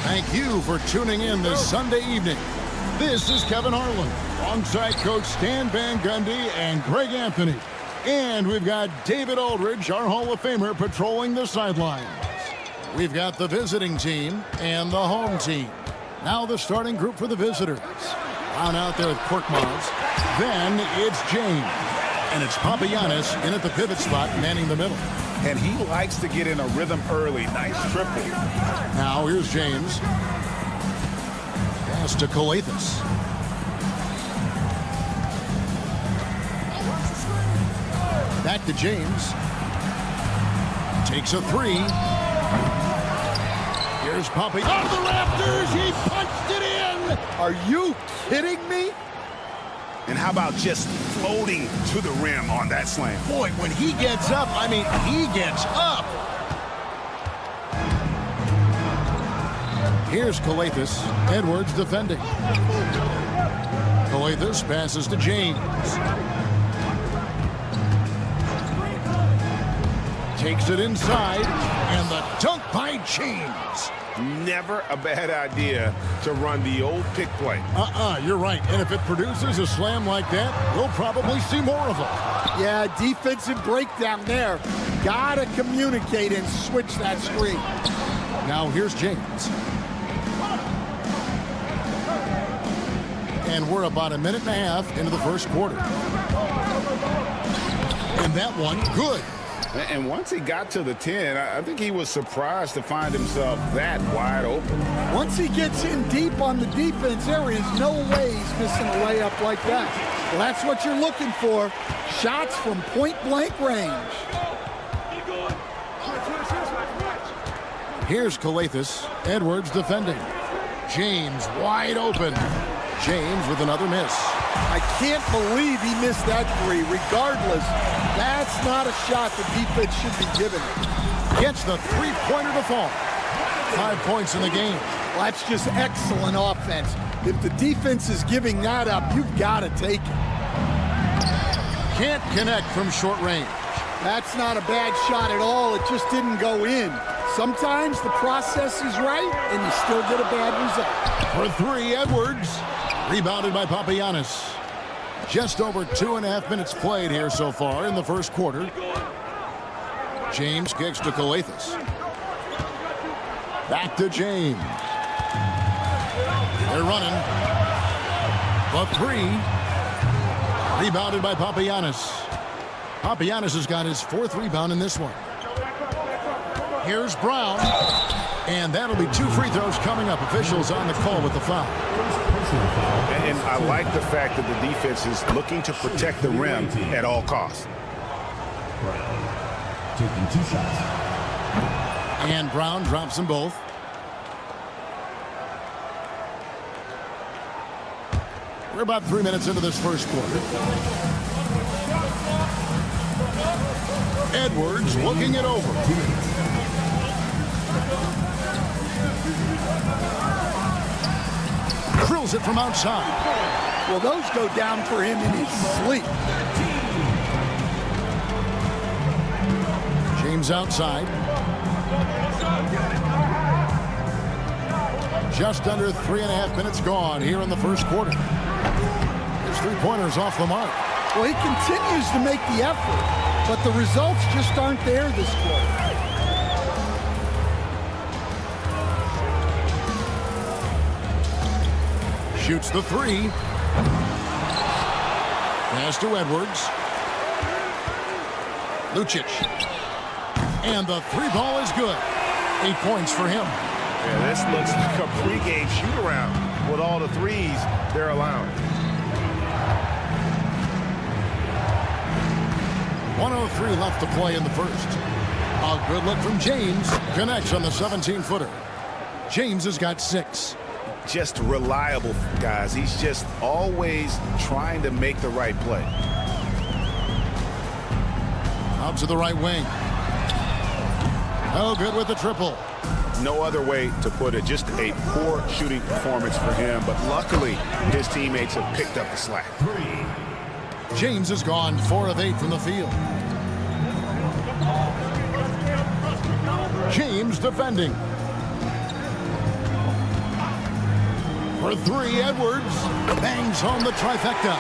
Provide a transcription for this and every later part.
Thank you for tuning in this Sunday evening. This is Kevin Harlan, alongside Coach Stan Van Gundy and Greg Anthony. And we've got David Aldridge, our Hall of Famer, patrolling the sidelines. We've got the visiting team and the home team. Now the starting group for the visitors. Brown out there with Korkmaz. Then it's James. And it's Papagiannis in at the pivot spot, manning the middle. And he likes to get in a rhythm early. Nice triple. Now here's James. Pass to Calathes. Back to James. Takes a three. Here's Papi. Out of the rafters. He punched it in. Are you kidding me? And how about just floating to the rim on that slam? Boy, when he gets up, I mean, he gets up. Here's Calathes. Edwards defending. Calathes passes to James. Takes it inside, and the dunk by James. Never a bad idea to run the old pick play. You're right. And if it produces a slam like that, we'll probably see more of them. Yeah, defensive breakdown there. Gotta communicate and switch that screen. Now here's James. And we're about a minute and a half into the first quarter. And that one, good. And once he got to the 10, I think he was surprised to find himself that wide open. Once he gets in deep on the defense, there is no way he's missing a layup like that. Well, that's what you're looking for. Shots from point-blank range. Here's Calathes. Edwards defending. James wide open. James with another miss. I can't believe he missed that three. Regardless, that's not a shot the defense should be giving him. Gets the three-pointer to fall. 5 points in the game. Well, that's just excellent offense. If the defense is giving that up, you've got to take it. Can't connect from short range. That's not a bad shot at all. It just didn't go in. Sometimes the process is right, and you still get a bad result. For three, Edwards. Rebounded by Papagiannis. Just over 2.5 minutes played here so far in the first quarter. James kicks to Calathes. Back to James. They're running. The three. Rebounded by Papagiannis. Papagiannis has got his 4th rebound in this one. Here's Brown. And that'll be 2 free throws coming up. Officials on the call with the foul. And I like the fact that the defense is looking to protect the rim at all costs. Taking 2 shots. And Brown drops them both. We're about 3 minutes into this first quarter. Edwards looking it over. Drills it from outside. Well, those go down for him in his sleep. James outside. Just under 3.5 minutes gone here in the first quarter. His three-pointer's off the mark. Well, he continues to make the effort, but the results just aren't there this quarter. Shoots the three. Pass to Edwards. Lucic. And the three ball is good. 8 points for him. Yeah, this looks like a pregame shoot-around with all the threes they're allowing. 1:03 left to play in the first. A good look from James. Connects on the 17-footer. James has got 6. Just reliable, guys. He's just always trying to make the right play. Out to the right wing. Oh, good with the triple. No other way to put it. Just a poor shooting performance for him, but luckily his teammates have picked up the slack. James has gone 4 of 8 from the field. James defending. For 3, Edwards bangs home the trifecta.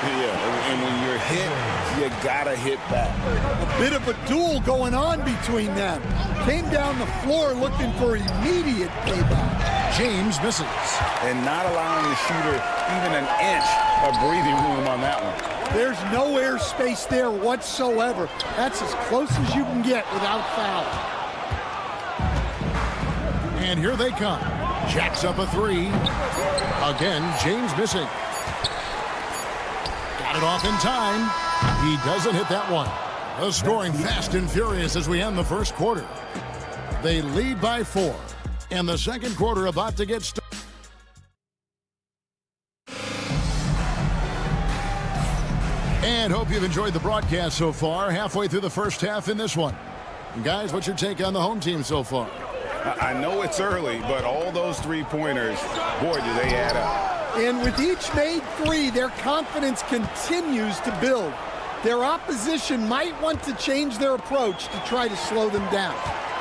Yeah, and when you're hit, you gotta hit back. A bit of a duel going on between them. Came down the floor looking for immediate payback. James misses. And not allowing the shooter even an inch of breathing room on that one. There's no air space there whatsoever. That's as close as you can get without foul. And here they come. Jacks up a 3. Again, James missing. Got it off in time. He doesn't hit that one. The scoring fast and furious as we end the first quarter. They lead by 4. And the second quarter about to get started. And hope you've enjoyed the broadcast so far. Halfway through the first half in this one. Guys, what's your take on the home team so far? I know it's early, but all those three-pointers, boy, do they add up. And with each made 3, their confidence continues to build. Their opposition might want to change their approach to try to slow them down.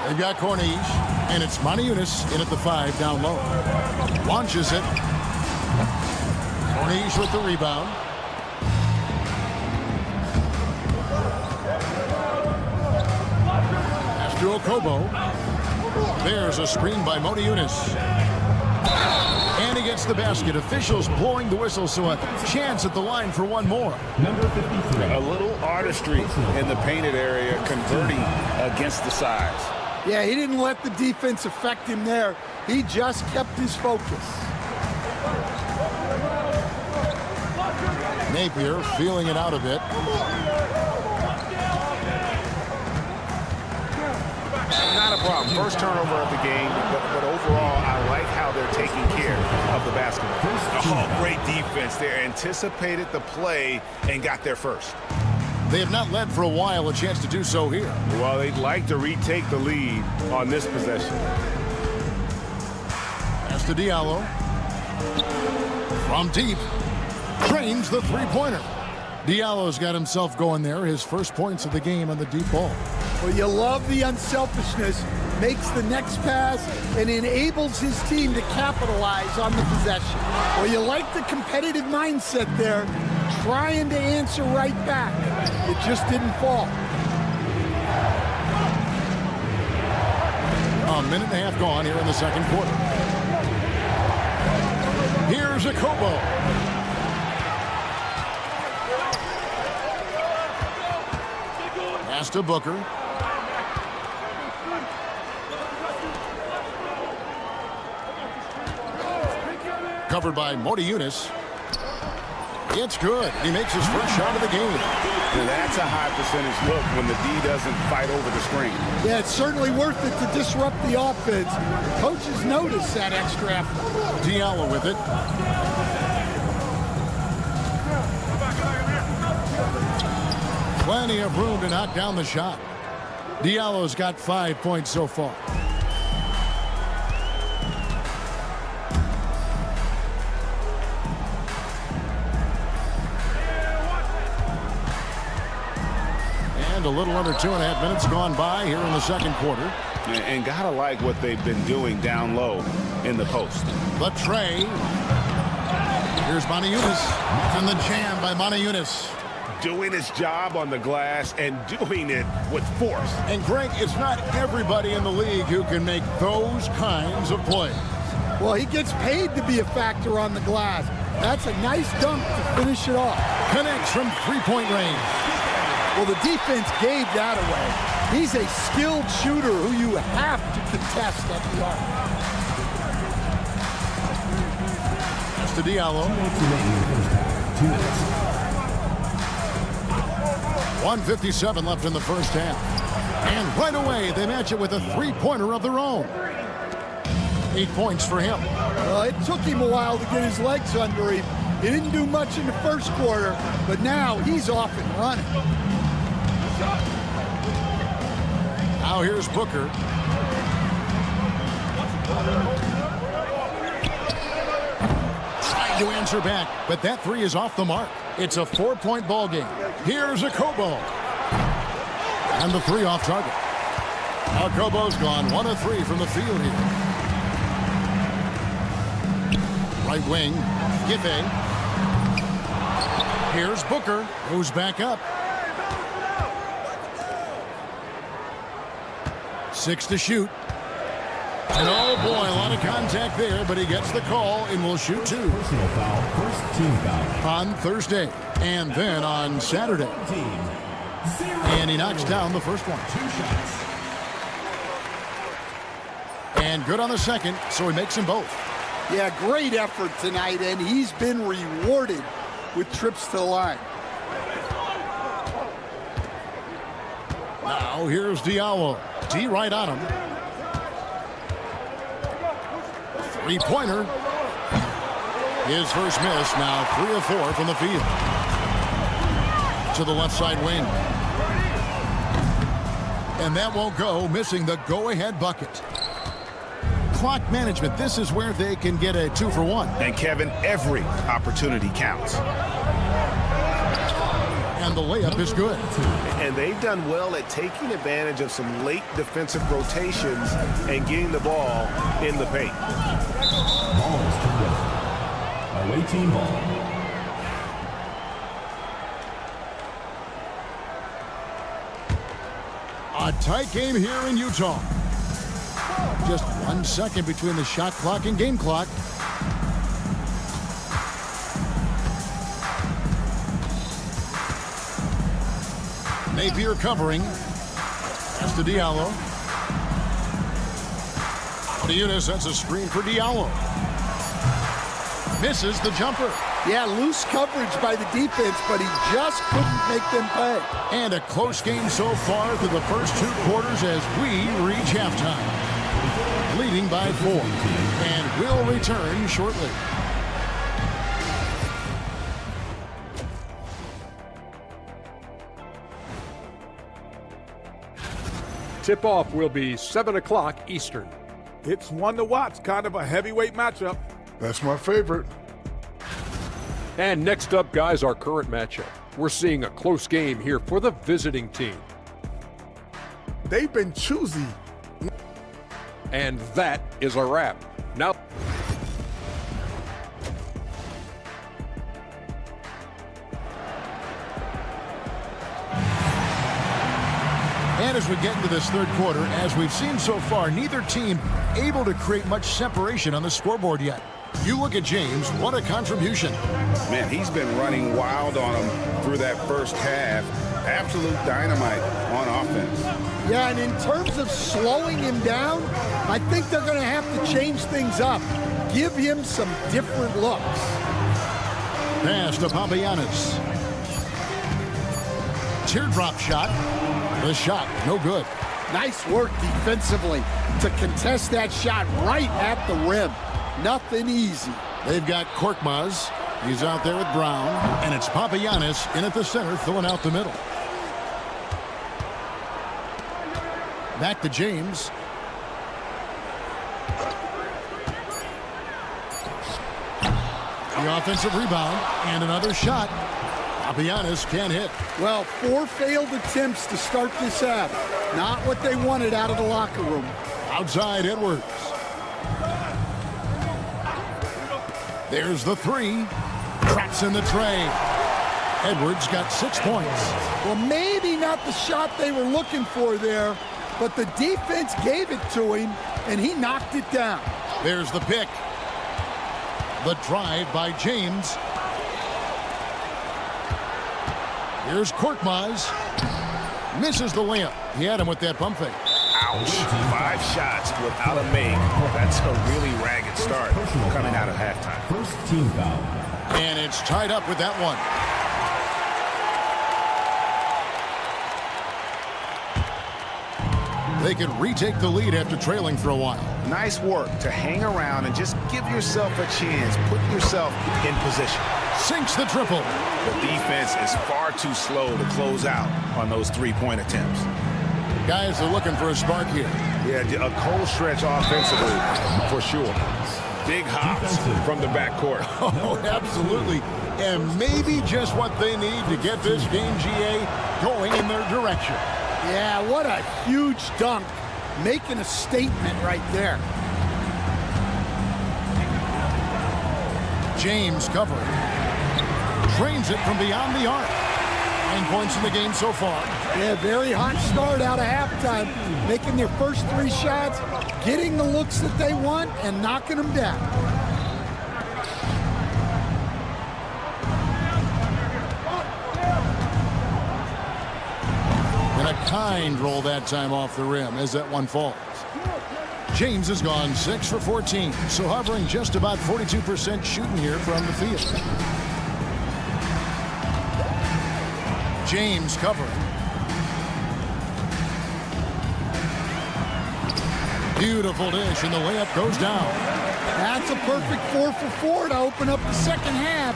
They've got Corniche, and it's Moniunas in at the 5 down low. Launches it. Corniche with the rebound. Pass to Okobo. There's a screen by Moniunas. And he gets the basket. Officials blowing the whistle, so a chance at the line for one more. A little artistry in the painted area, converting against the size. Yeah, he didn't let the defense affect him there. He just kept his focus. Napier feeling it out a bit. Not a problem. First turnover of the game, but overall, I like how they're taking care of the basketball. Oh, great defense. They anticipated the play and got there first. They have not led for a while. A chance to do so here. Well, they'd like to retake the lead on this possession. Pass to Diallo. From deep. Drains the three-pointer. Diallo's got himself going there. His first points of the game on the deep ball. Well, you love the unselfishness. Makes the next pass and enables his team to capitalize on the possession. Well, you like the competitive mindset there, trying to answer right back. It just didn't fall. A minute and a half gone here in the second quarter. Here's Okobo. Pass to Booker. Covered by Moniunas. It's good. He makes his first shot of the game. And that's a high percentage look when the D doesn't fight over the screen. Yeah, it's certainly worth it to disrupt the offense. Coaches notice that extra effort. Diallo with it. Plenty of room to knock down the shot. Diallo's got 5 points so far. And a little under 2.5 minutes gone by here in the second quarter. And gotta like what they've been doing down low in the post. The tray. Here's Moniunas. And the jam by Moniunas. Doing his job on the glass and doing it with force. And Greg, it's not everybody in the league who can make those kinds of plays. Well, he gets paid to be a factor on the glass. That's a nice dunk to finish it off. Connects from three-point range. Well, the defense gave that away. He's a skilled shooter who you have to contest at the arc. That's to Diallo. 1:57 left in the first half. And right away, they match it with a three-pointer of their own. 8 points for him. Well, it took him a while to get his legs under him. He didn't do much in the first quarter, but now he's off and running. Now here's Booker. Trying to answer back, but that three is off the mark. It's a 4-point ball game. Here's Akobo. And the three off target. Akobo's gone 1 of 3 from the field here. Right wing, Giffey. Here's Booker, who's back up. 6 to shoot. And oh boy, a lot of contact there, but he gets the call and will shoot 2. Personal foul, first team foul. On Thursday, and then on Saturday. And he knocks down the first one. 2 shots. And good on the second, so he makes them both. Yeah, great effort tonight, and he's been rewarded with trips to the line. Now here's Diallo. D right on him. Three-pointer. His first miss, now 3 of 4 from the field. To the left side wing. And that won't go, missing the go-ahead bucket. Clock management, this is where they can get a 2 for 1. And Kevin, every opportunity counts. And the layup is good. And they've done well at taking advantage of some late defensive rotations and getting the ball in the paint. Ball is turned over. Away team ball. A tight game here in Utah. Just 1 second between the shot clock and game clock. Napier covering. That's to Diallo. Diuna sets a screen for Diallo. Misses the jumper. Yeah, loose coverage by the defense, but he just couldn't make them pay. And a close game so far through the first 2 quarters as we reach halftime. Leading by 4. And we'll return shortly. Tip-off will be 7 o'clock Eastern. It's one to watch, kind of a heavyweight matchup. That's my favorite. And next up, guys, our current matchup. We're seeing a close game here for the visiting team. They've been choosy. And that is a wrap. Now, and as we get into this third quarter, as we've seen so far, neither team able to create much separation on the scoreboard yet. You look at James, what a contribution. Man, he's been running wild on him through that first half. Absolute dynamite on offense. Yeah, and in terms of slowing him down, I think they're going to have to change things up. Give him some different looks. Pass to Papagiannis. Teardrop shot. The shot, no good. Nice work defensively to contest that shot right at the rim. Nothing easy. They've got Korkmaz. He's out there with Brown. And it's Papagiannis in at the center, filling out the middle. Back to James. The offensive rebound and another shot. Papagiannis can't hit. Well, 4 failed attempts to start this half. Not what they wanted out of the locker room. Outside Edwards. There's the 3. Traps in the tray. Edwards got 6 points. Well, maybe not the shot they were looking for there, but the defense gave it to him, and he knocked it down. There's the pick. The drive by James. Here's Korkmaz. Misses the layup. He had him with that pump fake. Ouch. 5 shots without a make. That's a really ragged start coming out of halftime. First team foul. And it's tied up with that one. They could retake the lead after trailing for a while. Nice work to hang around and just give yourself a chance. Put yourself in position. Sinks the triple. The defense is far too slow to close out on those 3-point attempts. Guys are looking for a spark here. Yeah, a cold stretch offensively for sure. Big hops from the backcourt. Oh, absolutely. And maybe just what they need to get this game, GA, going in their direction. Yeah, what a huge dunk. Making a statement right there. James covering. Drains it from beyond the arc. 9 points in the game so far. Yeah, very hot start out of halftime. Making their first 3 shots, getting the looks that they want, and knocking them down. And a kind roll that time off the rim as that one falls. James has gone 6 for 14, so hovering just about 42% shooting here from the field. James covering. Beautiful dish, and the layup goes down. That's a perfect 4 for 4 to open up the second half.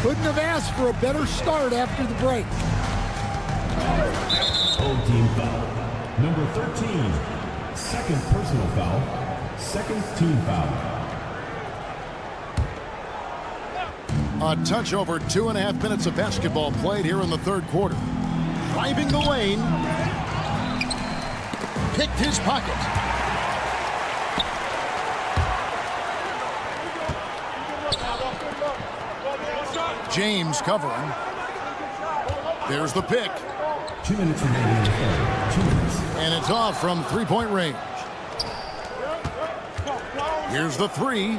Couldn't have asked for a better start after the break. Old team foul. Number 13. Second personal foul. Second team foul. A touch over 2.5 minutes of basketball played here in the third quarter. Driving the lane. Picked his pocket. James covering. There's the pick. 2 minutes remaining in the third. 2 minutes. And it's off from 3-point range. Here's the 3.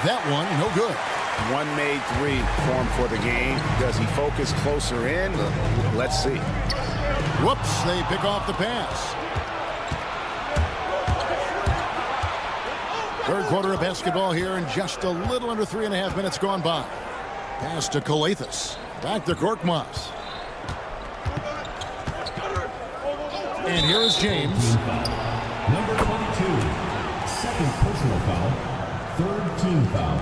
That one, no good. One made 3 formed for the game. Does he focus closer in? Let's see. Whoops, they pick off the pass. Third quarter of basketball here, and just a little under 3.5 minutes gone by. Pass to Kalathis. Back to Korkmaz. And here is James. Number 22. Second personal foul. Third team foul.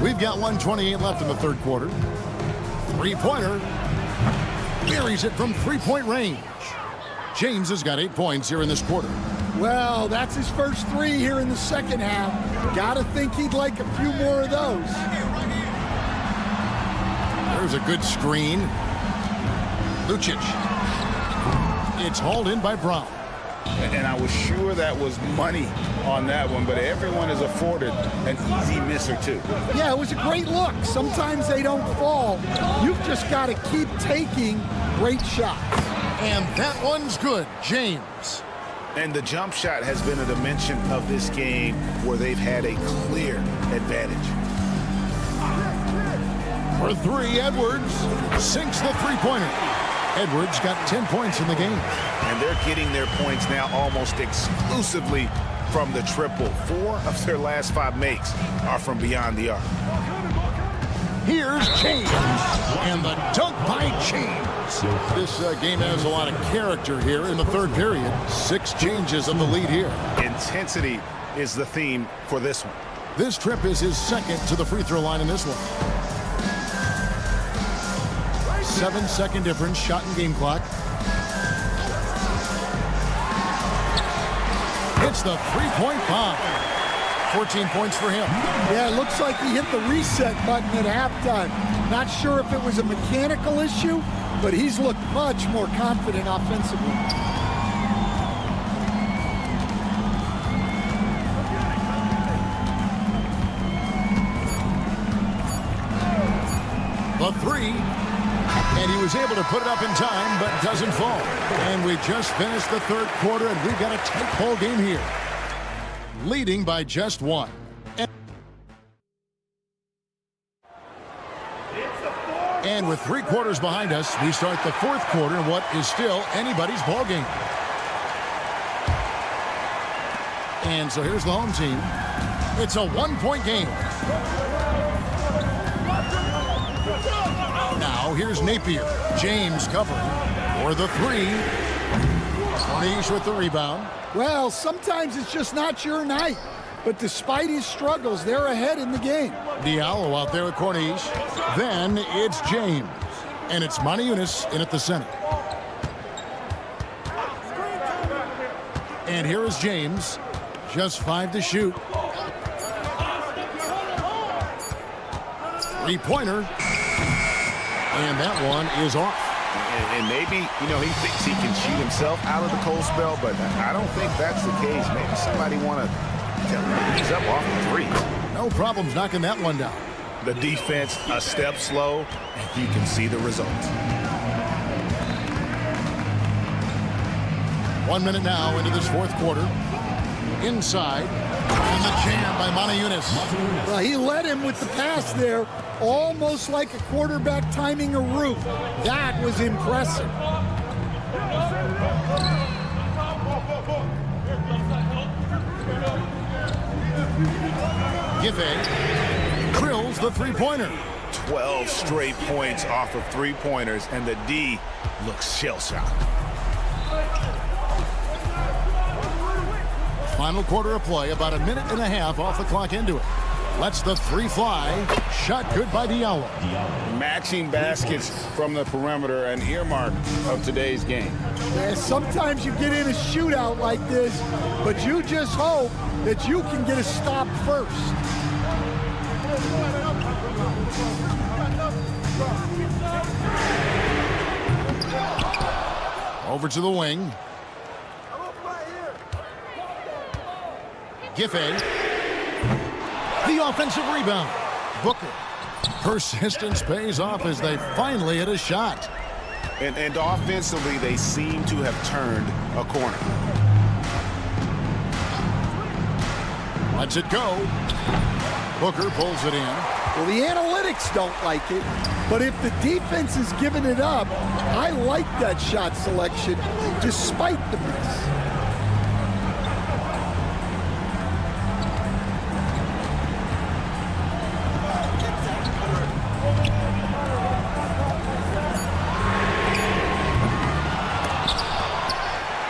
We've got 1:28 left in the third quarter. 3-pointer. Buries it from 3-point range. James has got 8 points here in this quarter. Well, that's his first 3 here in the second half. Gotta think he'd like a few more of those. There's a good screen. Lucic. It's hauled in by Brown. And I was sure that was money on that one, but everyone is afforded an easy miss or 2. Yeah, it was a great look. Sometimes they don't fall. You've just got to keep taking great shots. And that one's good, James. And the jump shot has been a dimension of this game where they've had a clear advantage. For 3, Edwards sinks the 3-pointer. Edwards got 10 points in the game. And they're getting their points now almost exclusively from the triple. 4 of their last 5 makes are from beyond the arc. Here's James. And the dunk by James. This game has a lot of character here in the third period. 6 changes of the lead here. Intensity is the theme for this one. This trip is his second to the free throw line in this one. 7-second difference, shot and game clock. Hits the 3-point bomb. 14 points for him. Yeah, it looks like he hit the reset button at halftime. Not sure if it was a mechanical issue, but he's looked much more confident offensively. The 3. And he was able to put it up in time, but doesn't fall. And we just finished the third quarter, and we've got a tight ball game here. Leading by just 1. It's the 4 And with 3 quarters behind us, we start the 4th quarter in what is still anybody's ball game. And so here's the home team. It's a 1-point game. Now here's Napier. James covering for the 3. Corniche with the rebound. Well, sometimes it's just not your night. But despite his struggles, they're ahead in the game. Diallo out there with Corniche. Then it's James. And it's Manajunas in at the center. And here is James. Just 5 to shoot. 3-pointer. And that one is off. And maybe, he thinks he can shoot himself out of the cold spell, but I don't think that's the case. Maybe somebody want to tell him he's up off the 3. No problems knocking that one down. The defense a step slow, and you can see the results. 1 minute now into this 4th quarter. Inside. And the jam by Manajunas. Well, he led him with the pass there, almost like a quarterback timing a route. That was impressive. Giffey drills the 3-pointer. 12 straight points off of 3-pointers, and the D looks shell-shocked. Final quarter of play, about 1.5 minutes off the clock into it. Lets the 3 fly. Shot good by Diallo. Matching baskets from the perimeter, an earmark of today's game. Yeah, sometimes you get in a shootout like this, but you just hope that you can get a stop first. Over to the wing. Giffey. The offensive rebound. Booker. Persistence pays off as they finally hit a shot. And offensively, they seem to have turned a corner. Lets it go. Booker pulls it in. Well, the analytics don't like it, but if the defense is giving it up, I like that shot selection despite the miss.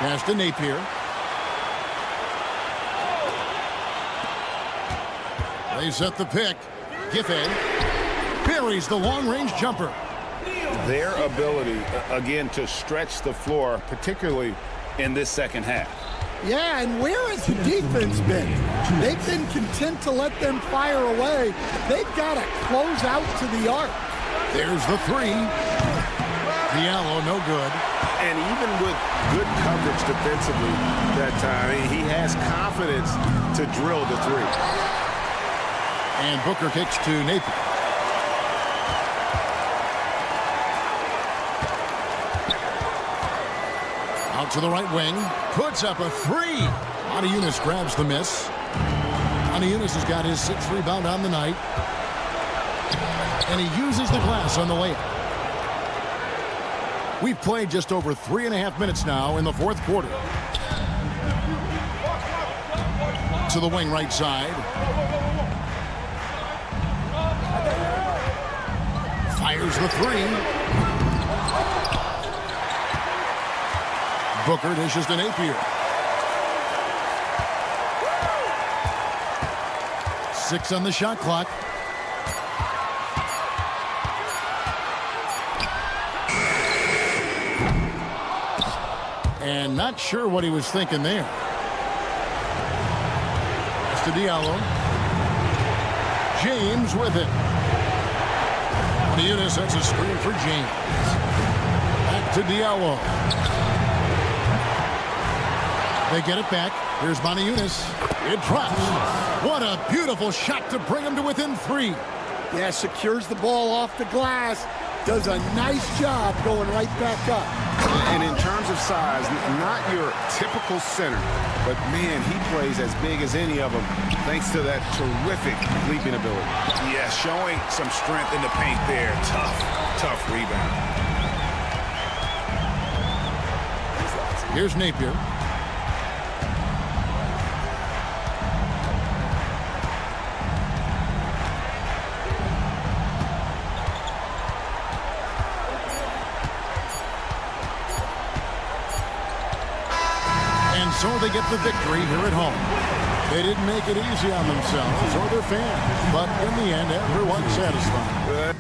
Pass to Napier. They set the pick. Giffey buries the long-range jumper. Their ability, again, to stretch the floor, particularly in this second half. Yeah, and where has the defense been? They've been content to let them fire away. They've got to close out to the arc. There's the 3. Diallo, no good. And even with good coverage defensively that time, he has confidence to drill the 3. And Booker kicks to Napier. Out to the right wing. Puts up a 3. Manajunas grabs the miss. Manajunas has got his 6th rebound on the night. And he uses the glass on the layup. We've played just over 3.5 minutes now in the 4th quarter. To the wing right side. Fires the 3. Booker dishes to Napier. 6 on the shot clock. And not sure what he was thinking there. It's to Diallo. James with it. Manajunas sets a screen for James. Back to Diallo. They get it back. Here's Manajunas. It drops. What a beautiful shot to bring him to within 3. Yeah, secures the ball off the glass. Does a nice job going right back up. And in terms of size, not your typical center, but man, he plays as big as any of them thanks to that terrific leaping ability. Yeah, showing some strength in the paint there. Tough rebound. Here's Napier. And so they get the victory here at home. They didn't make it easy on themselves or their fans, but in the end, everyone's satisfied.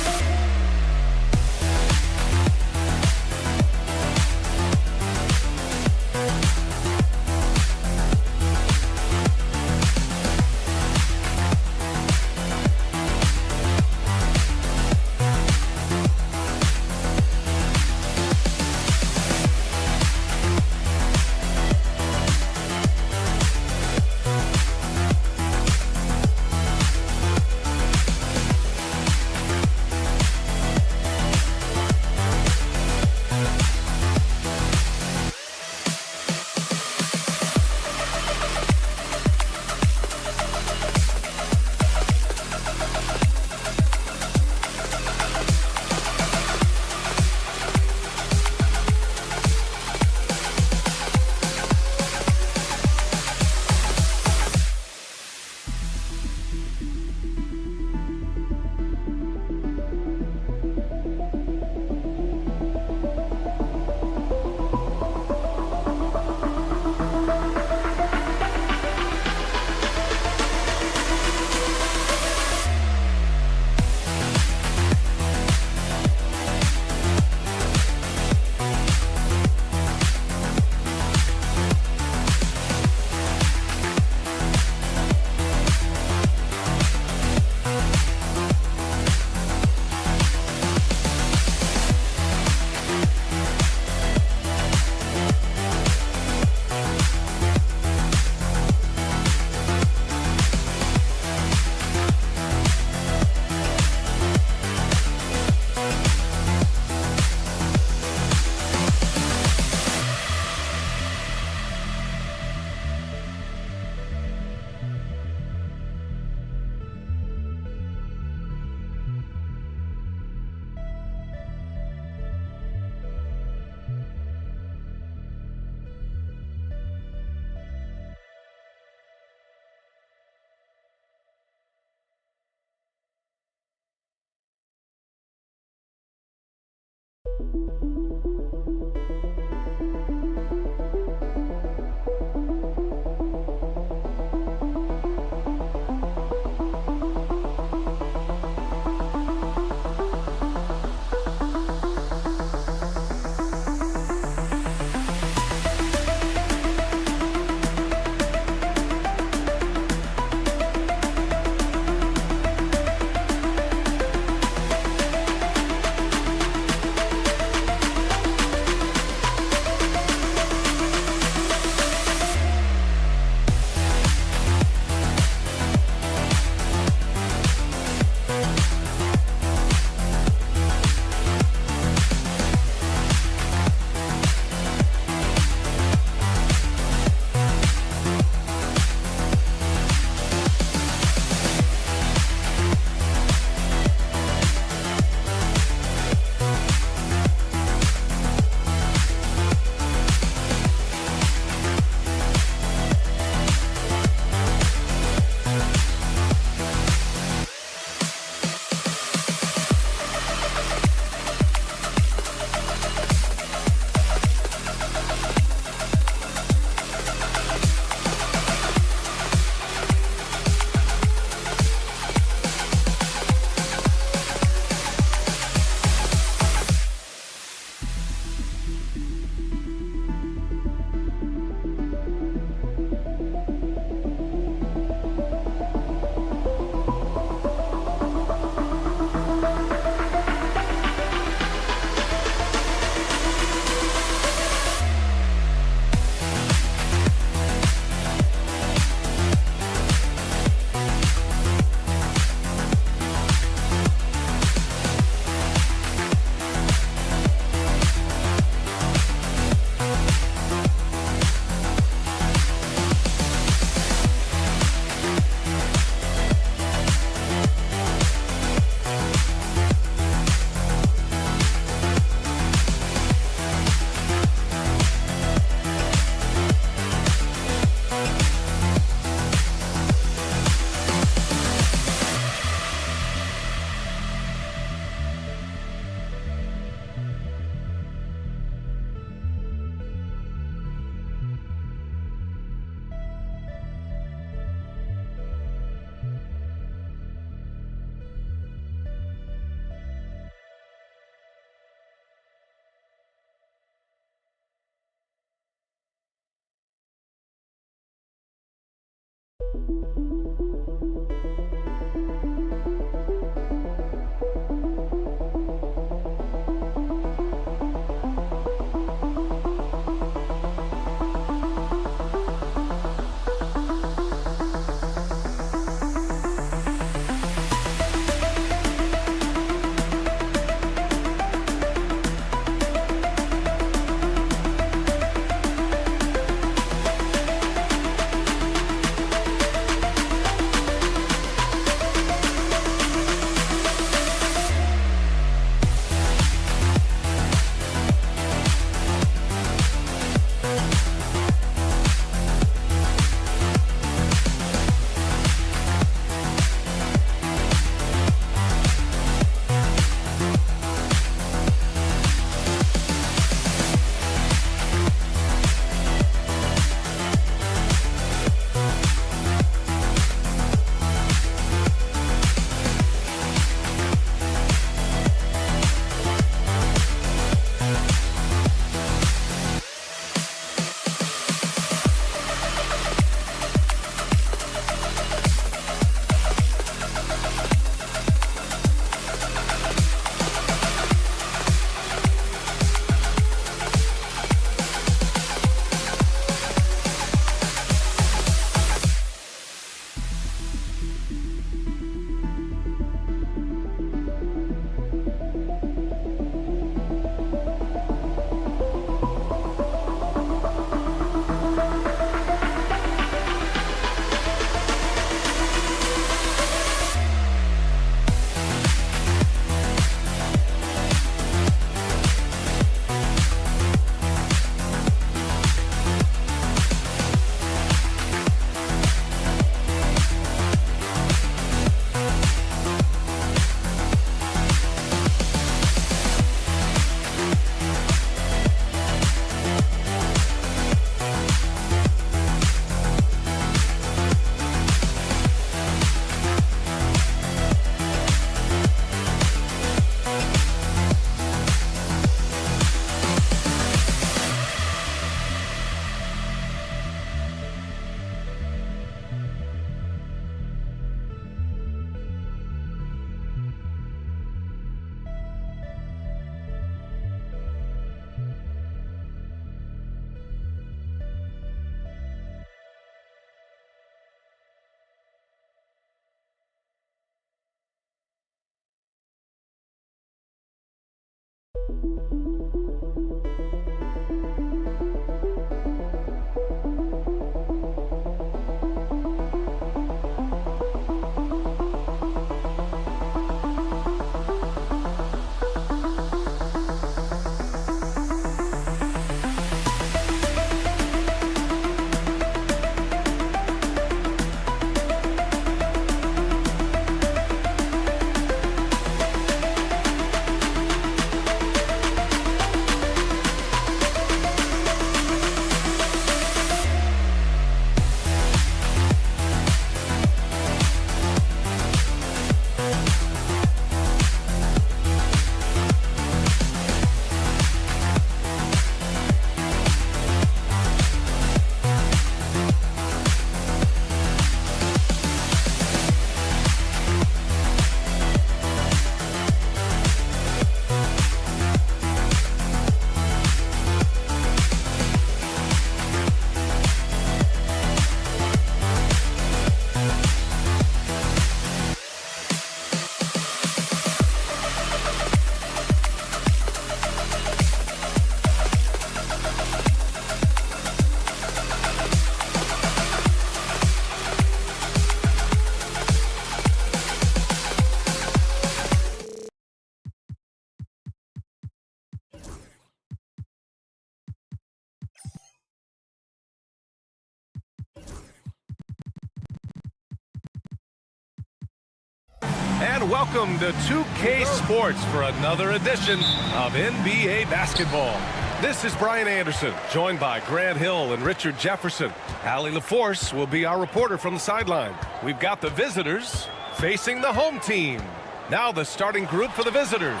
And welcome to 2K Sports for another edition of NBA basketball. This is Brian Anderson, joined by Grant Hill and Richard Jefferson. Allie LaForce will be our reporter from the sideline. We've got the visitors facing the home team. Now the starting group for the visitors.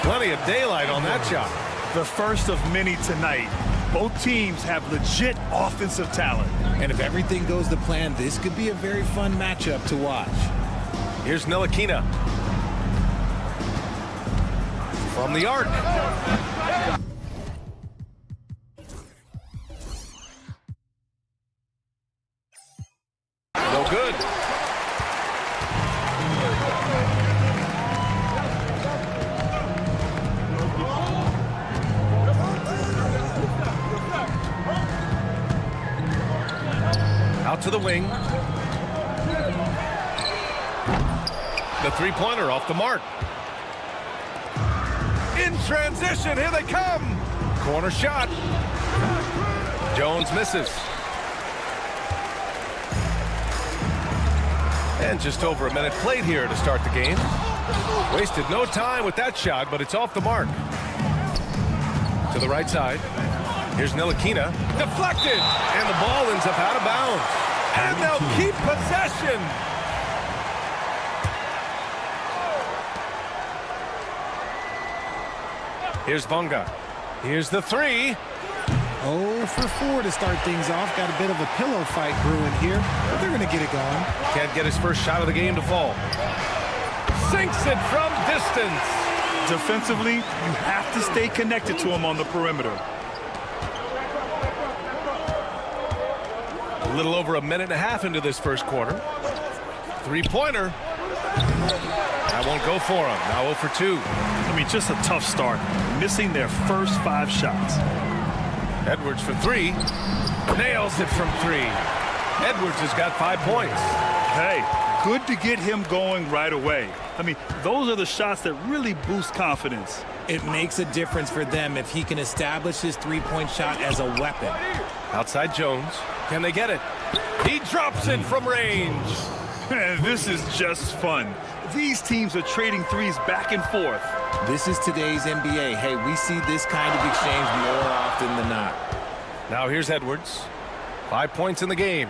Plenty of daylight on that shot. The first of many tonight. Both teams have legit offensive talent. And if everything goes to plan, this could be a very fun matchup to watch. Here's Ntilikina from the arc. No good. Out to the wing. The three-pointer off the mark. In transition, here they come. Corner shot. Jones misses. And just over a minute played here to start the game. Wasted no time with that shot, but it's off the mark. To the right side. Here's Ntilikina. Deflected. And the ball ends up out of bounds. And they'll keep possession. Here's Bunga. Here's the three. 0 for 4 to start things off. Got a bit of a pillow fight brewing here, but they're going to get it going. Can't get his first shot of the game to fall. Sinks it from distance. Defensively, you have to stay connected to him on the perimeter. A little over a minute and a half into this first quarter. Three-pointer. That won't go for him. Now 0 for 2. I mean, just a tough start. Missing their first 5 shots. Edwards for 3. Nails it from 3. Edwards has got 5 points. Hey, good to get him going right away. I mean, those are the shots that really boost confidence. It makes a difference for them if he can establish his three-point shot as a weapon. Outside Jones. Can they get it? He drops it from range. Man, this is just fun. These teams are trading threes back and forth. This is today's NBA. Hey, we see this kind of exchange more often than not. Now here's Edwards. 5 points in the game.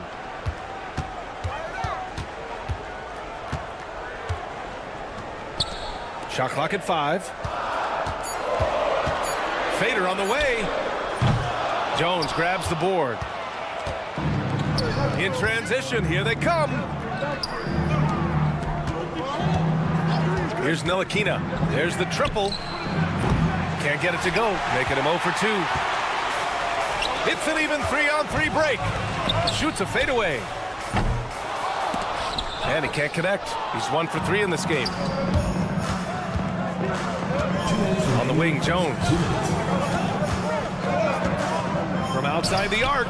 Shot clock at 5. Fader on the way. Jones grabs the board. In transition, here they come. Here's Ntilikina. There's the triple. Can't get it to go, making him 0 for 2. It's an even 3-on-3 break. Shoots a fadeaway. And he can't connect. He's 1 for 3 in this game. On the wing, Jones. From outside the arc.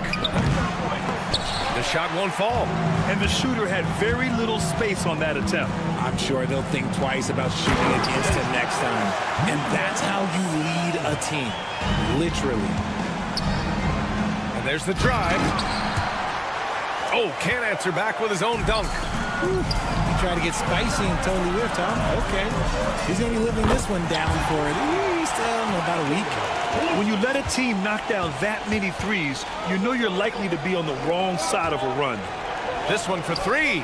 The shot won't fall. And the shooter had very little space on that attempt. I'm sure they'll think twice about shooting against him next time. And that's how you lead a team. Literally. And there's the drive. Oh, can't answer back with his own dunk. He tried to get spicy and totally whiffed, huh? Okay. He's going to be living this one down for at least about a week. When you let a team knock down that many threes, you know you're likely to be on the wrong side of a run. This one for 3.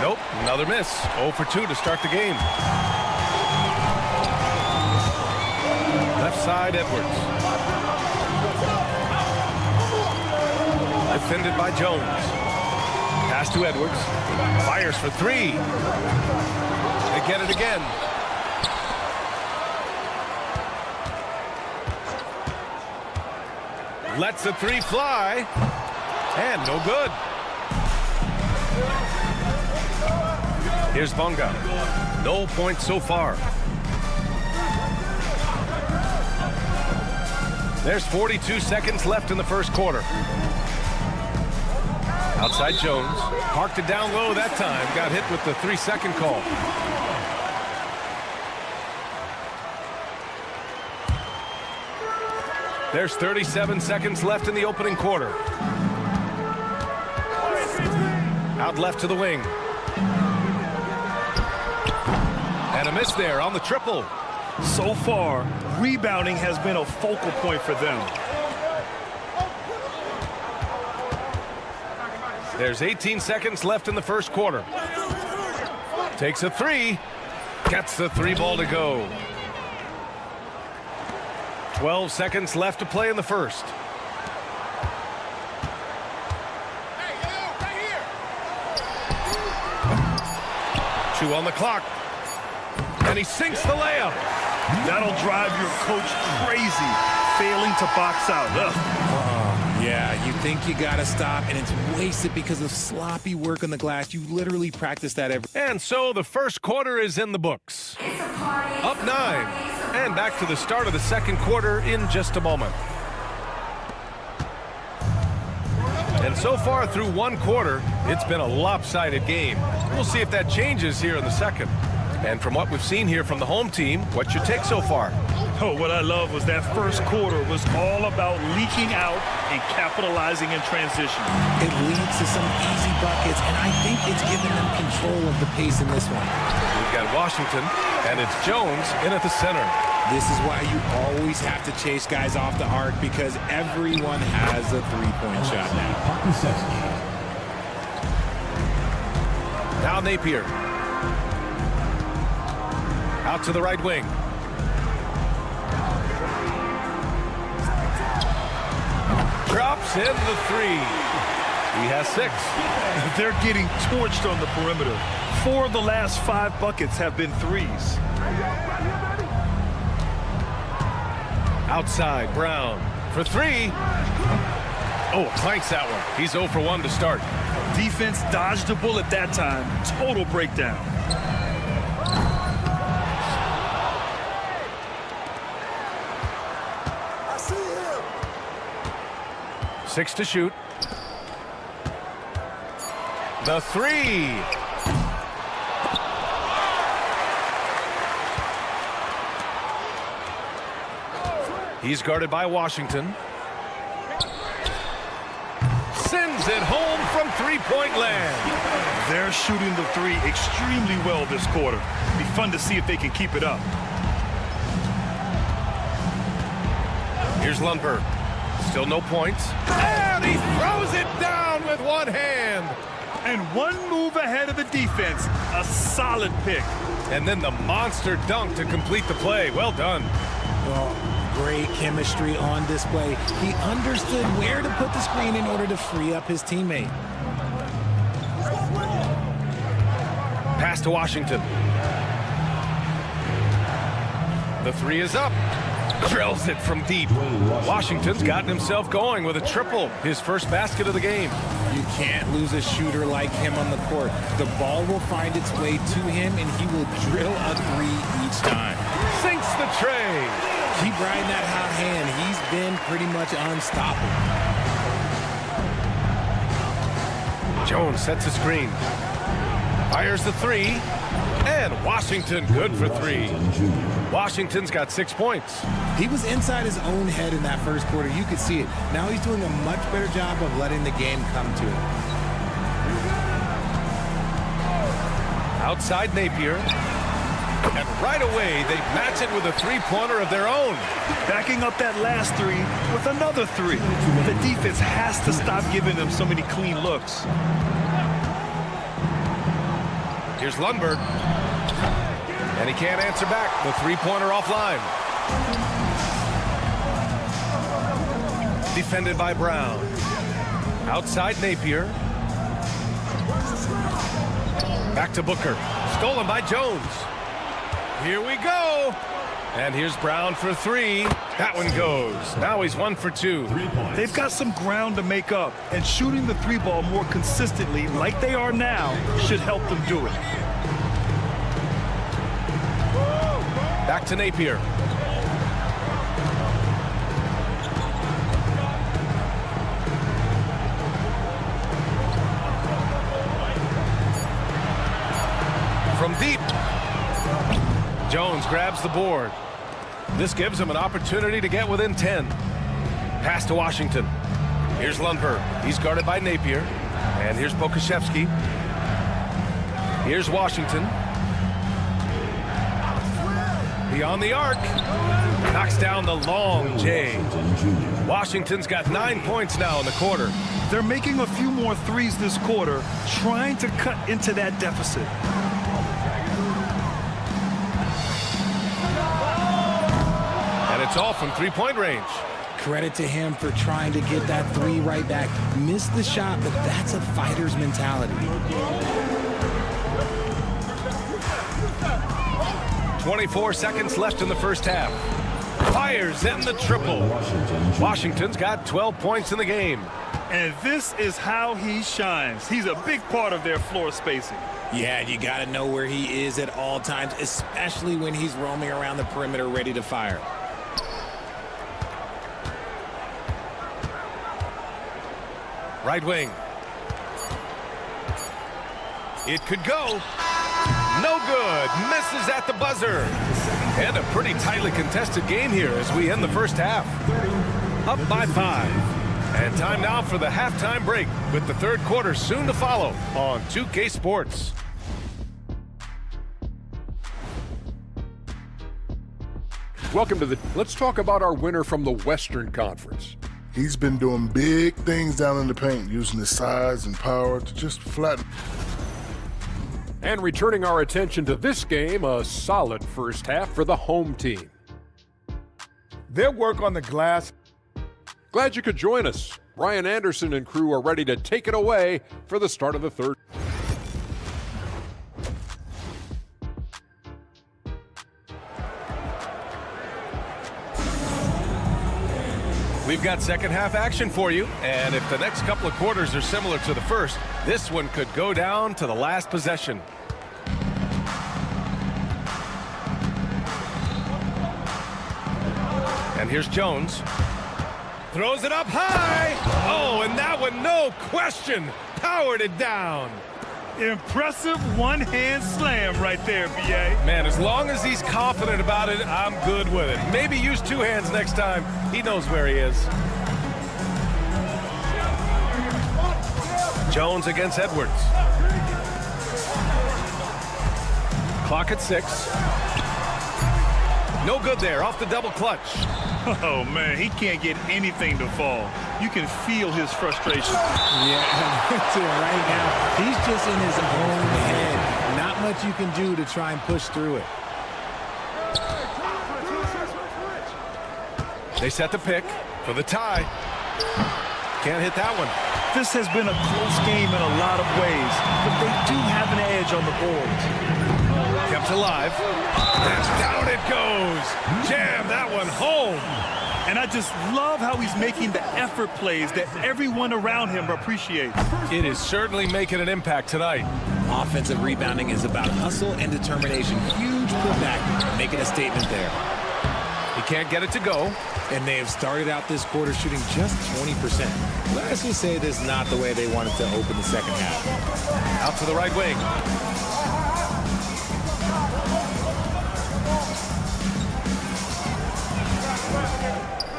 Nope, another miss. 0 for 2 to start the game. Left side, Edwards. Defended by Jones. Pass to Edwards. Fires for 3. They get it again. Lets the 3 fly. And no good. Here's Bonga. No points so far. There's 42 seconds left in the first quarter. Outside Jones. Parked it down low that time. Got hit with the 3-second call. There's 37 seconds left in the opening quarter. Out left to the wing. And a miss there on the triple. So far, rebounding has been a focal point for them. There's 18 seconds left in the first quarter. Takes a 3. Gets the 3 ball to go. 12 seconds left to play in the first. Two on the clock. And he sinks the layup. That'll drive your coach crazy, failing to box out. Yeah, you think you got to stop, and it's wasted because of sloppy work on the glass. You literally practice that every... And so the first quarter is in the books. Up 9. And back to the start of the second quarter in just a moment. And so far through one quarter, it's been a lopsided game. We'll see if that changes here in the second. And from what we've seen here from the home team, what's your take so far? Oh, what I love was that first quarter was all about leaking out and capitalizing in transition. It leads to some easy buckets, and I think it's given them control of the pace in this one. We've got Washington, and it's Jones in at the center. This is why you always have to chase guys off the arc, because everyone has a three-point shot now. Now Napier. Out to the right wing. Drops in the 3. He has 6. They're getting torched on the perimeter. 4 of the last 5 buckets have been threes. Outside, Brown for 3. Oh, clanks that one. He's 0 for 1 to start. Defense dodged a bullet that time. Total breakdown. I see him. 6 to shoot. The 3. He's guarded by Washington. Sends it home from three-point land. They're shooting the 3 extremely well this quarter. Be fun to see if they can keep it up. Here's Lundberg. Still no points. And he throws it down with one hand. And one move ahead of the defense. A solid pick. And then the monster dunk to complete the play. Well done. Well, great chemistry on display. He understood where to put the screen in order to free up his teammate. Pass to Washington. The 3 is up. Drills it from deep. Washington's gotten himself going with a triple. His first basket of the game. You can't lose a shooter like him on the court. The ball will find its way to him, and he will drill a three each time. Sinks the tray. Keep riding that hot hand. He's been pretty much unstoppable. Jones sets a screen. Fires the three. And Washington good for three. Washington's got 6 points. He was inside his own head in that first quarter. You could see it. Now he's doing a much better job of letting the game come to him. Outside Napier. And right away, they match it with a three-pointer of their own. Backing up that last three with another three. The defense has to stop giving them so many clean looks. Here's Lundberg. And he can't answer back. The three-pointer offline. Defended by Brown. Outside Napier. Back to Booker. Stolen by Jones. Here we go. And here's Brown for three. That one goes. Now he's 1 for 2. They've got some ground to make up, and shooting the three ball more consistently like they are now should help them do it. Back to Napier. From deep. Jones grabs the board. This gives him an opportunity to get within 10. Pass to Washington. Here's Lundberg. He's guarded by Napier. And here's Pokashevsky. Here's Washington. Beyond the arc. Knocks down the long J. Washington's got 9 points now in the quarter. They're making a few more threes this quarter, trying to cut into that deficit. It's all from three-point range. Credit to him for trying to get that three right back. Missed the shot, but that's a fighter's mentality. 24 seconds left in the first half. Fires in the triple. Washington's got 12 points in the game. And this is how he shines. He's a big part of their floor spacing. Yeah, you got to know where he is at all times, especially when he's roaming around the perimeter ready to fire. Right wing. It could go. No good. Misses at the buzzer. And a pretty tightly contested game here as we end the first half. Up by 5. And time now for the halftime break with the third quarter soon to follow on 2K Sports. Welcome to let's talk about our winner from the Western Conference. He's been doing big things down in the paint, using his size and power to just flatten. And returning our attention to this game, a solid first half for the home team. Their work on the glass. Glad you could join us. Brian Anderson and crew are ready to take it away for the start of the third. We've got second half action for you, and if the next couple of quarters are similar to the first, this one could go down to the last possession. And here's Jones. Throws it up high. Oh, and that one, no question, powered it down. Impressive one-hand slam right there, B.A. Man, as long as he's confident about it, I'm good with it. Maybe use two hands next time. He knows where he is. Jones against Edwards. Clock at 6. No good there, off the double clutch. Oh, man, he can't get anything to fall. You can feel his frustration. Yeah, right now, he's just in his own head. Not much you can do to try and push through it. They set the pick for the tie. Can't hit that one. This has been a close game in a lot of ways, but they do have an edge on the boards. Kept alive. And down it goes. Jam that one home. And I just love how he's making the effort plays that everyone around him appreciates. It is certainly making an impact tonight. Offensive rebounding is about hustle and determination. Huge putback, making a statement there. He can't get it to go. And they have started out this quarter shooting just 20%. Let's just say this is not the way they wanted to open the second half. Out to the right wing.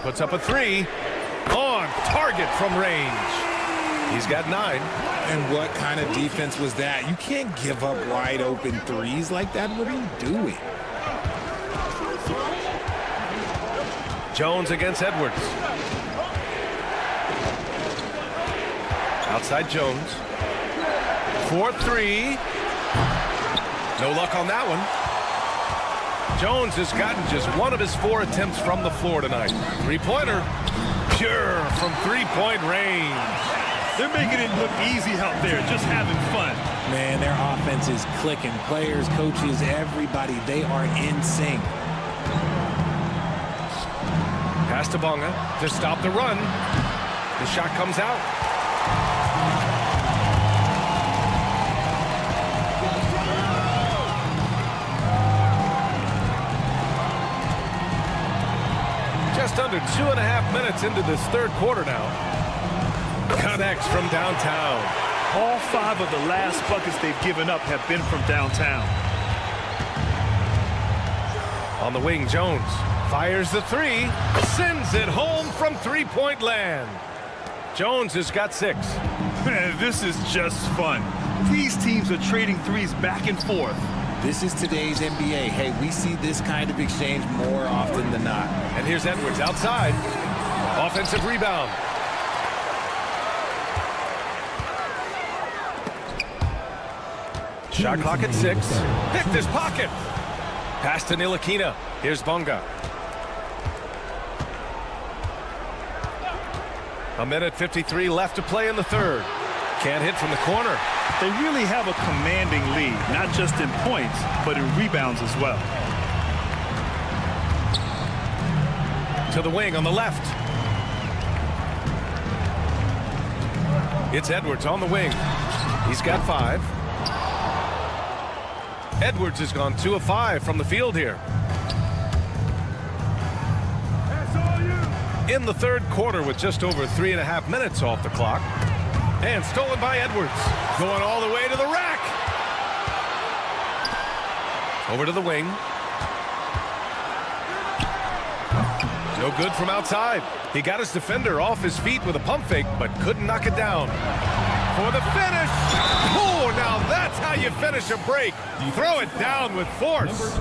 Puts up a three. On target from range. He's got 9. And what kind of defense was that? You can't give up wide open threes like that. What are you doing? Jones against Edwards. Outside Jones. 4-3. No luck on that one. Jones has gotten just 1 of his 4 attempts from the floor tonight. Three-pointer. Pure from three-point range. They're making it look easy out there, just having fun. Man, their offense is clicking. Players, coaches, everybody, they are in sync. Pass to Bonga to stop the run. The shot comes out. Just under 2.5 minutes into this third quarter now. Connects from downtown. All 5 of the last buckets they've given up have been from downtown. On the wing, Jones fires the 3, sends it home from three-point land. Jones has got 6. Man, this is just fun. These teams are trading threes back and forth. This is today's NBA. Hey, we see this kind of exchange more often than not. And here's Edwards outside. Offensive rebound. Shot clock at 6. Picked his pocket. Pass to Ntilikina. Here's Bonga. 1:53 left to play in the third. Can't hit from the corner. They really have a commanding lead, not just in points, but in rebounds as well. To the wing on the left. It's Edwards on the wing. He's got 5. Edwards has gone 2 of 5 from the field here. In the third quarter with just over 3.5 minutes off the clock. And stolen by Edwards. Going all the way to the rack. Over to the wing. No good from outside. He got his defender off his feet with a pump fake, but couldn't knock it down. For the finish. Oh, now that's how you finish a break. Throw it down with force.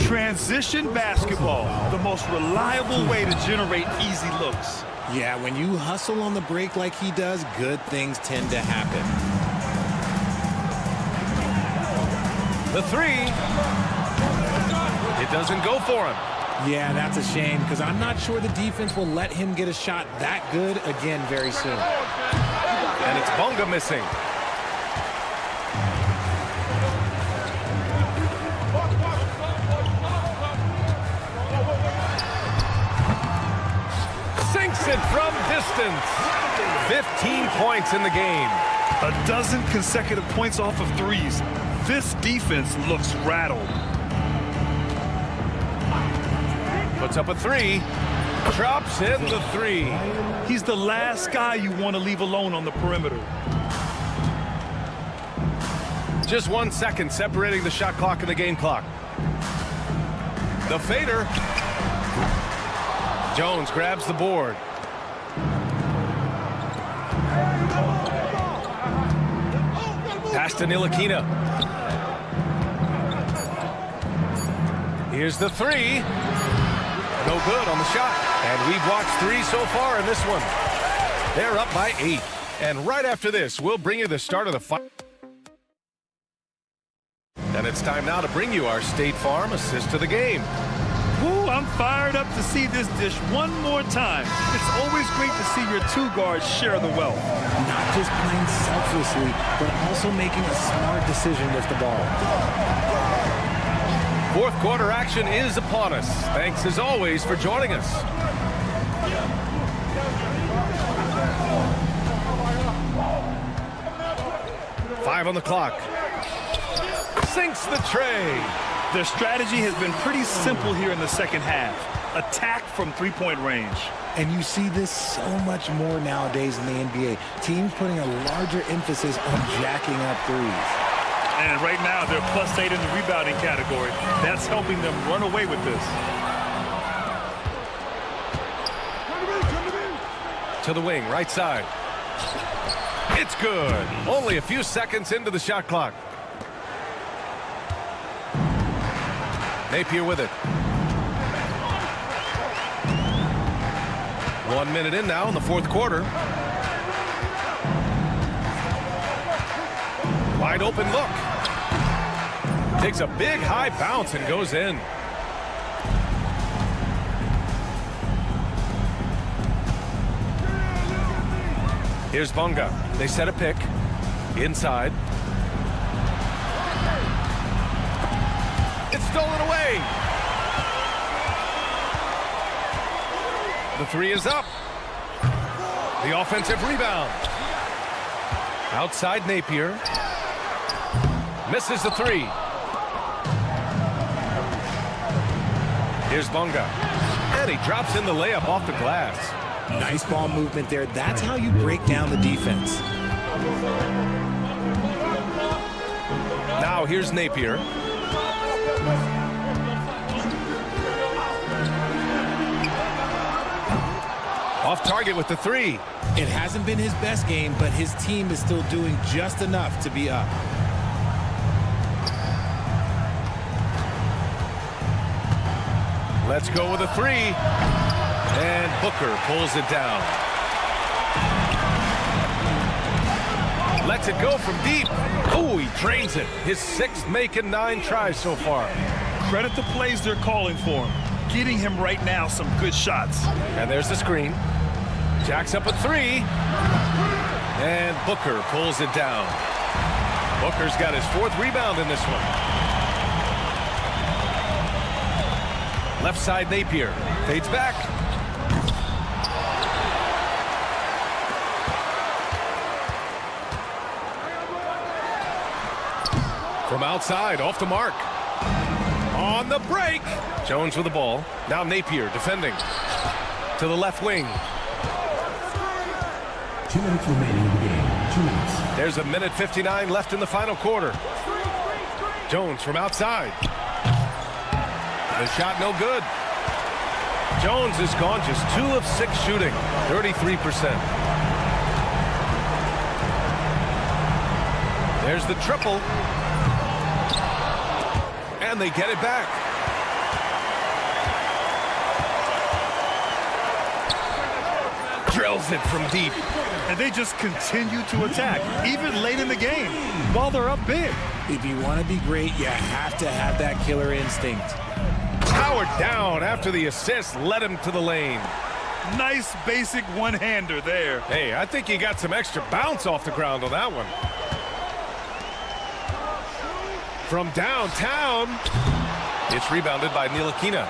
Transition basketball, the most reliable way to generate easy looks. Yeah, when you hustle on the break like he does, good things tend to happen. The 3. It doesn't go for him. Yeah, that's a shame because I'm not sure the defense will let him get a shot that good again very soon. And it's Bonga missing. Sinks it from distance. 15 points in the game. A dozen consecutive points off of threes. This defense looks rattled. Puts up a 3. Drops in the 3. He's the last guy you want to leave alone on the perimeter. Just 1 second separating the shot clock and the game clock. The fader. Jones grabs the board. Pass to Ntilikina. Here's the 3. No good on the shot. And we've watched 3 so far in this one. They're up by 8. And right after this, we'll bring you the start of the fight. And it's time now to bring you our State Farm assist to the game. Ooh, I'm fired up to see this dish one more time. It's always great to see your 2 guards share the wealth. Not just playing selflessly, but also making a smart decision with the ball. Fourth quarter action is upon us. Thanks as always for joining us. Five on the clock. Sinks the tray. Their strategy has been pretty simple here in the second half. Attack from three-point range. And you see this so much more nowadays in the NBA. Teams putting a larger emphasis on jacking up threes. And right now, they're +8 in the rebounding category. That's helping them run away with this. To the wing, right side. It's good. Only a few seconds into the shot clock. Napier with it. 1 minute in now in the fourth quarter. Wide open look. Takes a big high bounce and goes in. Here's Bonga. They set a pick. Inside. It's stolen away. The three is up. The offensive rebound. Outside Napier. Misses the three. Here's Bonga. And he drops in the layup off the glass. Nice ball movement there. That's how you break down the defense. Now here's Napier. Off target with the three. It hasn't been his best game, but his team is still doing just enough to be up. Let's go with a three. And Booker pulls it down. Lets it go from deep. Oh, he drains it. His 6th make in 9 tries so far. Credit the plays they're calling for him. Getting him right now some good shots. And there's the screen. Jacks up a three. And Booker pulls it down. Booker's got his 4th rebound in this one. Left side Napier. Fades back. From outside, off the mark. On the break. Jones with the ball. Now Napier defending. To the left wing. 2 minutes remaining in the game. 2 minutes. There's a minute 59 left in the final quarter. Jones from outside. The shot no good. Jones has gone just 2 of 6 shooting. 33%. There's the triple. And they get it back. Drills it from deep. And they just continue to attack, even late in the game, while they're up big. If you want to be great, you have to have that killer instinct. Powered down after the assist led him to the lane. Nice basic one-hander there. Hey, I think he got some extra bounce off the ground on that one. From downtown, it's rebounded by Ntilikina.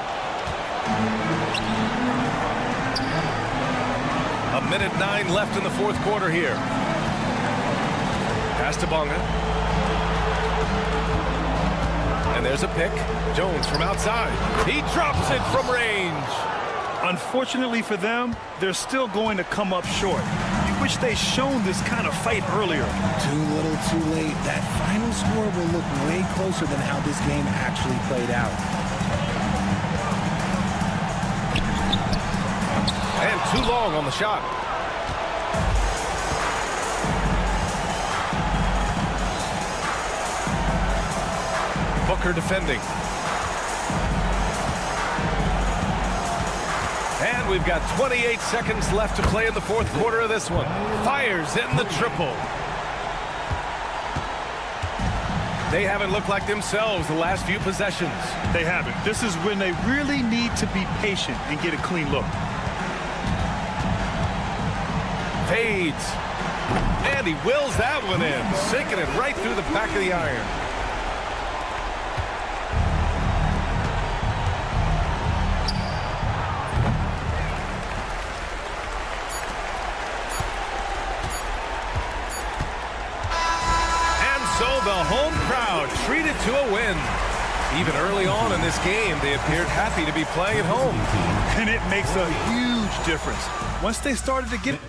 A minute 9 left in the fourth quarter here. Pass to Bonga. And there's a pick. Jones from outside. He drops it from range. Unfortunately for them, they're still going to come up short. You wish they'd shown this kind of fight earlier. Too little, too late. That final score will look way closer than how this game actually played out. And too long on the shot. Booker defending. And we've got 28 seconds left to play in the fourth quarter of this one. Fires in the triple. They haven't looked like themselves the last few possessions. They haven't. This is when they really need to be patient and get a clean look. Fades. And he wills that one in, sinking it right through the back of the iron. treated to a win. Even early on in this game, they appeared happy to be playing at home. And it makes a huge difference. Once they started to get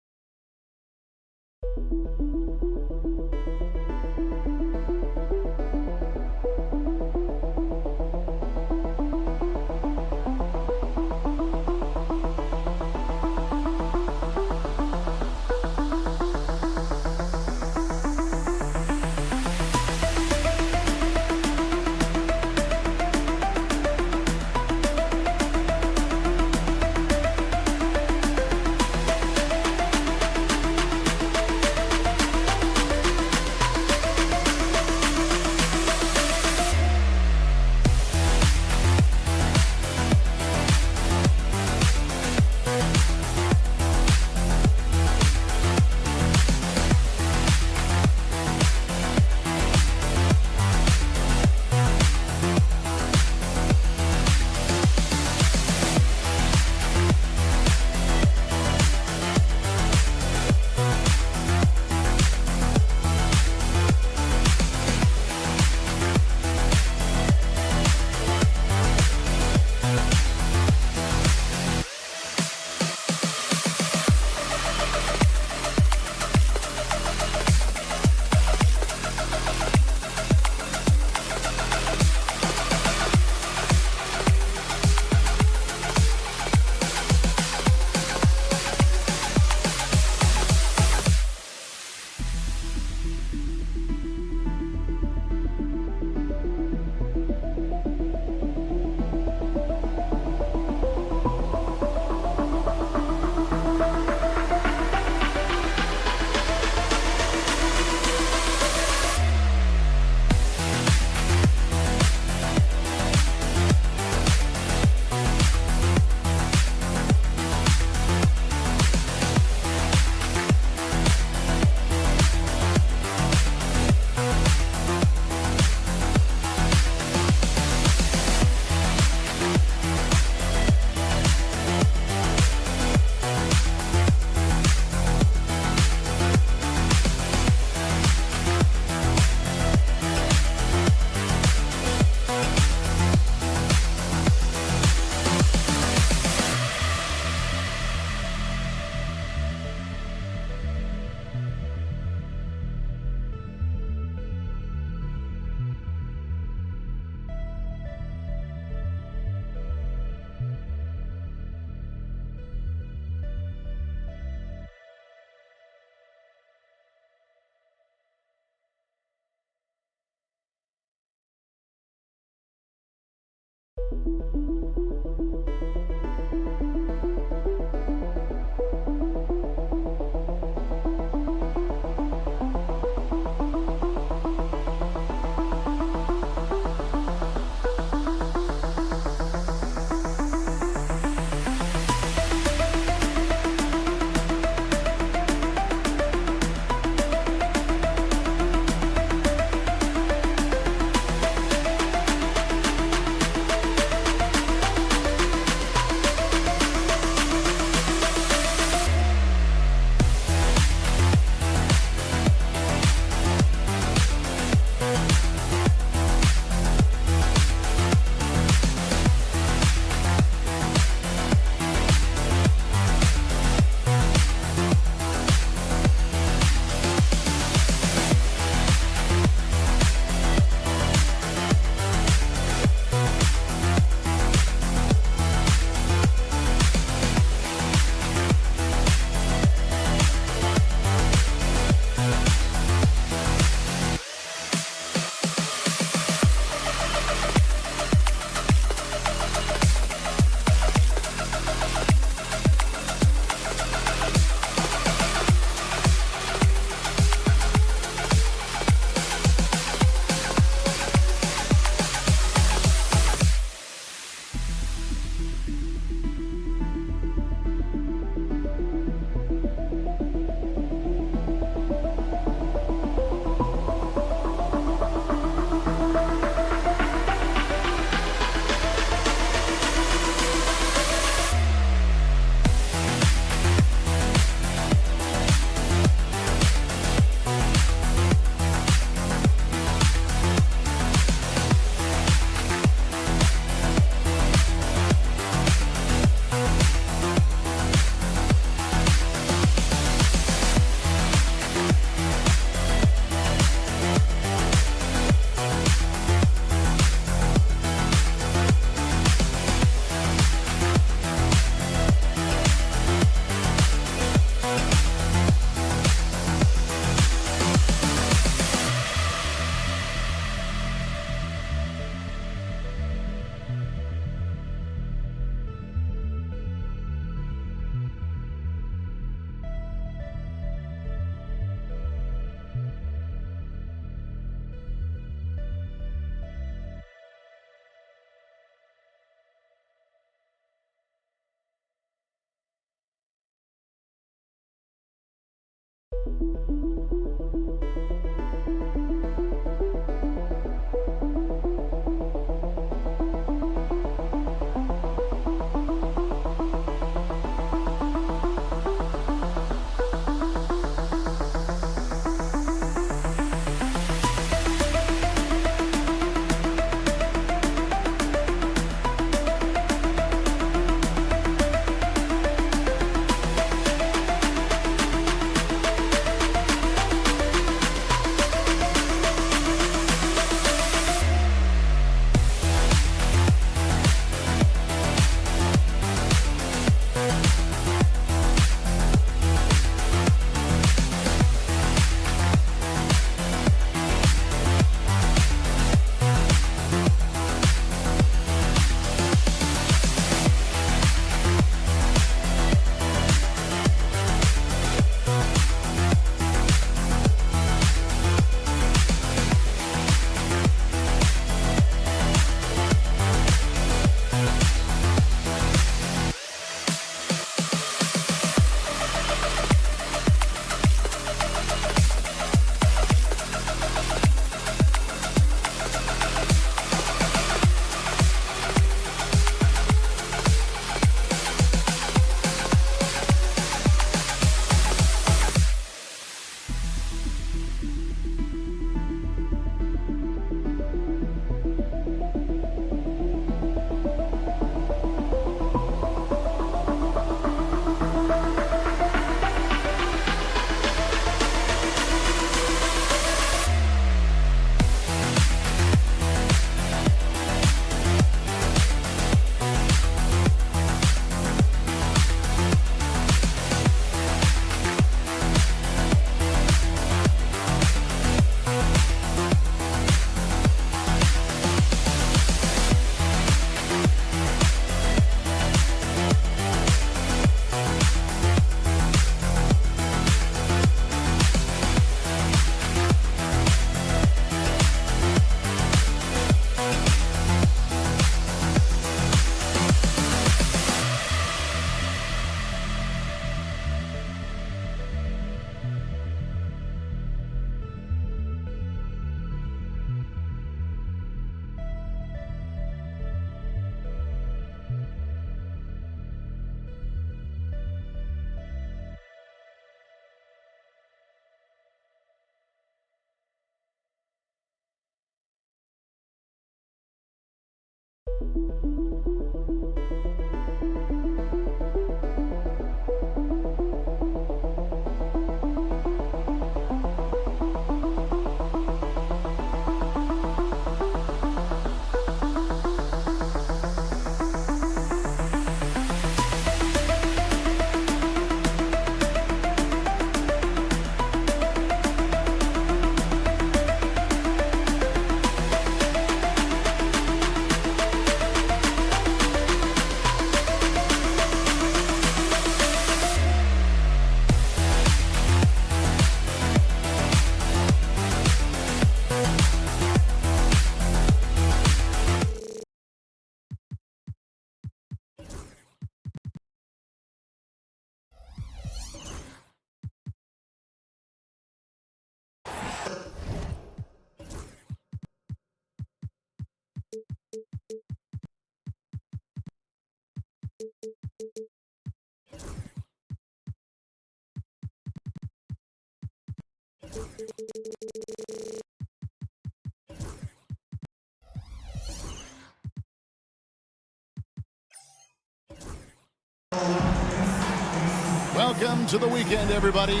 Welcome to the weekend, everybody.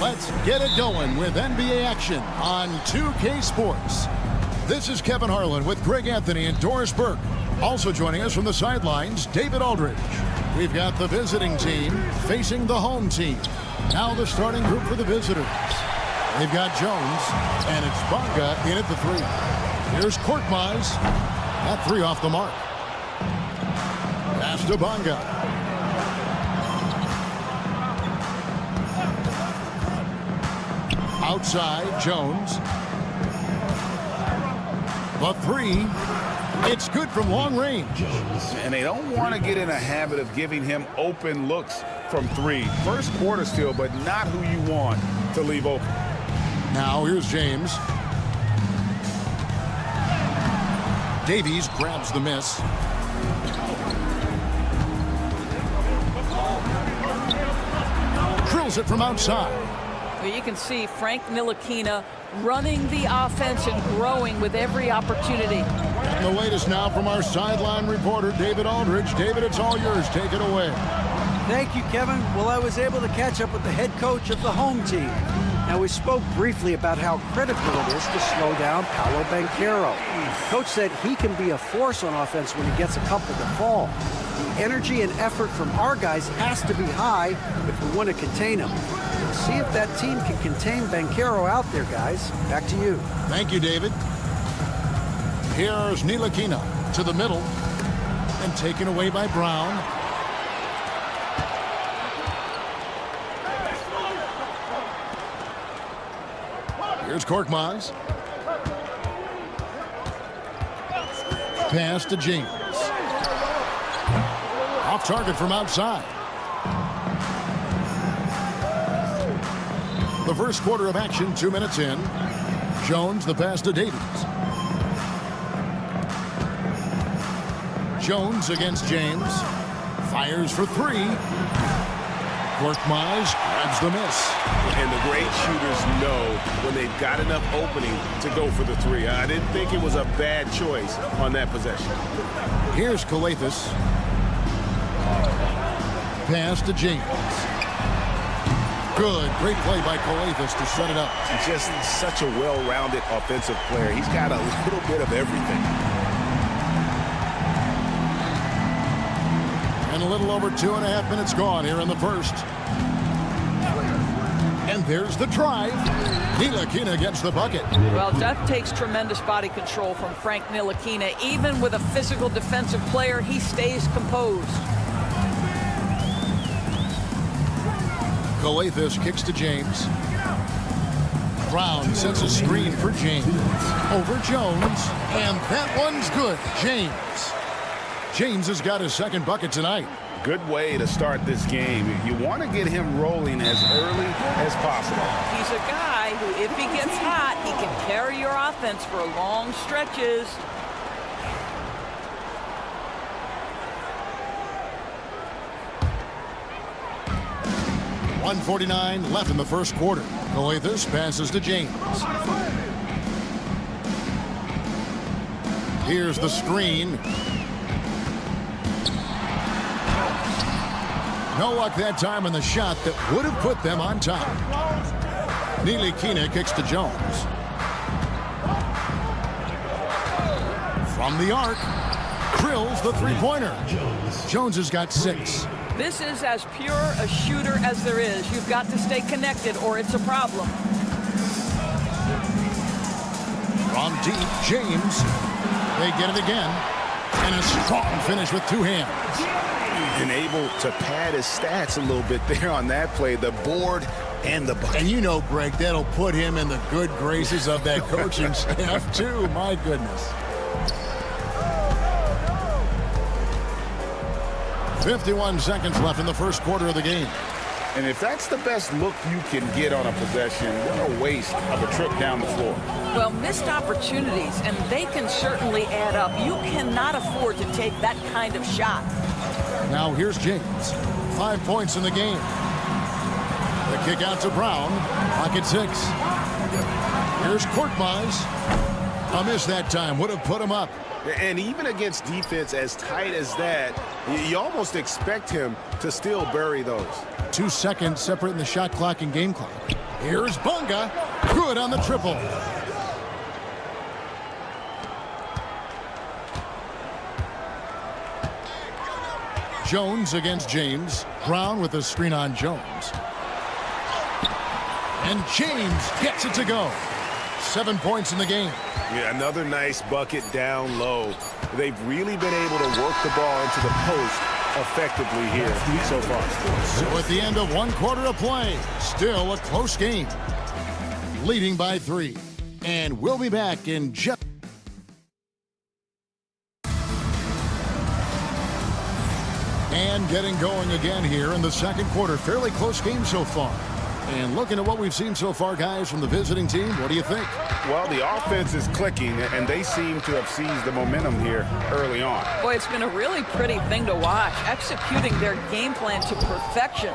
Let's get it going with NBA action on 2K Sports. This is Kevin Harlan with Greg Anthony and Doris Burke. Also joining us from the sidelines, David Aldridge. We've got the visiting team facing the home team. Now the starting group for the visitors. They've got Jones, and it's Bonga in at the three. Here's Korkmaz. That three off the mark. Pass to Bonga. Outside, Jones. The three. It's good from long range. And they don't want to get in a habit of giving him open looks from three. First quarter still, but not who you want to leave open. Now here's James. Davies grabs the miss. Drills it from outside. Well, you can see Frank Ntilikina running the offense and growing with every opportunity. And the latest now from our sideline reporter, David Aldridge. David, it's all yours. Take it away. Thank you, Kevin. Well, I was able to catch up with the head coach of the home team. Now, we spoke briefly about how critical it is to slow down Paolo Banchero. Coach said he can be a force on offense when he gets a couple to fall. The energy and effort from our guys has to be high if we want to contain him. Let's see if that team can contain Banchero out there, guys. Back to you. Thank you, David. Here's Ntilikina to the middle and taken away by Brown. Here's Korkmaz. Pass to James. Off target from outside. The first quarter of action, 2 minutes in. Jones, the pass to Davies. Jones against James. Fires for three. Korkmaz grabs the miss. And the great shooters know when they've got enough opening to go for the three. I didn't think it was a bad choice on that possession. Here's Kalathis. Pass to James. Good. Great play by Kalathis to set it up. Just such a well-rounded offensive player. He's got a little bit of everything. And a little over 2.5 minutes gone here in the first. And there's the drive. Ntilikina gets the bucket. Well, that takes tremendous body control from Frank Ntilikina. Even with a physical defensive player, he stays composed. Kalathis kicks to James. Brown sets a screen for James. Over Jones. And that one's good. James has got his second bucket tonight. Good way to start this game. You want to get him rolling as early as possible. He's a guy who, if he gets hot, he can carry your offense for long stretches. .149 left in the first quarter. Kalathis passes to James. Here's the screen. No luck that time on the shot that would have put them on top. Ntilikina kicks to Jones. From the arc, drills the three-pointer. Jones has got 6. This is as pure a shooter as there is. You've got to stay connected or it's a problem. From deep, James. They get it again. And a strong finish with 2 hands. And able to pad his stats a little bit there on that play. The board and the bucket. And you know, Greg, that'll put him in the good graces of that coaching staff, too. My goodness. 51 seconds left in the first quarter of the game. And if that's the best look you can get on a possession, what a waste of a trip down the floor. Well, missed opportunities, and they can certainly add up. You cannot afford to take that kind of shot. Now here's James. 5 points in the game. The kick out to Brown. Pocket 6. Here's Korkmaz. A miss that time. Would have put him up. And even against defense as tight as that, you almost expect him to still bury those. 2 seconds separating the shot clock and game clock. Here's Bunga. Good on the triple. Jones against James. Brown with a screen on Jones. And James gets it to go. 7 points in the game. Yeah, another nice bucket down low. They've really been able to work the ball into the post effectively here so far. So at the end of 1 quarter of play, still a close game. Leading by 3. And we'll be back in just... And getting going again here in the second quarter. Fairly close game so far. And looking at what we've seen so far, guys, from the visiting team, what do you think? Well, the offense is clicking, and they seem to have seized the momentum here early on. Boy, it's been a really pretty thing to watch, executing their game plan to perfection.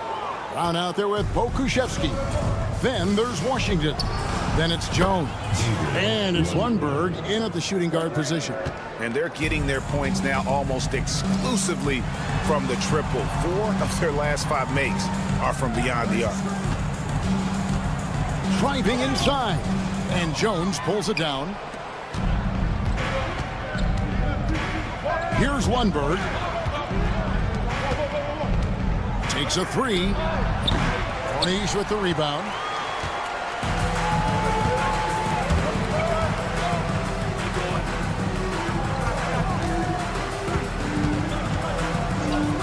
Brown out there with Pokusevski. Then there's Washington. Then it's Jones. And it's Lundberg in at the shooting guard position. And they're getting their points now almost exclusively from the triple. 4 of their last 5 makes are from beyond the arc. Driving inside, and Jones pulls it down. Here's Lundberg. Takes a 3. Cornish with the rebound.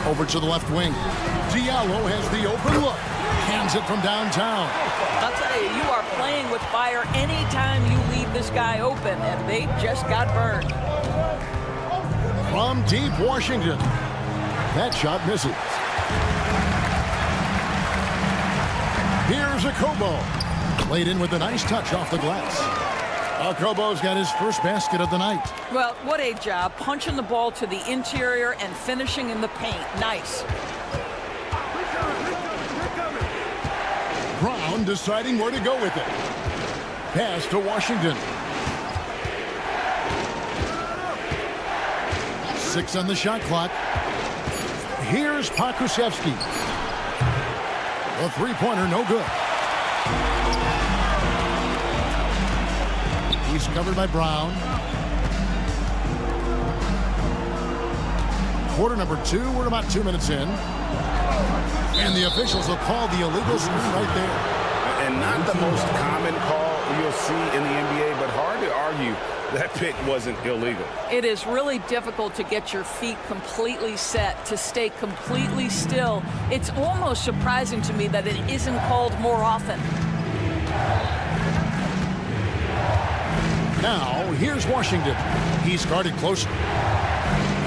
Over to the left wing. Diallo has the open look. Hands it from downtown. I'll tell you, you are playing with fire anytime you leave this guy open, and they just got burned. From deep Washington. That shot misses. Here's Akobo. Played in with a nice touch off the glass. Akobo's got his first basket of the night. Well, what a job. Punching the ball to the interior and finishing in the paint. Nice. Brown deciding where to go with it. Pass to Washington. 6 on the shot clock. Here's Pokusevski. The three-pointer, no good. He's covered by Brown. Quarter number 2. We're about 2 minutes in. And the officials will call the illegal screen right there. And not the most common call you'll see in the NBA, but hard to argue that pick wasn't illegal. It is really difficult to get your feet completely set, to stay completely still. It's almost surprising to me that it isn't called more often. Now, here's Washington. He's guarded closely.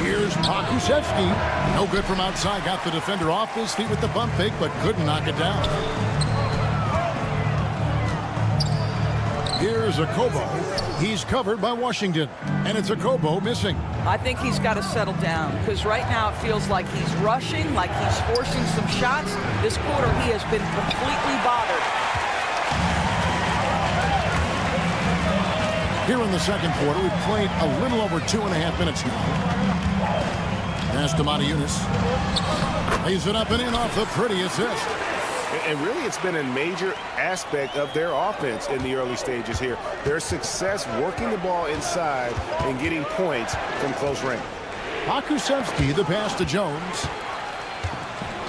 Here's Pokusevski. No good from outside. Got the defender off his feet with the bump fake, but couldn't knock it down. Here's Akobo. He's covered by Washington. And it's Akobo missing. I think he's got to settle down, because right now it feels like he's rushing, like he's forcing some shots. This quarter he has been completely bothered. Here in the second quarter, we've played a little over 2.5 minutes now. Pass to Monaco. Lays it up and in off the pretty assist. And really, it's been a major aspect of their offense in the early stages here. Their success working the ball inside and getting points from close range. Pokusevski, the pass to Jones.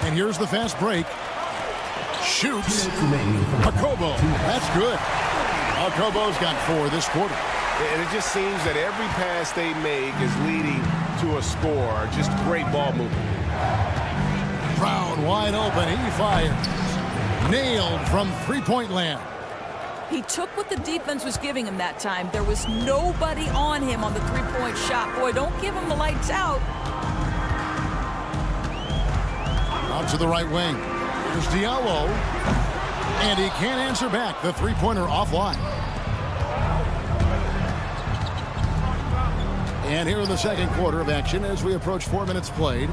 And here's the fast break. Shoots. Jacobo. That's good. Jacobo's got 4 this quarter. And it just seems that every pass they make is leading to a score. Just great ball movement. Brown wide open. He fires. Nailed from three-point land. He took what the defense was giving him that time. There was nobody on him on the three-point shot. Boy, don't give him the lights out. Out to the right wing. There's Diallo. And he can't answer back. The three-pointer offline. And here in the second quarter of action as we approach 4 minutes played.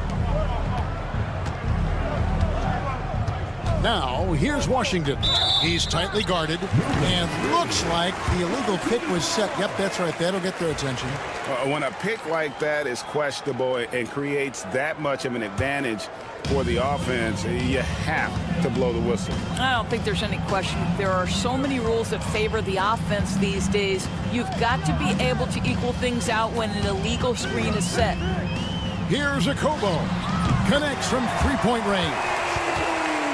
Now, here's Washington. He's tightly guarded, and looks like the illegal pick was set. Yep, that's right. That'll get their attention. When a pick like that is questionable and creates that much of an advantage for the offense, you have to blow the whistle. I don't think there's any question. There are so many rules that favor the offense these days. You've got to be able to equal things out when an illegal screen is set. Here's Jacobo. Connects from three-point range.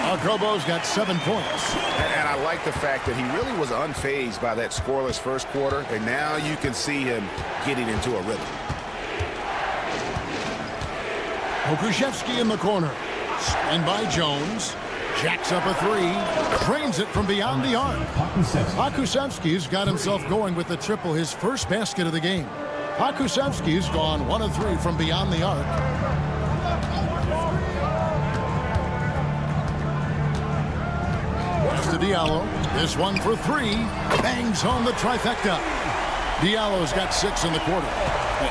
Jacobo's got 7 points. And I like the fact that he really was unfazed by that scoreless first quarter, and now you can see him getting into a rhythm. Pokusevski in the corner. And by Jones. Jacks up a 3. Drains it from beyond the arc. Pokusevski's got himself going with the triple, his first basket of the game. Pokusevski's gone 1 of 3 from beyond the arc. To Diallo. This one for 3. Bangs home the trifecta. Diallo's got 6 in the quarter.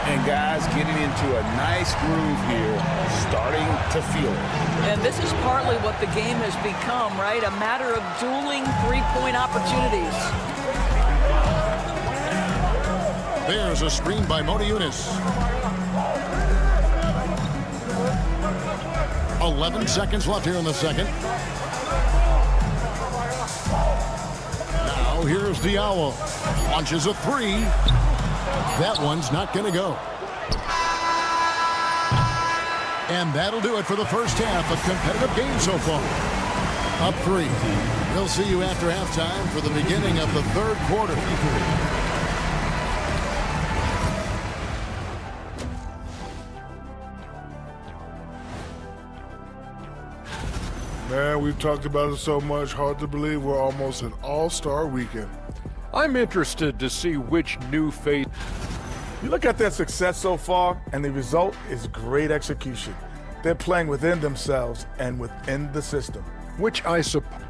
And guys getting into a nice groove here, starting to feel it. And this is partly what the game has become, right? A matter of dueling three-point opportunities. There's a screen by Monaco. 11 seconds left here in the second. Now here's Diallo. Launches a 3. That one's not going to go. And that'll do it for the first half. A competitive game so far. Up 3. We'll see you after halftime for the beginning of the third quarter. Man, we've talked about it so much. Hard to believe we're almost an all-star weekend. I'm interested to see which new face. You look at their success so far, and the result is great execution. They're playing within themselves and within the system. Which I suppose.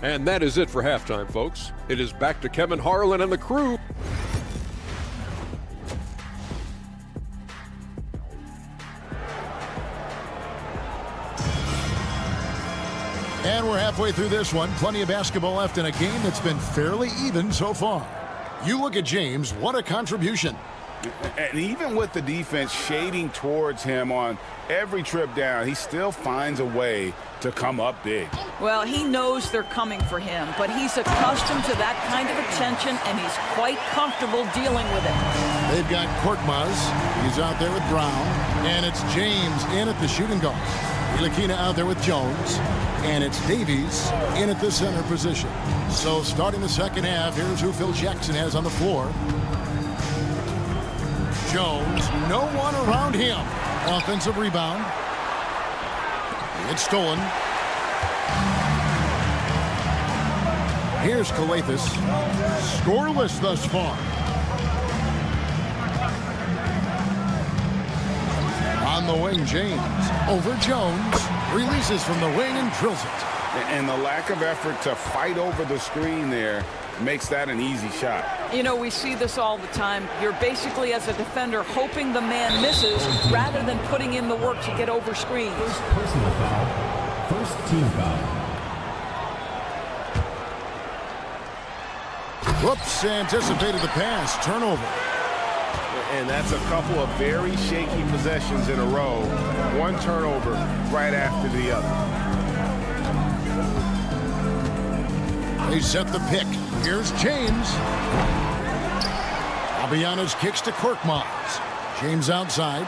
And that is it for halftime, folks. It is back to Kevin Harlan and the crew. And we're halfway through this one. Plenty of basketball left in a game that's been fairly even so far. You look at James, what a contribution. And even with the defense shading towards him on every trip down, he still finds a way to come up big. Well, he knows they're coming for him, but he's accustomed to that kind of attention, and he's quite comfortable dealing with it. They've got Korkmaz. He's out there with Brown. And it's James in at the shooting guard. Ilakina out there with Jones. And it's Davies in at the center position. So starting the second half, here's who Phil Jackson has on the floor. Jones, no one around him. Offensive rebound. It's stolen. Here's Kalathis. Scoreless thus far. On the wing, James. Over Jones. Releases from the wing and drills it. And the lack of effort to fight over the screen there makes that an easy shot. You know, we see this all the time. You're basically, as a defender, hoping the man misses rather than putting in the work to get over screens. First personal foul. First team foul. Whoops, anticipated the pass. Turnover. And that's a couple of very shaky possessions in a row. One turnover right after the other. They set the pick. Here's James. Fabianas kicks to Korkmaz. James outside.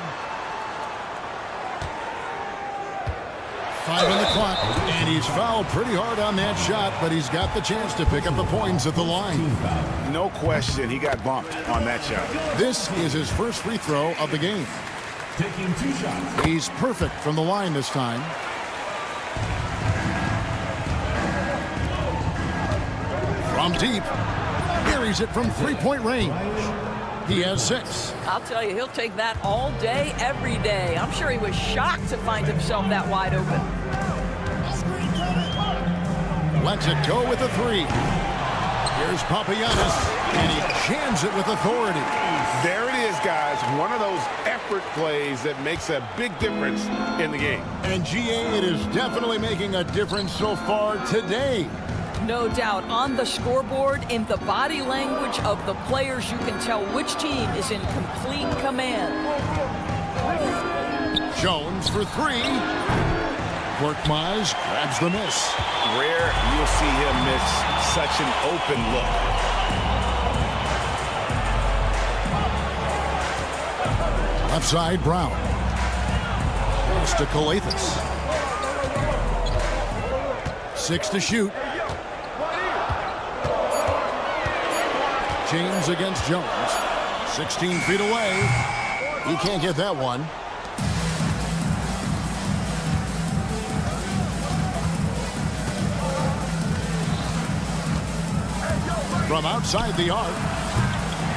5 on the clock, and he's fouled pretty hard on that shot, but he's got the chance to pick up the points at the line. No question, he got bumped on that shot. This is his first free throw of the game. Taking 2 shots. He's perfect from the line this time. From deep, buries it from three-point range. He has 6. I'll tell you, he'll take that all day, every day. I'm sure he was shocked to find himself that wide open. Lets it go with a 3. Here's Papagiannis, and he jams it with authority. There it is, guys. One of those effort plays that makes a big difference in the game. And GA, it is definitely making a difference so far today. No doubt. On the scoreboard, in the body language of the players, you can tell which team is in complete command. Jones for 3. Korkmaz grabs the miss. Rare you'll see him miss such an open look. Left side, Brown. Pass to Calathes. 6 to shoot. James against Jones. 16 feet away. He can't get that one. From outside the arc.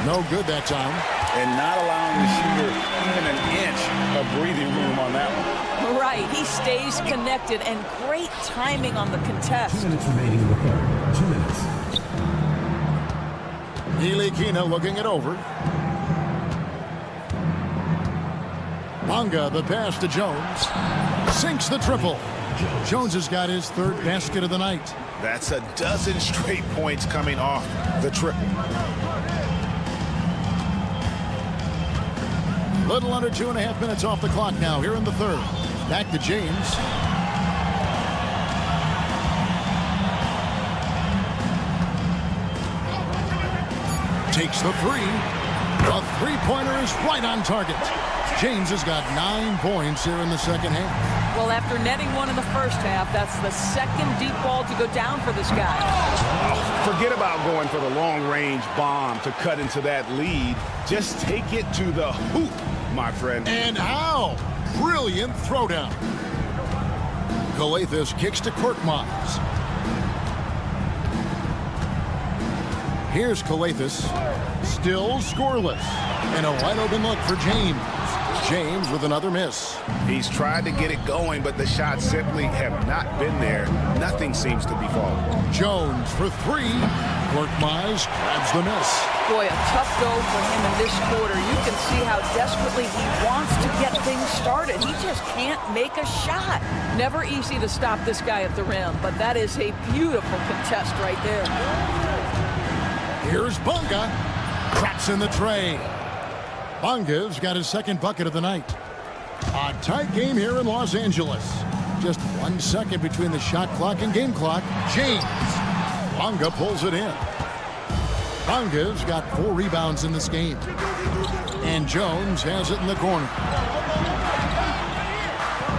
No good that time. And not allowing the shooter even an inch of breathing room on that one. Right. He stays connected, and great timing on the contest. 2 minutes remaining in the third. 2 minutes. Ntilikina looking it over. Bonga, the pass to Jones. Sinks the triple. Jones has got his 3rd basket of the night. That's a dozen straight points coming off the triple. Little under 2.5 minutes off the clock now here in the 3rd. Back to James. Takes the 3. The three-pointer is right on target. James has got 9 points here in the second half. Well, after netting one in the first half, that's the 2nd deep ball to go down for this guy. Forget about going for the long-range bomb to cut into that lead. Just take it to the hoop, my friend. And how? Brilliant throwdown. Calathes kicks to Korkmaz. Here's Calathes. Still scoreless. And a wide open look for James. James with another miss. He's tried to get it going, but the shots simply have not been there. Nothing seems to be falling. Jones for 3. Korkmaz grabs the miss. Boy, a tough go for him in this quarter. You can see how desperately he wants to get things started. He just can't make a shot. Never easy to stop this guy at the rim, but that is a beautiful contest right there. Here's Bonga. Traps in the tray. Bonga's got his 2nd bucket of the night. A tight game here in Los Angeles. Just 1 second between the shot clock and game clock. James. Bonga pulls it in. Bonga's got 4 rebounds in this game. And Jones has it in the corner.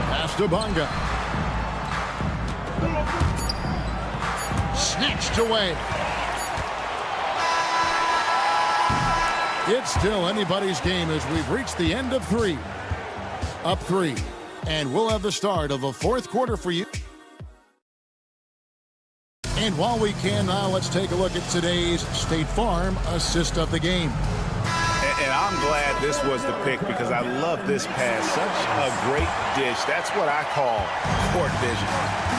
Pass to Bonga. Snatched away. It's still anybody's game as we've reached the end of 3. Up 3. And we'll have the start of the 4th quarter for you. And while we can now, let's take a look at today's State Farm assist of the game. And I'm glad this was the pick because I love this pass. Such a great dish. That's what I call court vision.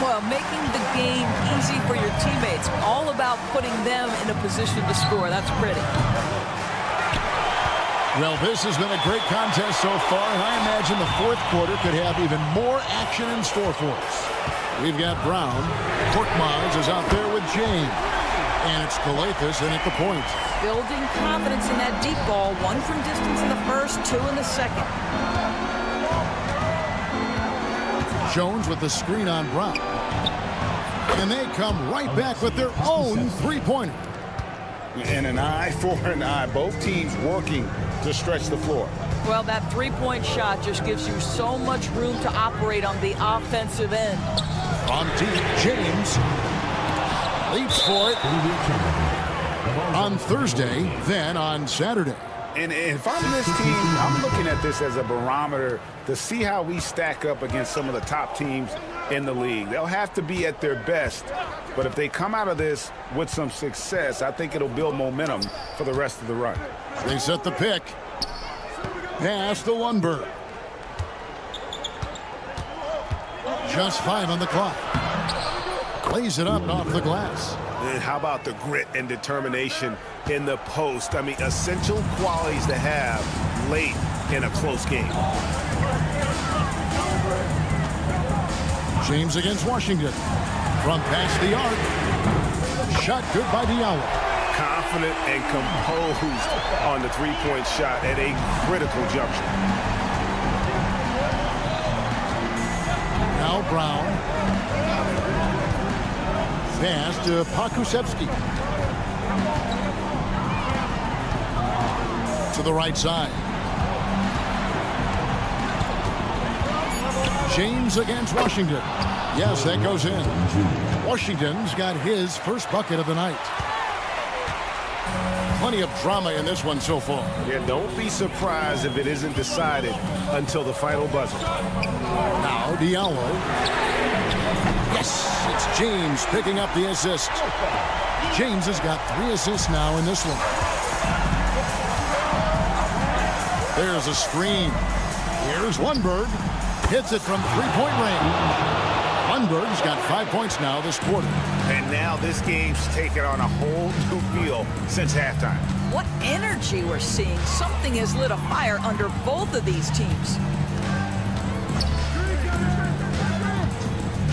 Well, making the game easy for your teammates. All about putting them in a position to score. That's pretty. Well, this has been a great contest so far, and I imagine the 4th quarter could have even more action in store for us. We've got Brown. Korkmaz is out there with James. And it's Galethus in at the point. Building confidence in that deep ball. 1 from distance in the first, 2 in the second. Jones with the screen on Brown. And they come right back with their own three-pointer. And an eye for an eye. Both teams working to stretch the floor. Well, that three-point shot just gives you so much room to operate on the offensive end. On deep, James leaps for it on Thursday, then on Saturday. And if I'm this team, I'm looking at this as a barometer to see how we stack up against some of the top teams in the league. They'll have to be at their best, but if they come out of this with some success, I think it'll build momentum for the rest of the run. They set the pick. Pass to Lundberg. Just 5 on the clock. Lays it up off the glass. And how about the grit and determination in the post? I mean, essential qualities to have late in a close game. James against Washington. From past the arc. Shot good by Diallo. Confident and composed on the three-point shot at a critical juncture. Now Brown. Pass to Pakusevsky. To the right side. James against Washington. Yes, that goes in. Washington's got his first bucket of the night. Plenty of drama in this one so far. Yeah, don't be surprised if it isn't decided until the final buzzer. Now Diallo. Yes, it's James picking up the assist. James has got 3 assists now in this one. There's a screen. Here's Lundberg. Hits it from three-point range. Lundberg's got 5 points now this quarter. And now this game's taken on a whole new feel since halftime. What energy we're seeing. Something has lit a fire under both of these teams.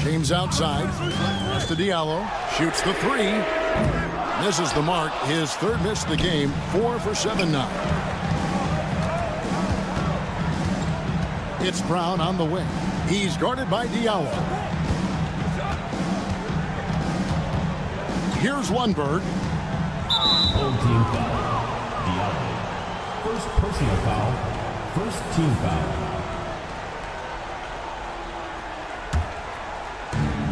James outside. Pass to Diallo. Shoots the 3. Misses the mark. His 3rd miss of the game. 4 for 7 now. It's Brown on the wing. He's guarded by Diallo. Here's Lundberg. Home team foul. Diallo. First personal foul. First team foul.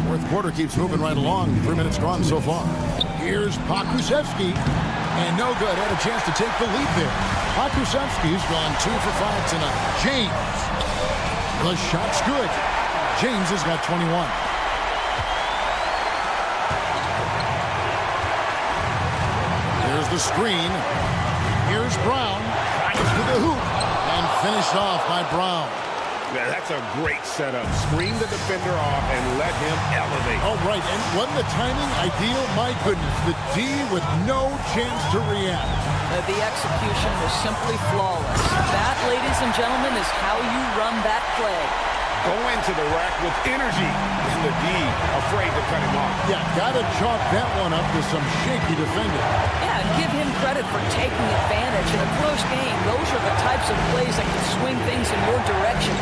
4th quarter keeps moving right along. 3 minutes gone so far. Here's Pakusevsky. And no good. Had a chance to take the lead there. Pakusevsky's gone 2 for 5 tonight. James. The shot's good. James has got 21. There's the screen. Here's Brown. Drives to the hoop. And finished off by Brown. Yeah, that's a great setup. Screen the defender off and let him elevate. Oh, right. And wasn't the timing ideal? My goodness. The D with no chance to react. The execution was simply flawless. That, ladies and gentlemen, is how you run that play. Go into the rack with energy. And the D afraid to cut him off. Yeah, got to chalk that one up to some shaky defending. Yeah, and give him credit for taking advantage in a close game. Those are the types of plays that can swing things in your direction.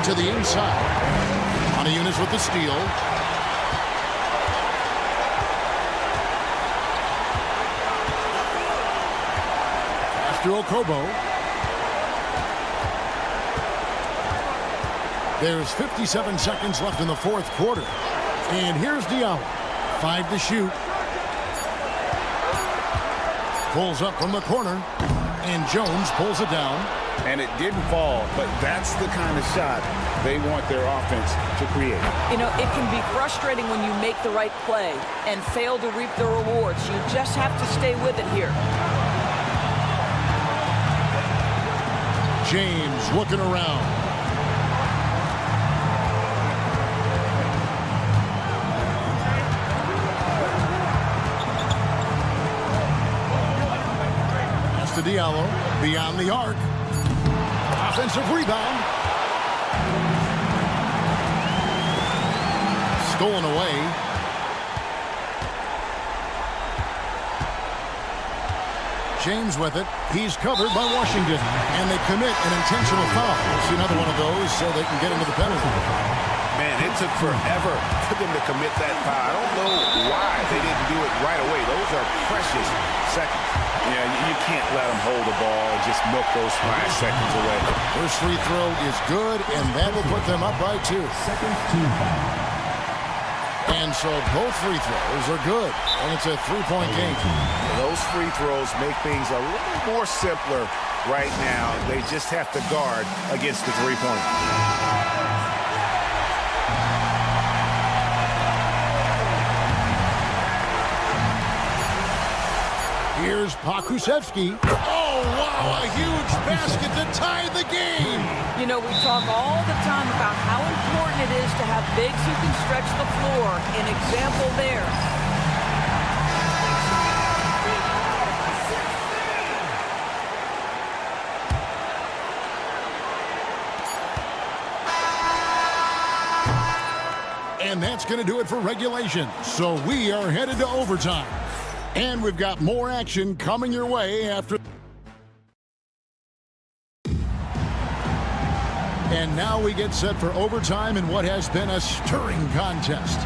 To the inside. Monteunice with the steal. To Okobo. There's 57 seconds left in the 4th quarter. And here's Diallo. 5 to shoot. Pulls up from the corner. And Jones pulls it down. And it didn't fall, but that's the kind of shot they want their offense to create. You know, it can be frustrating when you make the right play and fail to reap the rewards. You just have to stay with it here. James looking around. Pass to Diallo. Beyond the arc. Offensive rebound. Stolen away. James with it. He's covered by Washington, and they commit an intentional foul. We'll see another one of those so they can get into the penalty. Man, it took forever for them to commit that foul. I don't know why they didn't do it right away. Those are precious seconds. Yeah, you can't let them hold the ball and just milk those 5 seconds away. First free throw is good, and that will put them up by 2. Second team foul. And so both free throws are good, and it's a 3-point game. Those free throws make things a little more simpler right now. They just have to guard against the three-pointer. Here's Pakusevsky. Oh, wow, a huge basket to tie the game. You know, we talk all the time about how important it is to have bigs who can stretch the floor. An example there. And that's going to do it for regulation. So we are headed to overtime. And we've got more action coming your way after. And now we get set for overtime in what has been a stirring contest.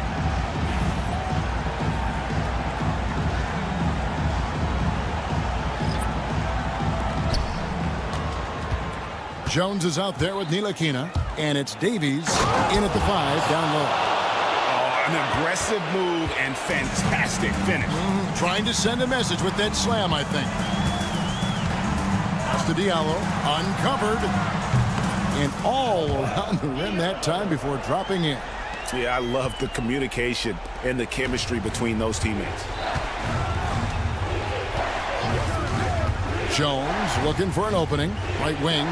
Jones is out there with Ntilikina, and it's Davies in at the 5 down low. An aggressive move and fantastic finish. Trying to send a message with that slam, I think. Pass to Diallo, uncovered. And all around the rim that time before dropping in. Yeah, I love the communication and the chemistry between those teammates. Jones looking for an opening. Right wing.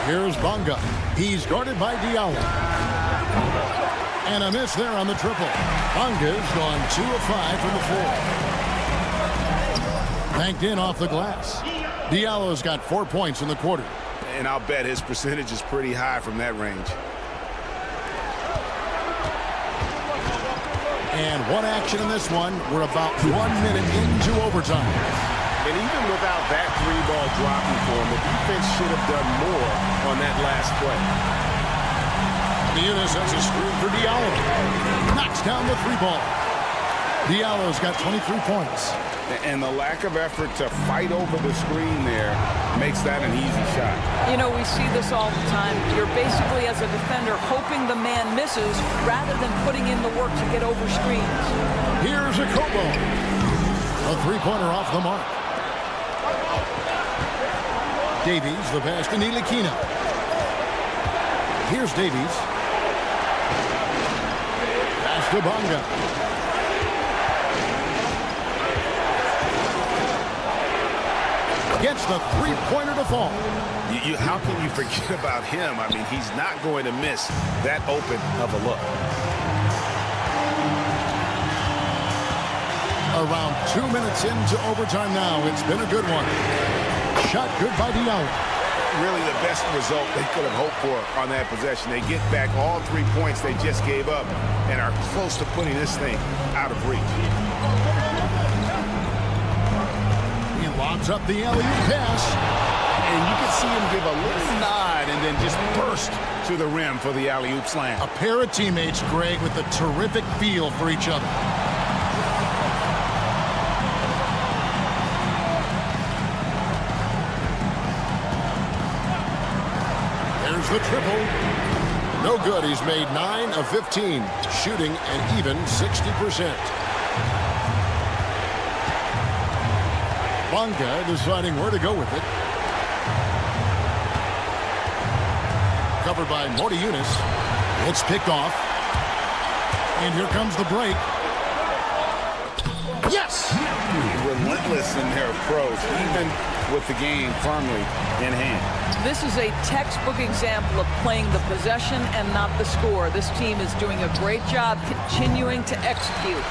Here's Bonga. He's guarded by Diallo. And a miss there on the triple. Bonga's gone 2 of 5 from the floor. Banked in off the glass. Diallo's got 4 points in the quarter. And I'll bet his percentage is pretty high from that range. And one action in this one. We're about 1 minute into overtime. And even without that 3-ball dropping for him, the defense should have done more on that last play. Eunice has a screen for Diallo. Knocks down the 3-ball. Diallo's got 23 points. And the lack of effort to fight over the screen there makes that an easy shot. You know, we see this all the time. You're basically, as a defender, hoping the man misses rather than putting in the work to get over screens. Here's a Kobo. A 3-pointer off the mark. Davies, the pass to Ntilikina. Here's Davies. Pass to Bonga. Gets the 3-pointer to fall. How can you forget about him? I mean, he's not going to miss that open of a look. Around 2 minutes into overtime now. It's been a good one. Shot good by Diallo. Really the best result they could have hoped for on that possession. They get back all 3 points they just gave up and are close to putting this thing out of reach. He lobs up the alley-oop pass. And you can see him give a little nod and then just burst to the rim for the alley-oop slam. A pair of teammates, Greg, with a terrific feel for each other. There's the triple. No good. He's made 9 of 15, shooting an even 60%. Bonga deciding where to go with it. Covered by Morty Eunice. It's picked off. And here comes the break. Yes! Relentless in their approach, even with the game firmly in hand. This is a textbook example of playing the possession and not the score. This team is doing a great job continuing to execute.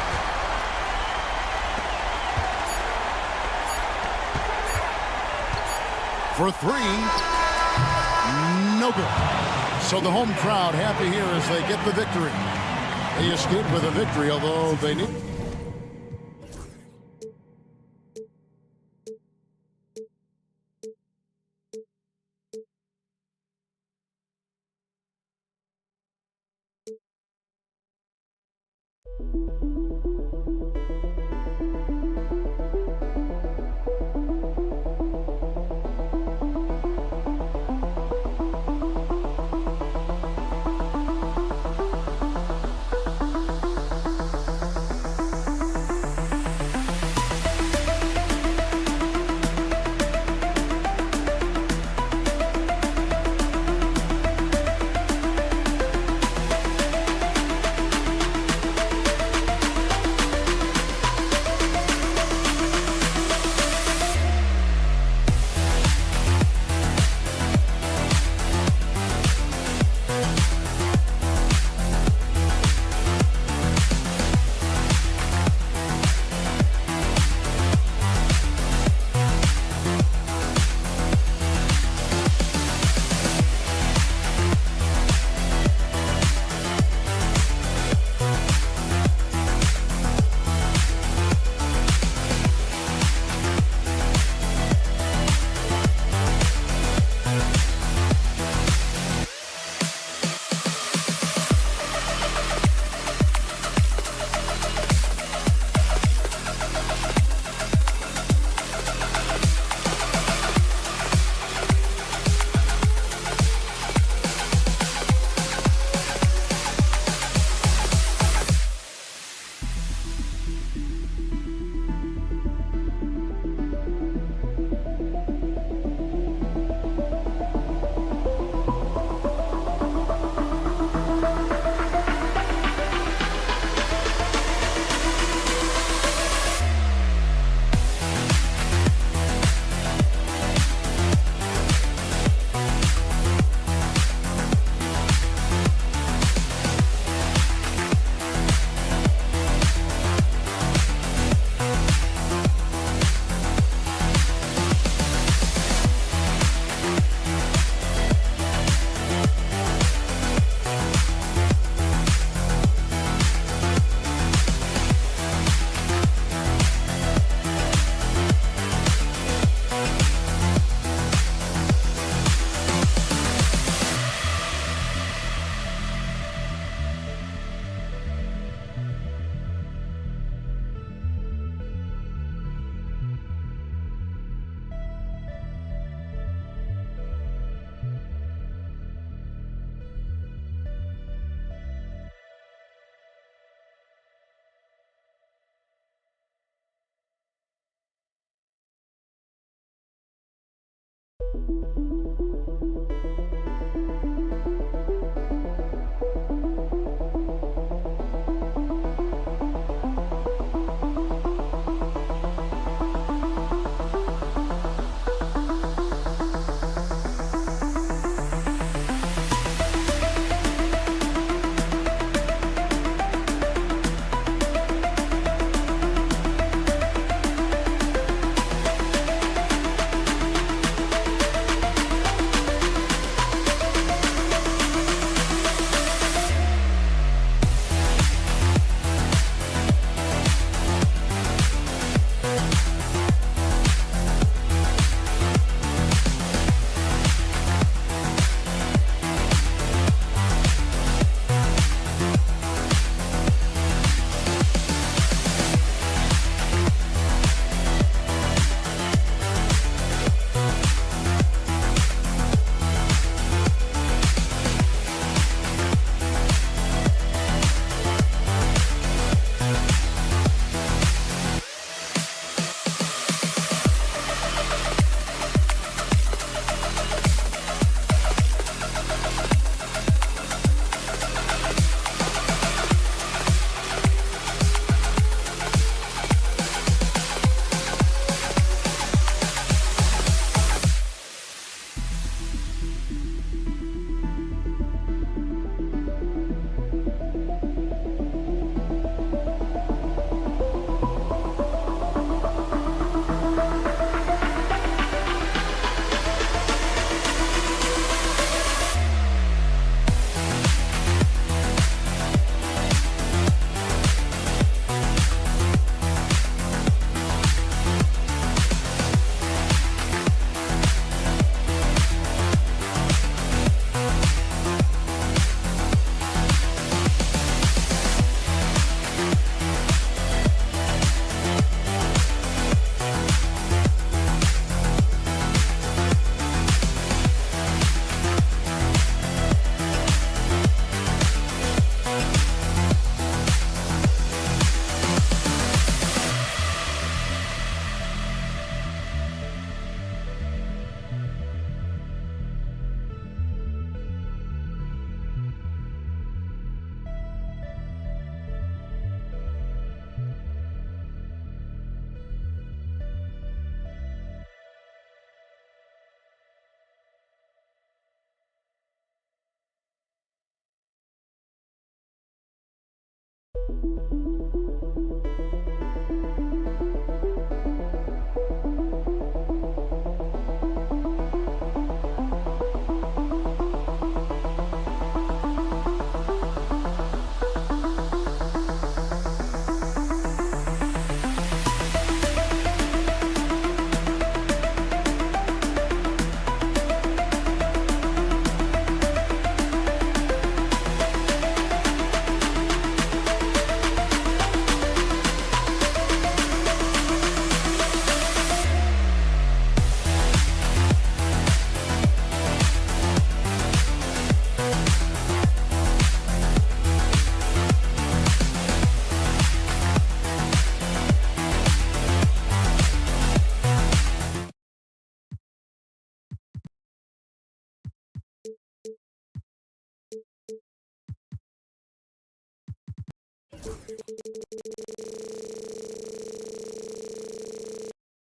For 3. No good. So the home crowd happy here as they get the victory. They escaped with a victory, although they need...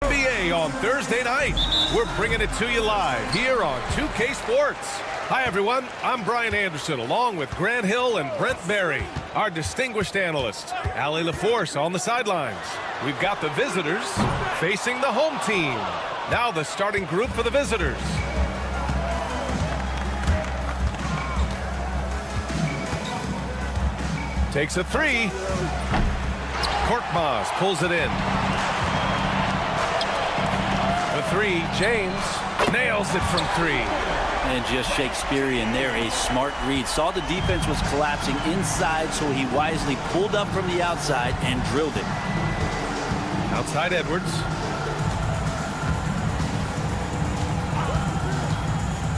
NBA on Thursday night. We're bringing it to you live here on 2K Sports. Hi, everyone. I'm Brian Anderson, along with Grant Hill and Brent Berry, our distinguished analysts. Allie LaForce on the sidelines. We've got the visitors facing the home team. Now the starting group for the visitors. Takes a three. Korkmaz pulls it in. The three, James nails it from three. And just Shakespearean there, a smart read. Saw the defense was collapsing inside, so he wisely pulled up from the outside and drilled it. Outside Edwards.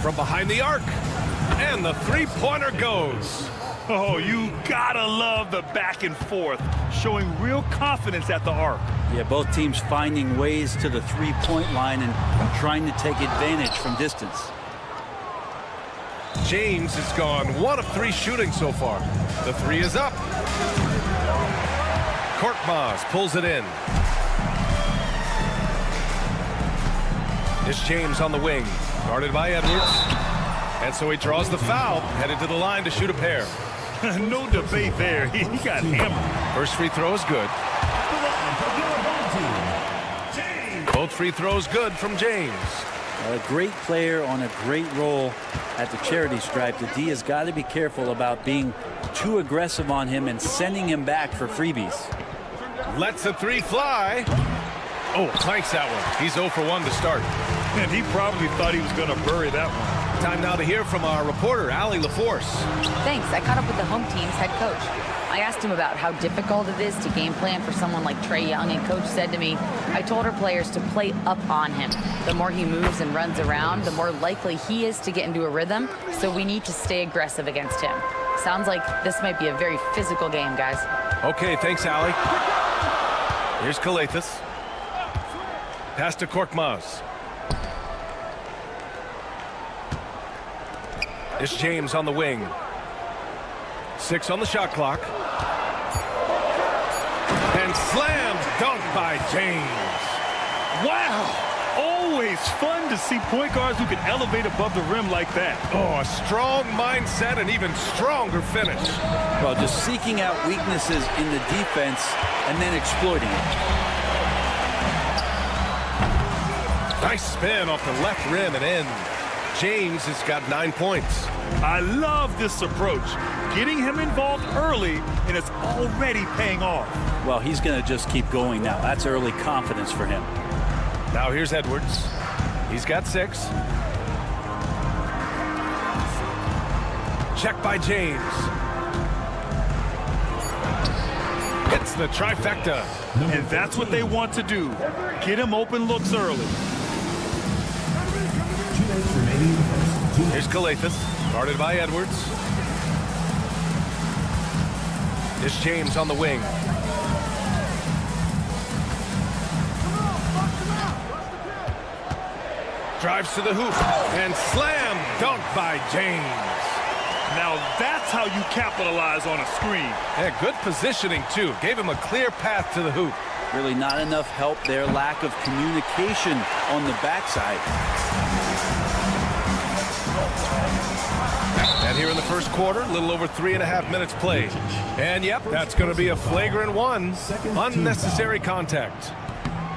From behind the arc. And the three-pointer goes. Oh, you gotta love the back and forth, showing real confidence at the arc. Yeah, both teams finding ways to the three-point line and trying to take advantage from distance. James has gone 1 of 3 shooting so far. The 3 is up. Korkmaz pulls it in. It's James on the wing, guarded by Edwards. And so he draws the foul, headed to the line to shoot a pair. No debate there. He got hammered. First free throw is good. Both free throws good from James. A great player on a great role at the charity stripe. The D has got to be careful about being too aggressive on him and sending him back for freebies. Lets the 3 fly. Oh, clanks that one. He's 0 for 1 to start. And he probably thought he was going to bury that one. Time now to hear from our reporter, Allie LaForce. Thanks. I caught up with the home team's head coach. I asked him about how difficult it is to game plan for someone like Trae Young, and coach said to me, I told our players to play up on him. The more he moves and runs around, the more likely he is to get into a rhythm, so we need to stay aggressive against him. Sounds like this might be a very physical game, guys. Okay, thanks, Allie. Here's Kalathis. Pass to Korkmaz. It's James on the wing. 6 on the shot clock. And slam dunk by James. Wow! Always fun to see point guards who can elevate above the rim like that. Oh, a strong mindset and even stronger finish. Well, just seeking out weaknesses in the defense and then exploiting it. Nice spin off the left rim and in. James has got 9 points. I love this approach. Getting him involved early, and it's already paying off. Well, he's going to just keep going now. That's early confidence for him. Now here's Edwards. He's got 6. Check by James. Hits the trifecta. And that's what they want to do. Get him open looks early. Here's Kalathis, guarded by Edwards. It's James on the wing. Drives to the hoop and slam dunk by James. Now that's how you capitalize on a screen. Yeah, good positioning too. Gave him a clear path to the hoop. Really not enough help there. Lack of communication on the backside. And here in the first quarter, a little over 3.5 minutes played. And yep, that's going to be a flagrant 1. Unnecessary contact.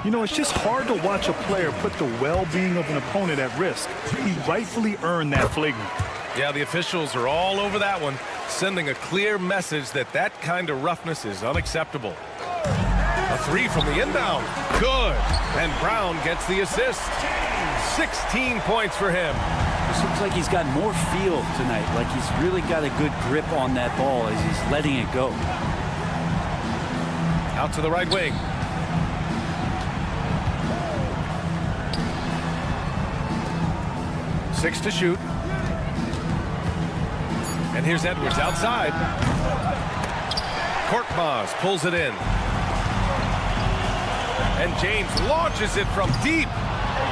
You know, it's just hard to watch a player put the well-being of an opponent at risk. He rightfully earned that flagrant. Yeah, the officials are all over that one, sending a clear message that that kind of roughness is unacceptable. A 3 from the inbound. Good. And Brown gets the assist. 16 points for him. This looks like he's got more feel tonight, like he's really got a good grip on that ball as he's letting it go. Out to the right wing. Six to shoot. And here's Edwards outside. Korkmaz pulls it in. And James launches it from deep.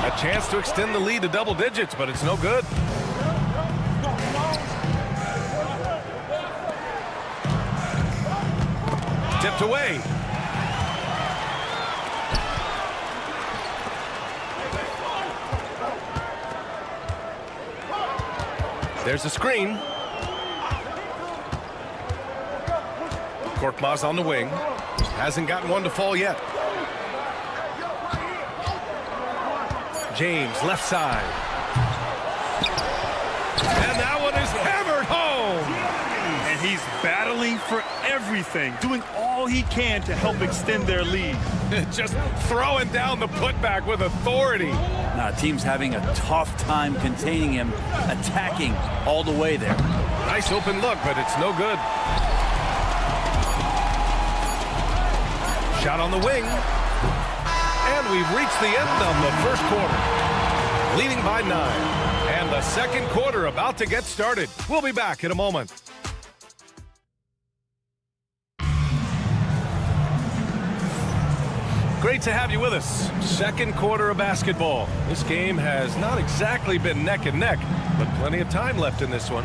A chance to extend the lead to double digits, but it's no good. Tipped away. There's a screen. Korkmaz on the wing. Hasn't gotten one to fall yet. James, left side. And that one is hammered home. And he's battling for everything, doing all he can to help extend their lead. Just throwing down the putback with authority. Now, team's having a tough time containing him, attacking all the way there. Nice open look, but it's no good. Shot on the wing. And we've reached the end of the first quarter. Leading by 9. And the second quarter about to get started. We'll be back in a moment. Great to have you with us. Second quarter of basketball. This game has not exactly been neck and neck, but plenty of time left in this one.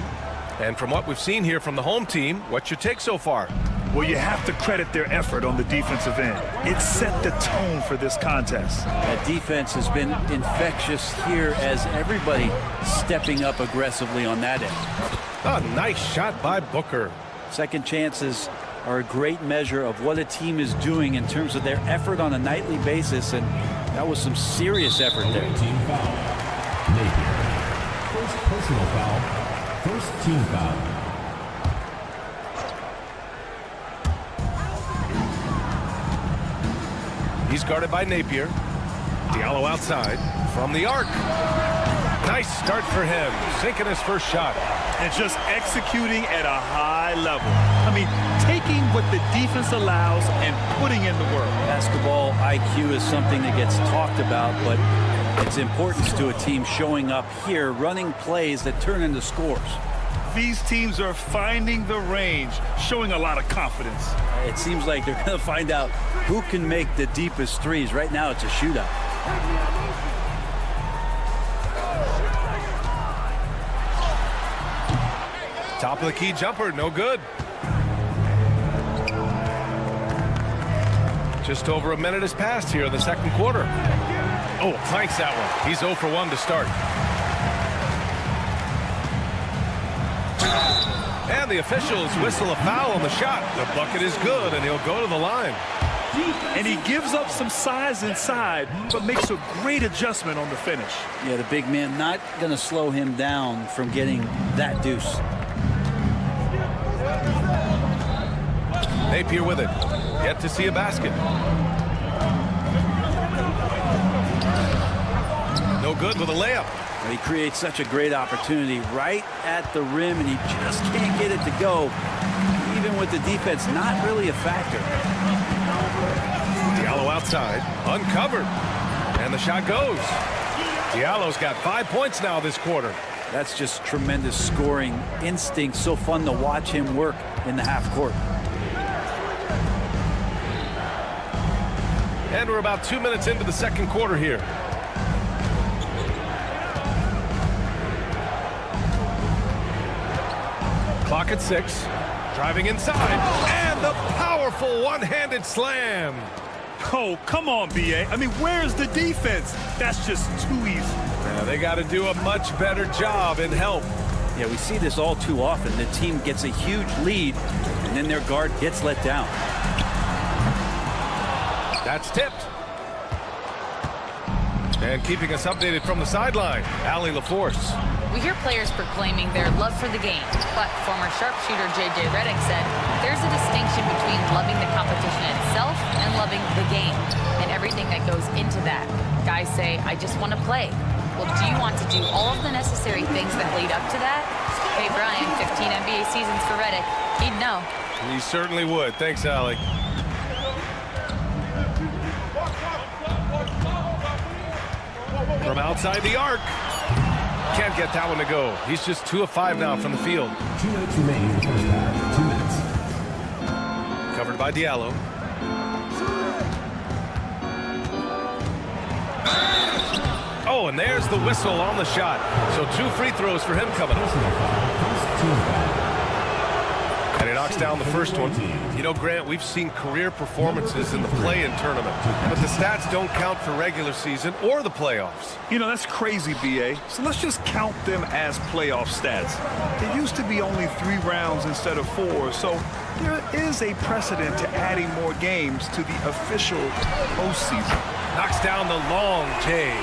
And from what we've seen here from the home team, what's your take so far? Well, you have to credit their effort on the defensive end. It set the tone for this contest. That defense has been infectious here as everybody stepping up aggressively on that end. A nice shot by Booker. Second chances are a great measure of what a team is doing in terms of their effort on a nightly basis, and that was some serious effort there. Team foul. Napier. First personal foul. First team foul. He's guarded by Napier. Diallo outside from the arc. Nice start for him, sinking his first shot. And just executing at a high level. I mean, taking what the defense allows and putting in the work. Basketball IQ is something that gets talked about, but its importance to a team showing up here, running plays that turn into scores. These teams are finding the range, showing a lot of confidence. It seems like they're going to find out who can make the deepest threes. Right now, it's a shootout. Top of the key jumper, no good. Just over a minute has passed here in the second quarter. Oh, planks that one. He's 0 for 1 to start. And the officials whistle a foul on the shot. The bucket is good, and he'll go to the line. And he gives up some size inside, but makes a great adjustment on the finish. Yeah, the big man not going to slow him down from getting that deuce. Napier with it. Yet to see a basket. No good with a layup. He creates such a great opportunity right at the rim, and he just can't get it to go. Even with the defense not really a factor. Diallo outside, uncovered, and the shot goes. Diallo's got 5 points now this quarter. That's just tremendous scoring instinct. So fun to watch him work in the half court. And we're about 2 minutes into the second quarter here. Clock at 6. Driving inside. And the powerful one-handed slam. Oh, come on, B.A. I mean, where's the defense? That's just too easy. Yeah, they got to do a much better job in help. Yeah, we see this all too often. The team gets a huge lead, and then their guard gets let down. That's tipped. And keeping us updated from the sideline, Allie LaForce. We hear players proclaiming their love for the game, but former sharpshooter J.J. Redick said there's a distinction between loving the competition itself and loving the game and everything that goes into that. Guys say, I just want to play. Well, do you want to do all of the necessary things that lead up to that? Hey, Brian, 15 NBA seasons for Redick. He'd know. He certainly would. Thanks, Allie. From outside the arc. Can't get that one to go. He's just 2 of 5 now from the field. 2 minutes remaining in the first half. 2 minutes. Covered by Diallo. Oh, and there's the whistle on the shot. So 2 free throws for him coming up. First team foul. And he knocks down the first one. You know, Grant, we've seen career performances in the play-in tournament, but the stats don't count for regular season or the playoffs. You know, that's crazy, B.A. So let's just count them as playoff stats. There used to be only 3 rounds instead of 4, so there is a precedent to adding more games to the official postseason. Knocks down the long J.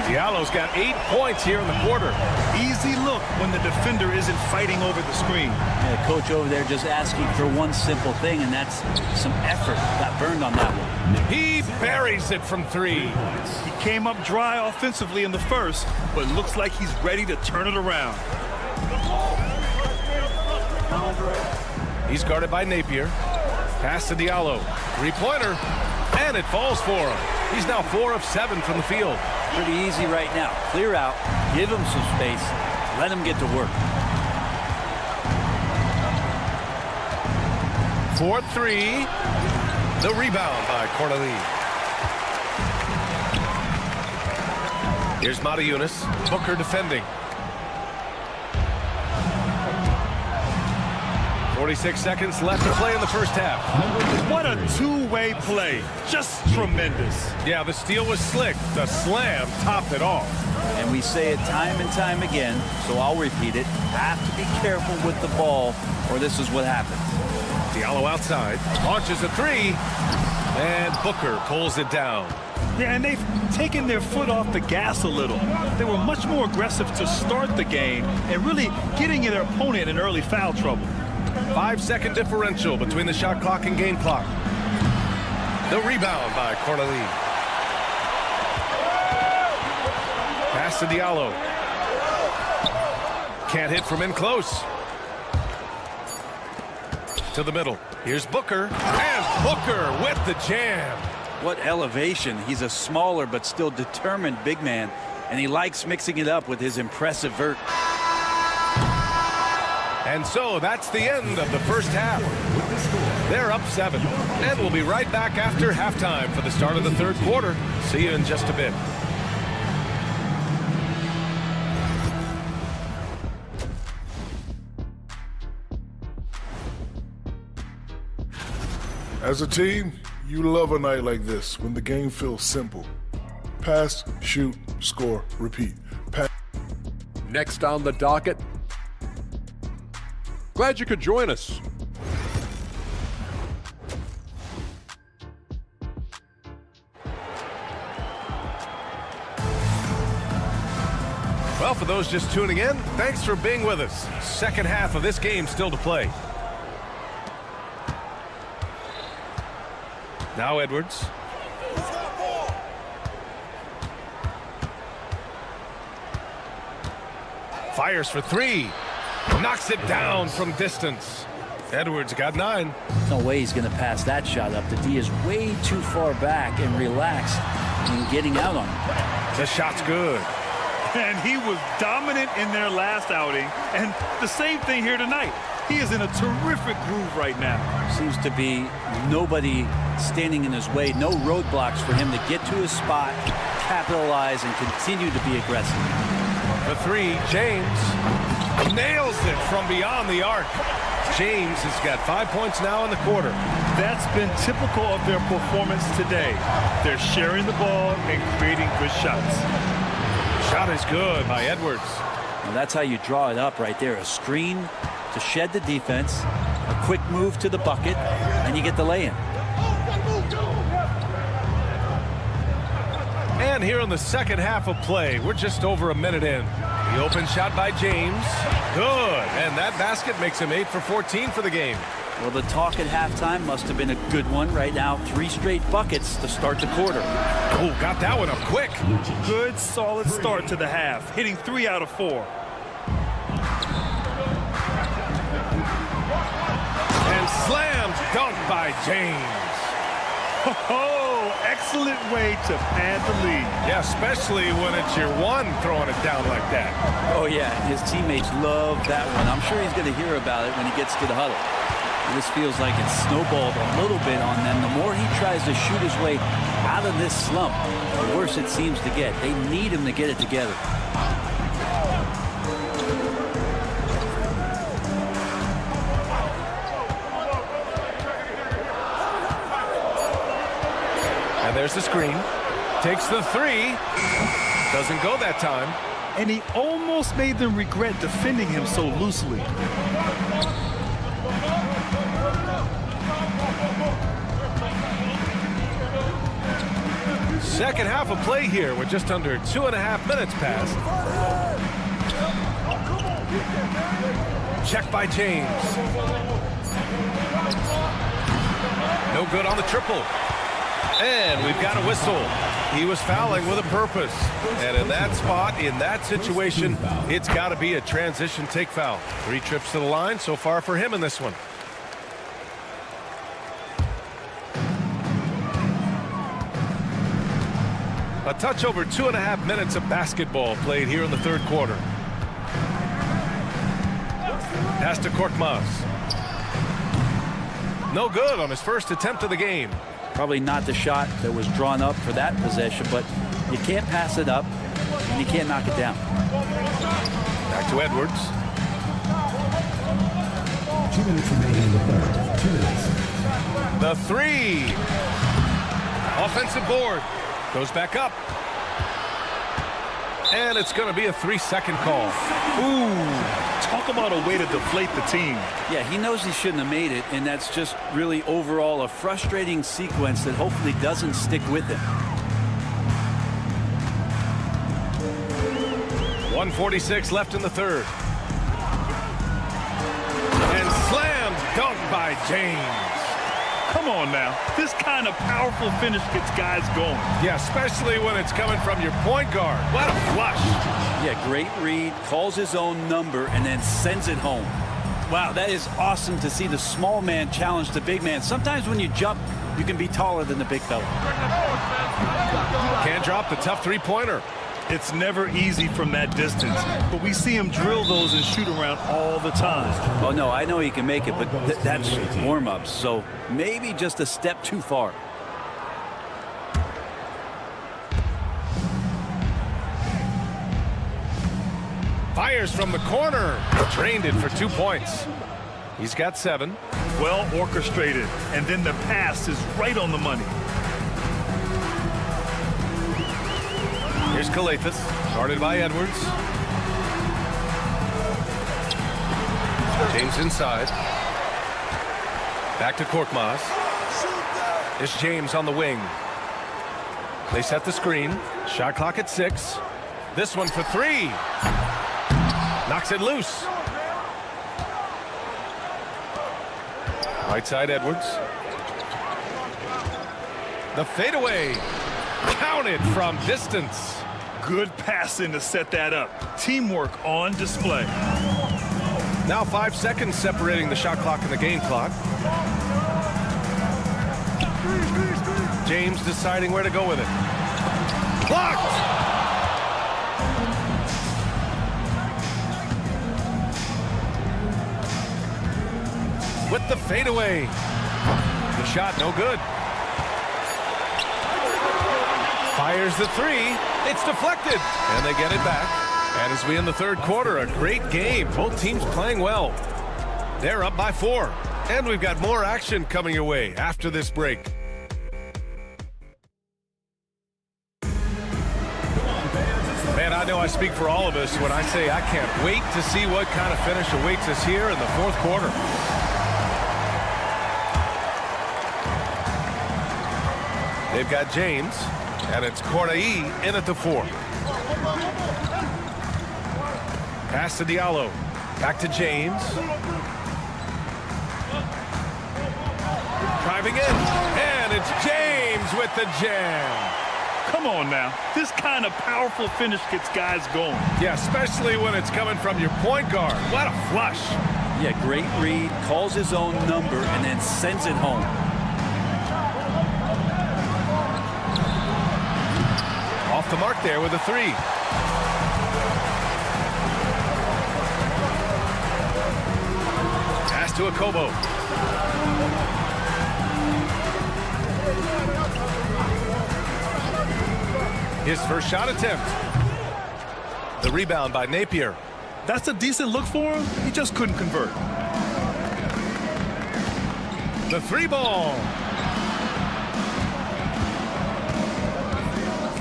Diallo's got 8 points here in the quarter. Easy look when the defender isn't fighting over the screen. Yeah, coach over there just asking for one simple thing, and that's some effort. Got burned on that one. He buries it from 3. He came up dry offensively in the first, but looks like he's ready to turn it around. He's guarded by Napier. Pass to Diallo. 3-pointer. And it falls for him. He's now 4 of 7 from the field. Pretty easy right now. Clear out, give him some space, let him get to work. 4-3. The rebound by Corneli. Here's Mata-Yunus. Booker defending. 46 seconds left to play in the first half. What a two-way play. Just tremendous. Yeah, the steal was slick. The slam topped it off. And we say it time and time again, so I'll repeat it. Have to be careful with the ball, or this is what happens. Diallo outside. Launches a three. And Booker pulls it down. Yeah, and they've taken their foot off the gas a little. They were much more aggressive to start the game and really getting their opponent in early foul trouble. 5-second differential between the shot clock and game clock. The rebound by Corneli. Pass to Diallo. Can't hit from in close. To the middle. Here's Booker. And Booker with the jam. What elevation. He's a smaller but still determined big man, and he likes mixing it up with his impressive vert. And so that's the end of the first half. They're up 7. And we'll be right back after halftime for the start of the third quarter. See you in just a bit. As a team, you love a night like this when the game feels simple. Pass, shoot, score, repeat. Pass. Next on the docket. Glad you could join us. Well, for those just tuning in, thanks for being with us. Second half of this game still to play. Now Edwards. Fires for three. Knocks it down from distance. Edwards got 9. No way he's going to pass that shot up. The D is way too far back and relaxed in getting out on him. The shot's good. And he was dominant in their last outing. And the same thing here tonight. He is in a terrific groove right now. Seems to be nobody standing in his way. No roadblocks for him to get to his spot, capitalize, and continue to be aggressive. The three, James nails it from beyond the arc. James has got 5 points now in the quarter. That's been typical of their performance today. They're sharing the ball and creating good shots. Shot is good by Edwards. And that's how you draw it up right there. A screen to shed the defense, a quick move to the bucket, and you get the lay-in. And here in the second half of play, we're just over a minute in. The open shot by James. Good. And that basket makes him 8 for 14 for the game. Well, the talk at halftime must have been a good one. Right now, 3 straight buckets to start the quarter. Oh, got that one up quick. Good, solid start to the half, hitting 3 out of 4. And slammed dunk by James. Oh, excellent way to pad the lead. Yeah, especially when it's your one throwing it down like that. Oh, yeah, his teammates love that one. I'm sure he's going to hear about it when he gets to the huddle. And this feels like it's snowballed a little bit on them. The more he tries to shoot his way out of this slump, the worse it seems to get. They need him to get it together. And there's the screen. Takes the three. Doesn't go that time. And he almost made them regret defending him so loosely. Second half of play here with just under 2.5 minutes passed. Check by James. No good on the triple. And we've got a whistle. He was fouling with a purpose. And in that spot, in that situation, it's got to be a transition take foul. 3 trips to the line so far for him in this one. A touch over 2.5 minutes of basketball played here in the third quarter. Pass to Korkmaz. No good on his first attempt of the game. Probably not the shot that was drawn up for that possession, but you can't pass it up. and you can't knock it down. Back to Edwards. 2 minutes remaining in the third. 2 minutes. The three. Offensive board. Goes back up. And it's going to be a 3-second call. Ooh, talk about a way to deflate the team. Yeah, he knows he shouldn't have made it, and that's just really overall a frustrating sequence that hopefully doesn't stick with him. 1:46 left in the third. And slammed dunk by James. Come on now. This kind of powerful finish gets guys going. Yeah, especially when it's coming from your point guard. What a flush. Yeah, great read, calls his own number, and then sends it home. Wow, that is awesome to see the small man challenge the big man. Sometimes when you jump, you can be taller than the big fella. Can't drop the tough three-pointer. It's never easy from that distance, but we see him drill those and shoot around all the time. Oh, no, I know he can make it, but that's warm-ups, so maybe just a step too far. Fires from the corner. Drained it for 2 points. He's got 7. Well orchestrated, and then the pass is right on the money. Here's Kalathis, guarded by Edwards. James inside. Back to Korkmaz. It's James on the wing. They set the screen. Shot clock at 6. This one for 3. Knocks it loose. Right side Edwards. The fadeaway. Counted from distance. Good passing to set that up. Teamwork on display. Now 5 seconds separating the shot clock and the game clock. James deciding where to go with it. Blocked! With the fadeaway. The shot no good. Fires the 3. It's deflected. And they get it back. And as we end the third quarter, a great game. Both teams playing well. They're up by 4. And we've got more action coming your way after this break. Man, I know I speak for all of us when I say I can't wait to see what kind of finish awaits us here in the fourth quarter. They've got James. And it's Corday in at the 4. Pass to Diallo. Back to James. Driving in. And it's James with the jam. Come on now. This kind of powerful finish gets guys going. Yeah, especially when it's coming from your point guard. What a flush. Yeah, great read. Calls his own number and then sends it home. Off the mark there with a 3. Pass to Akobo. His first shot attempt. The rebound by Napier. That's a decent look for him. He just couldn't convert. The 3 ball.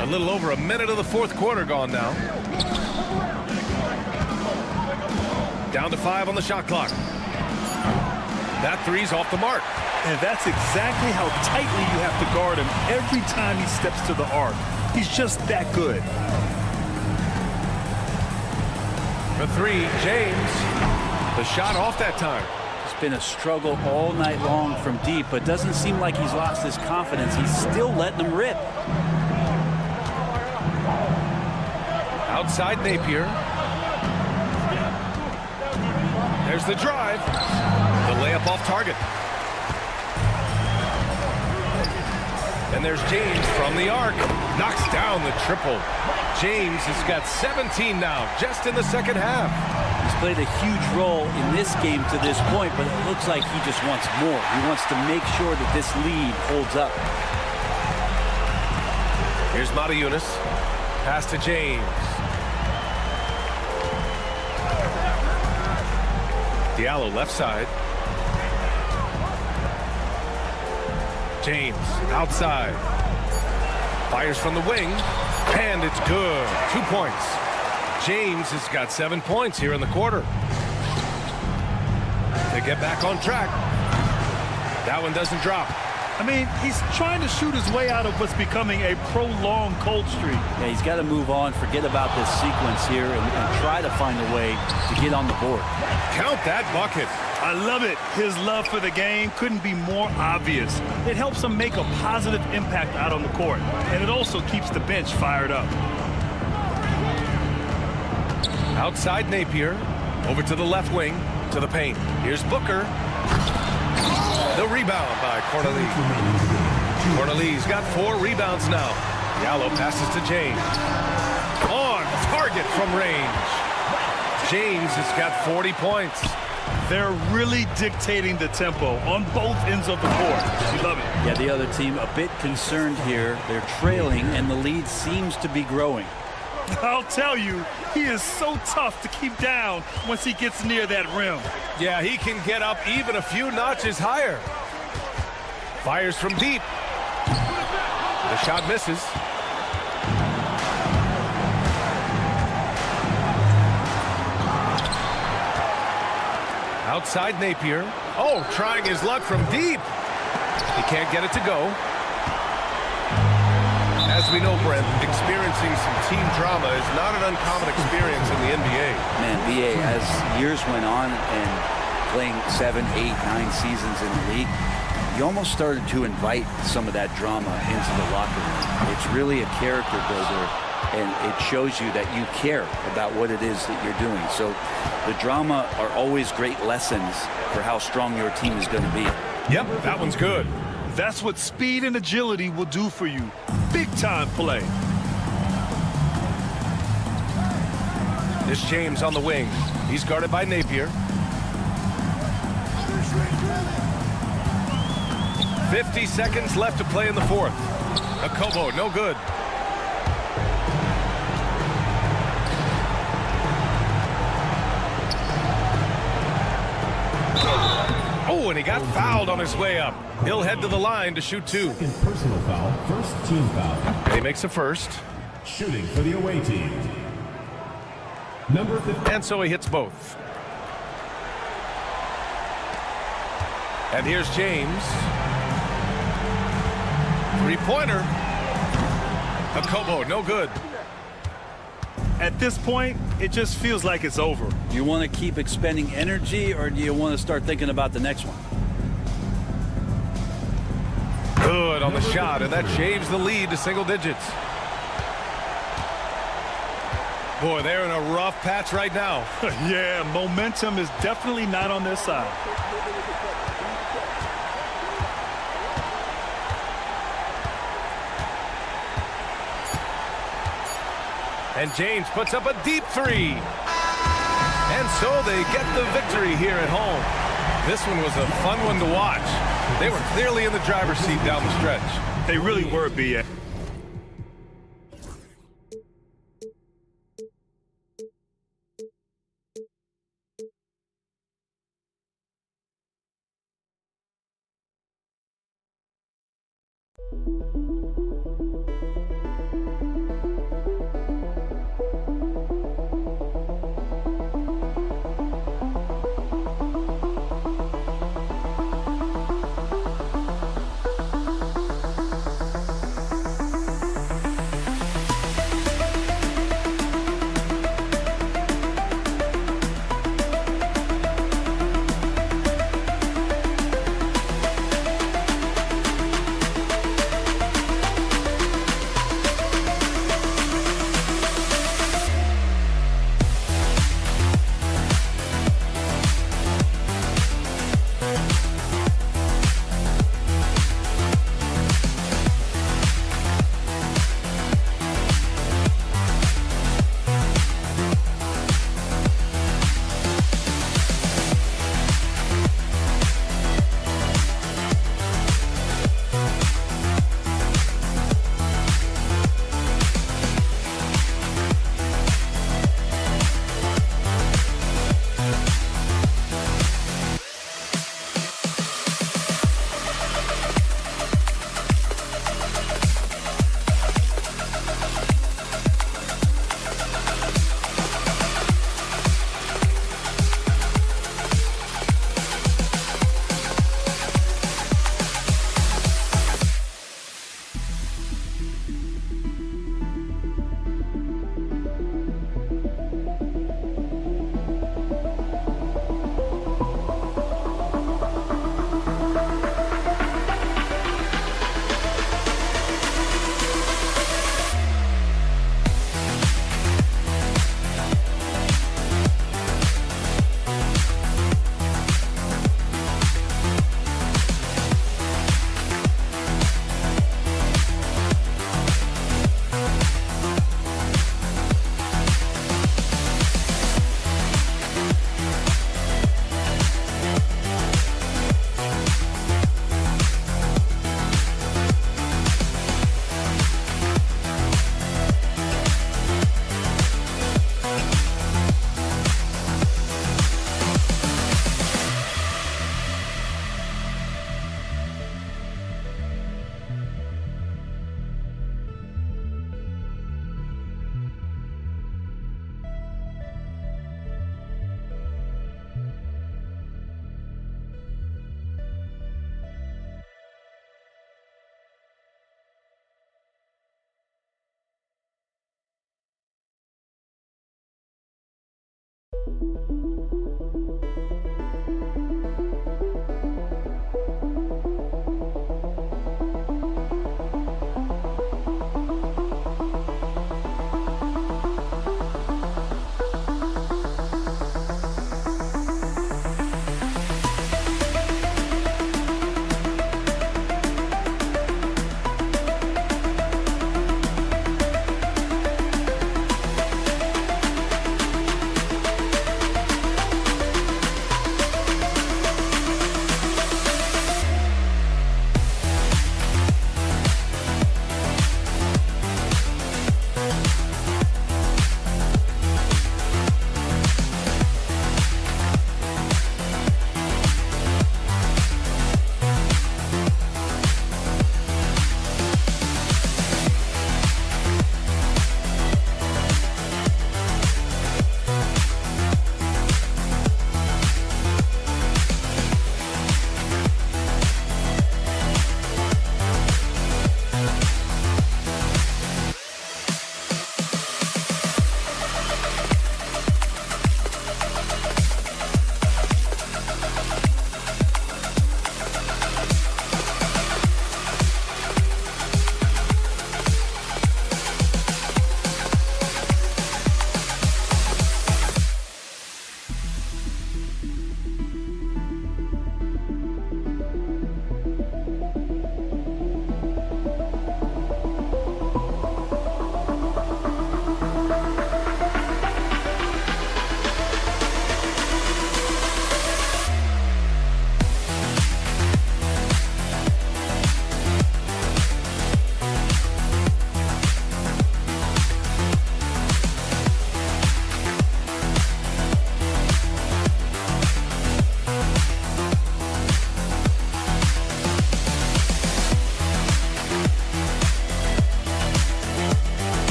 A little over a minute of the fourth quarter gone now. Down to 5 on the shot clock. That 3's off the mark. And that's exactly how tightly you have to guard him every time he steps to the arc. He's just that good. The 3, James. The shot off that time. It's been a struggle all night long from deep, but doesn't seem like he's lost his confidence. He's still letting them rip. Outside Napier. There's the drive. The layup off target. And there's James from the arc. Knocks down the triple. James has got 17 now, just in the second half. He's played a huge role in this game to this point, but it looks like he just wants more. He wants to make sure that this lead holds up. Here's Mata Yunus. Pass to James. Diallo left side. James outside. Fires from the wing. And it's good. 2 points. James has got 7 points here in the quarter. They get back on track. That one doesn't drop. I mean, he's trying to shoot his way out of what's becoming a prolonged cold streak. Yeah, he's got to move on, forget about this sequence here, and try to find a way to get on the board. Count that bucket. I love it. His love for the game couldn't be more obvious. It helps him make a positive impact out on the court, and it also keeps the bench fired up. Outside Napier, over to the left wing, to the paint. Here's Booker. The rebound by Cornelius. Cornelius got 4 rebounds now. Diallo passes to James. On target from range. James has got 40 points. They're really dictating the tempo on both ends of the court. You love it. Yeah, the other team a bit concerned here. They're trailing, and the lead seems to be growing. I'll tell you, he is so tough to keep down once he gets near that rim. Yeah, he can get up even a few notches higher. Fires from deep. The shot misses. Outside Napier. Oh, trying his luck from deep. He can't get it to go. As we know, Brent, experiencing some team drama is not an uncommon experience in the NBA. Man, BA, as years went on and playing 7, 8, 9 seasons in the league, you almost started to invite some of that drama into the locker room. It's really a character builder, and it shows you that you care about what it is that you're doing. So the drama are always great lessons for how strong your team is going to be. Yep, that one's good. That's what speed and agility will do for you. Big-time play. This James on the wing. He's guarded by Napier. 50 seconds left to play in the fourth. Akobo, no good. Oh, and he got fouled on his way up. He'll head to the line to shoot 2. Second personal foul, first team foul. And he makes the first. Shooting for the away team. Number 15. And so he hits both. And here's James. 3-pointer. Akobo, no good. At this point, it just feels like it's over. Do you want to keep expending energy, or do you want to start thinking about the next one? Good on the shot, and that shaves the lead to single digits. Boy, they're in a rough patch right now. Yeah, momentum is definitely not on their side. And James puts up a deep 3. And so they get the victory here at home. This one was a fun one to watch. They were clearly in the driver's seat down the stretch. They really were, B.A.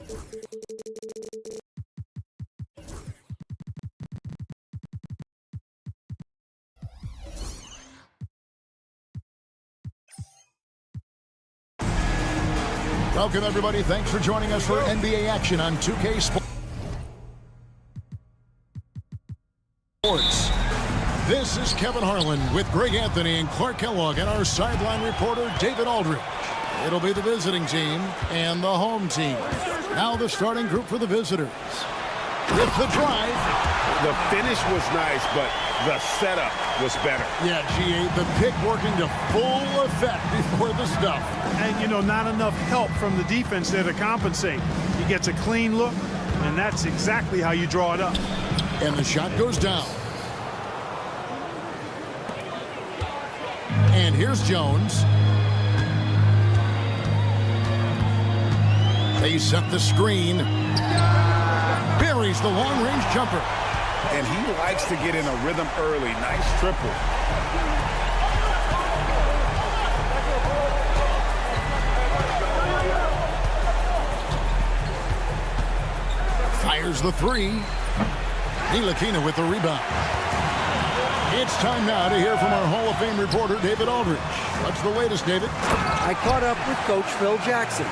Welcome, everybody. Thanks for joining us for NBA action on 2K Sports. This is Kevin Harlan with Greg Anthony and Clark Kellogg and our sideline reporter, David Aldridge. It'll be the visiting team and the home team. Now the starting group for the visitors. With the drive. The finish was nice, but the setup was better. Yeah, G8, the pick working to full effect before the stuff. And, you know, not enough help from the defense there to compensate. He gets a clean look, and that's exactly how you draw it up. And the shot goes down. And here's Jones. They set the screen. Buries the long-range jumper. And he likes to get in a rhythm early. Nice triple. Fires the three. Ntilikina with the rebound. It's time now to hear from our Hall of Fame reporter, David Aldridge. What's the latest, David? I caught up with Coach Phil Jackson.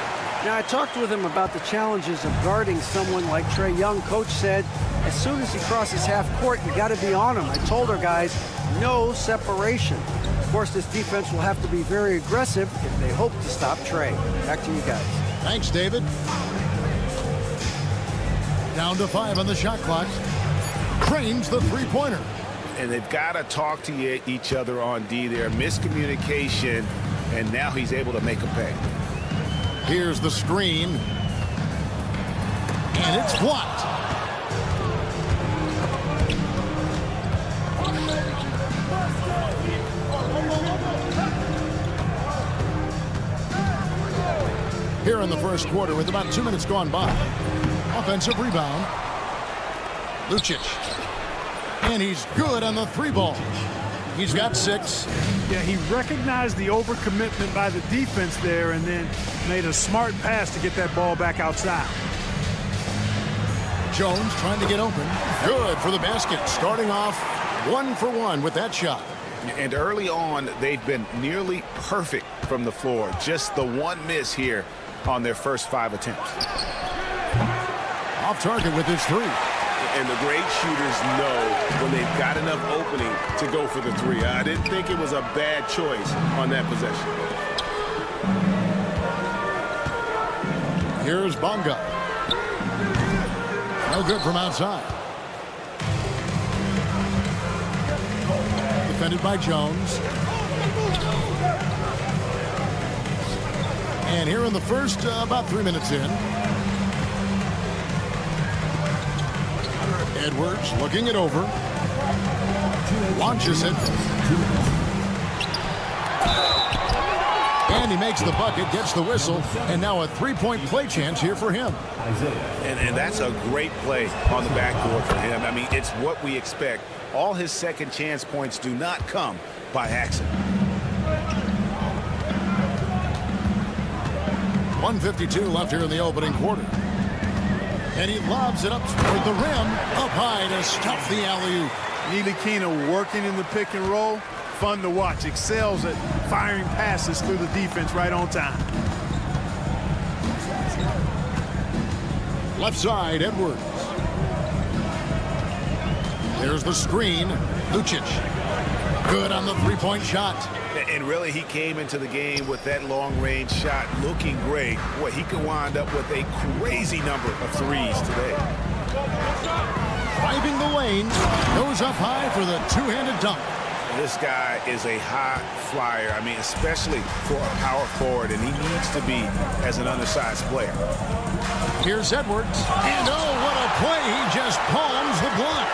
Now, I talked with him about the challenges of guarding someone like Trae Young. Coach said, as soon as he crosses half court, you got to be on him. I told our guys, no separation. Of course, this defense will have to be very aggressive if they hope to stop Trae. Back to you guys. Thanks, David. Down to 5 on the shot clock. Cranes the three-pointer. And they've got to talk to each other on D there. Miscommunication, and now he's able to make a pay. Here's the screen. And it's blocked. Here in the first quarter with about 2 minutes gone by. Offensive rebound. Lucic. And he's good on the three ball. He's got 6. Yeah, he recognized the overcommitment by the defense there and then made a smart pass to get that ball back outside. Jones trying to get open. Good for the basket. Starting off 1 for 1 with that shot. And early on, they've been nearly perfect from the floor. Just the one miss here on their first 5 attempts. Off target with his 3. And the great shooters know when they've got enough opening to go for the 3. I didn't think it was a bad choice on that possession. Here's Bonga. No good from outside. Defended by Jones. And here in the first, about 3 minutes in. Edwards looking it over. Launches it. And he makes the bucket, gets the whistle, and now a three-point play chance here for him. And that's a great play on the backboard for him. I mean, it's what we expect. All his second chance points do not come by accident. 1:52 left here in the opening quarter. And he lobs it up toward the rim, up high to stuff the alley-oop. Ntilikina working in the pick and roll. Fun to watch. Excels at firing passes through the defense right on time. Left side, Edwards. There's the screen. Lucic. Good on the three-point shot. And really, he came into the game with that long-range shot looking great. Boy, he could wind up with a crazy number of threes today. Driving the lane. Goes up high for the two-handed dunk. This guy is a high flyer. I mean, especially for a power forward, and he needs to be as an undersized player. Here's Edwards. And oh, what a play. He just palms the block.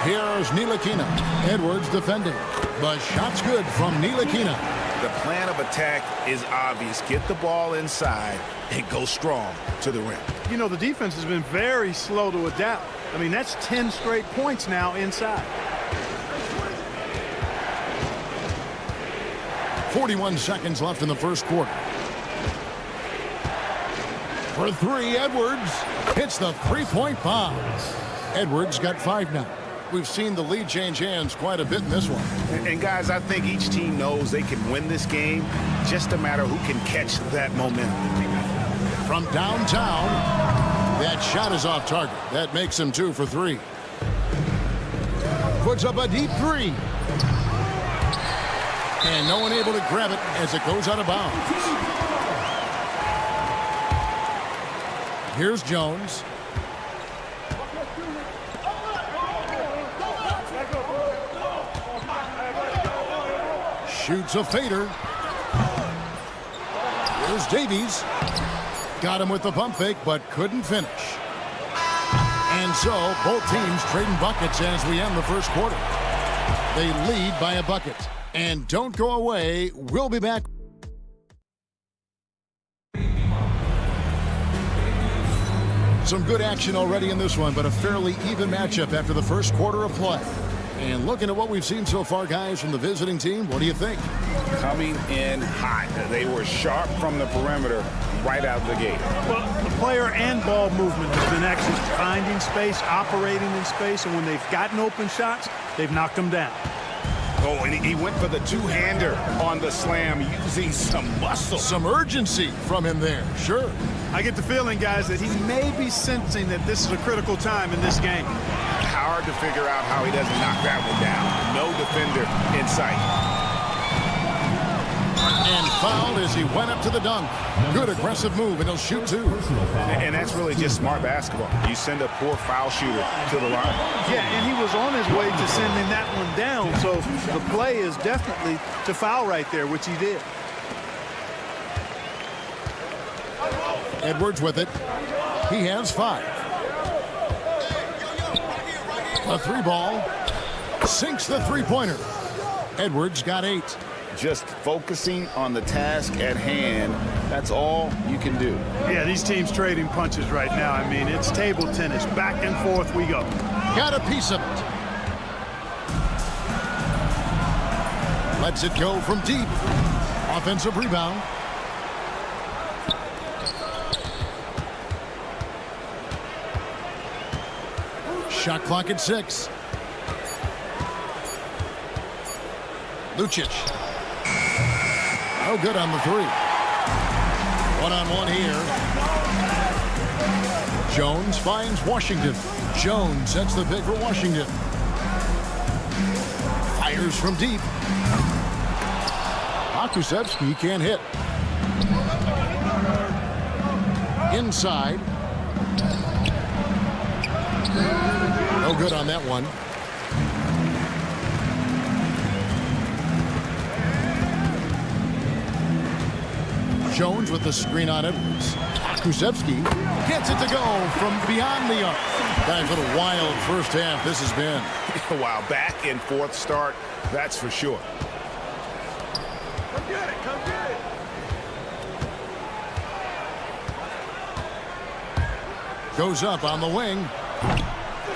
Here's Ntilikina. Edwards defending. The shot's good from Ntilikina. The plan of attack is obvious. Get the ball inside and go strong to the rim. You know, the defense has been very slow to adapt. I mean, that's 10 straight points now inside. 41 seconds left in the first quarter. For three, Edwards hits the three-point bomb. Edwards got 5 now. We've seen the lead change hands quite a bit in this one. And guys, I think each team knows they can win this game. Just a matter who can catch that momentum. From downtown, that shot is off target. That makes him 2 for 3. Puts up a deep 3. And no one able to grab it as it goes out of bounds. Here's Jones. Shoots a fader. Here's Davies. Got him with the pump fake, but couldn't finish. And so, both teams trading buckets as we end the first quarter. They lead by a bucket. And don't go away. We'll be back. Some good action already in this one, but a fairly even matchup after the first quarter of play. And looking at what we've seen so far, guys, from the visiting team, what do you think? Coming in hot. They were sharp from the perimeter right out of the gate. Well, the player and ball movement has been excellent. Finding space, operating in space, and when they've gotten open shots, they've knocked them down. Oh, and he went for the two-hander on the slam using some muscle. Some urgency from him there, sure. I get the feeling, guys, that he may be sensing that this is a critical time in this game. Hard to figure out how he doesn't knock that one down. No defender in sight. And fouled as he went up to the dunk. Good aggressive move, and he'll shoot 2. And that's really just smart basketball. You send a poor foul shooter to the line. Yeah, and he was on his way to sending that one down, so the play is definitely to foul right there, which he did. Edwards with it. He has 5. A 3-ball. Sinks the three-pointer. Edwards got 8. Just focusing on the task at hand. That's all you can do. Yeah, these teams trading punches right now. I mean, it's table tennis. Back and forth we go. Got a piece of it. Lets it go from deep. Offensive rebound. Shot clock at 6. Lucic. No good on the 3. One-on-one here. Jones finds Washington. Jones sets the pick for Washington. Fires from deep. Akusevsky can't hit. Inside. No good on that one. Jones with the screen on Edwards. Akusevsky gets it to go from beyond the arc. Guys, what a wild first half this has been. Wow, back and forth start, that's for sure. Come get it, come get it. Goes up on the wing.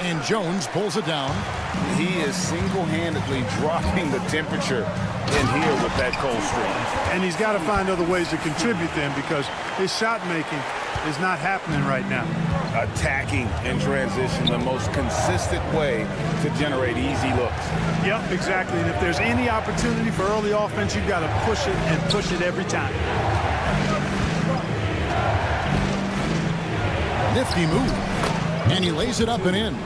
And Jones pulls it down. He is single-handedly dropping the temperature in here with that cold streak. And he's got to find other ways to contribute then, because his shot making is not happening right now. Attacking in transition, the most consistent way to generate easy looks. Yep, exactly. And if there's any opportunity for early offense, you've got to push it and push it every time. Nifty move. And he lays it up and in.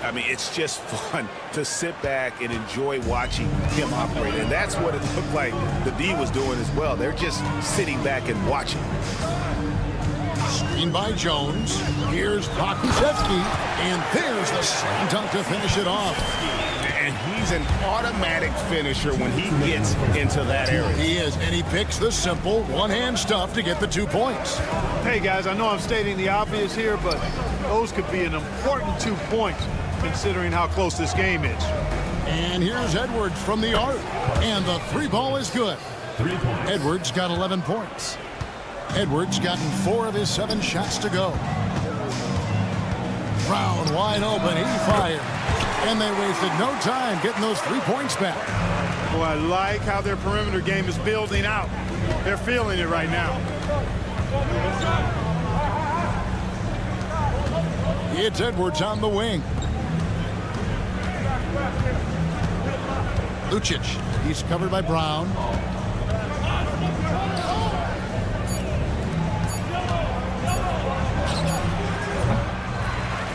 I mean, it's just fun to sit back and enjoy watching him operate. And that's what it looked like the D was doing as well. They're just sitting back and watching. Screen by Jones. Here's Akusevsky. And there's the slam dunk to finish it off. And he's an automatic finisher when he gets into that area. He is, and he picks the simple one-hand stuff to get the 2 points. Hey, guys, I know I'm stating the obvious here, but those could be an important 2 points considering how close this game is. And here's Edwards from the arc. And the 3-ball is good. 3 points. Edwards got 11 points. Edwards gotten 4 of his 7 shots to go. Brown wide open. He fired. And they wasted no time getting those 3 points back. Well, I like how their perimeter game is building out. They're feeling it right now. It's Edwards on the wing. Lucic, he's covered by Brown.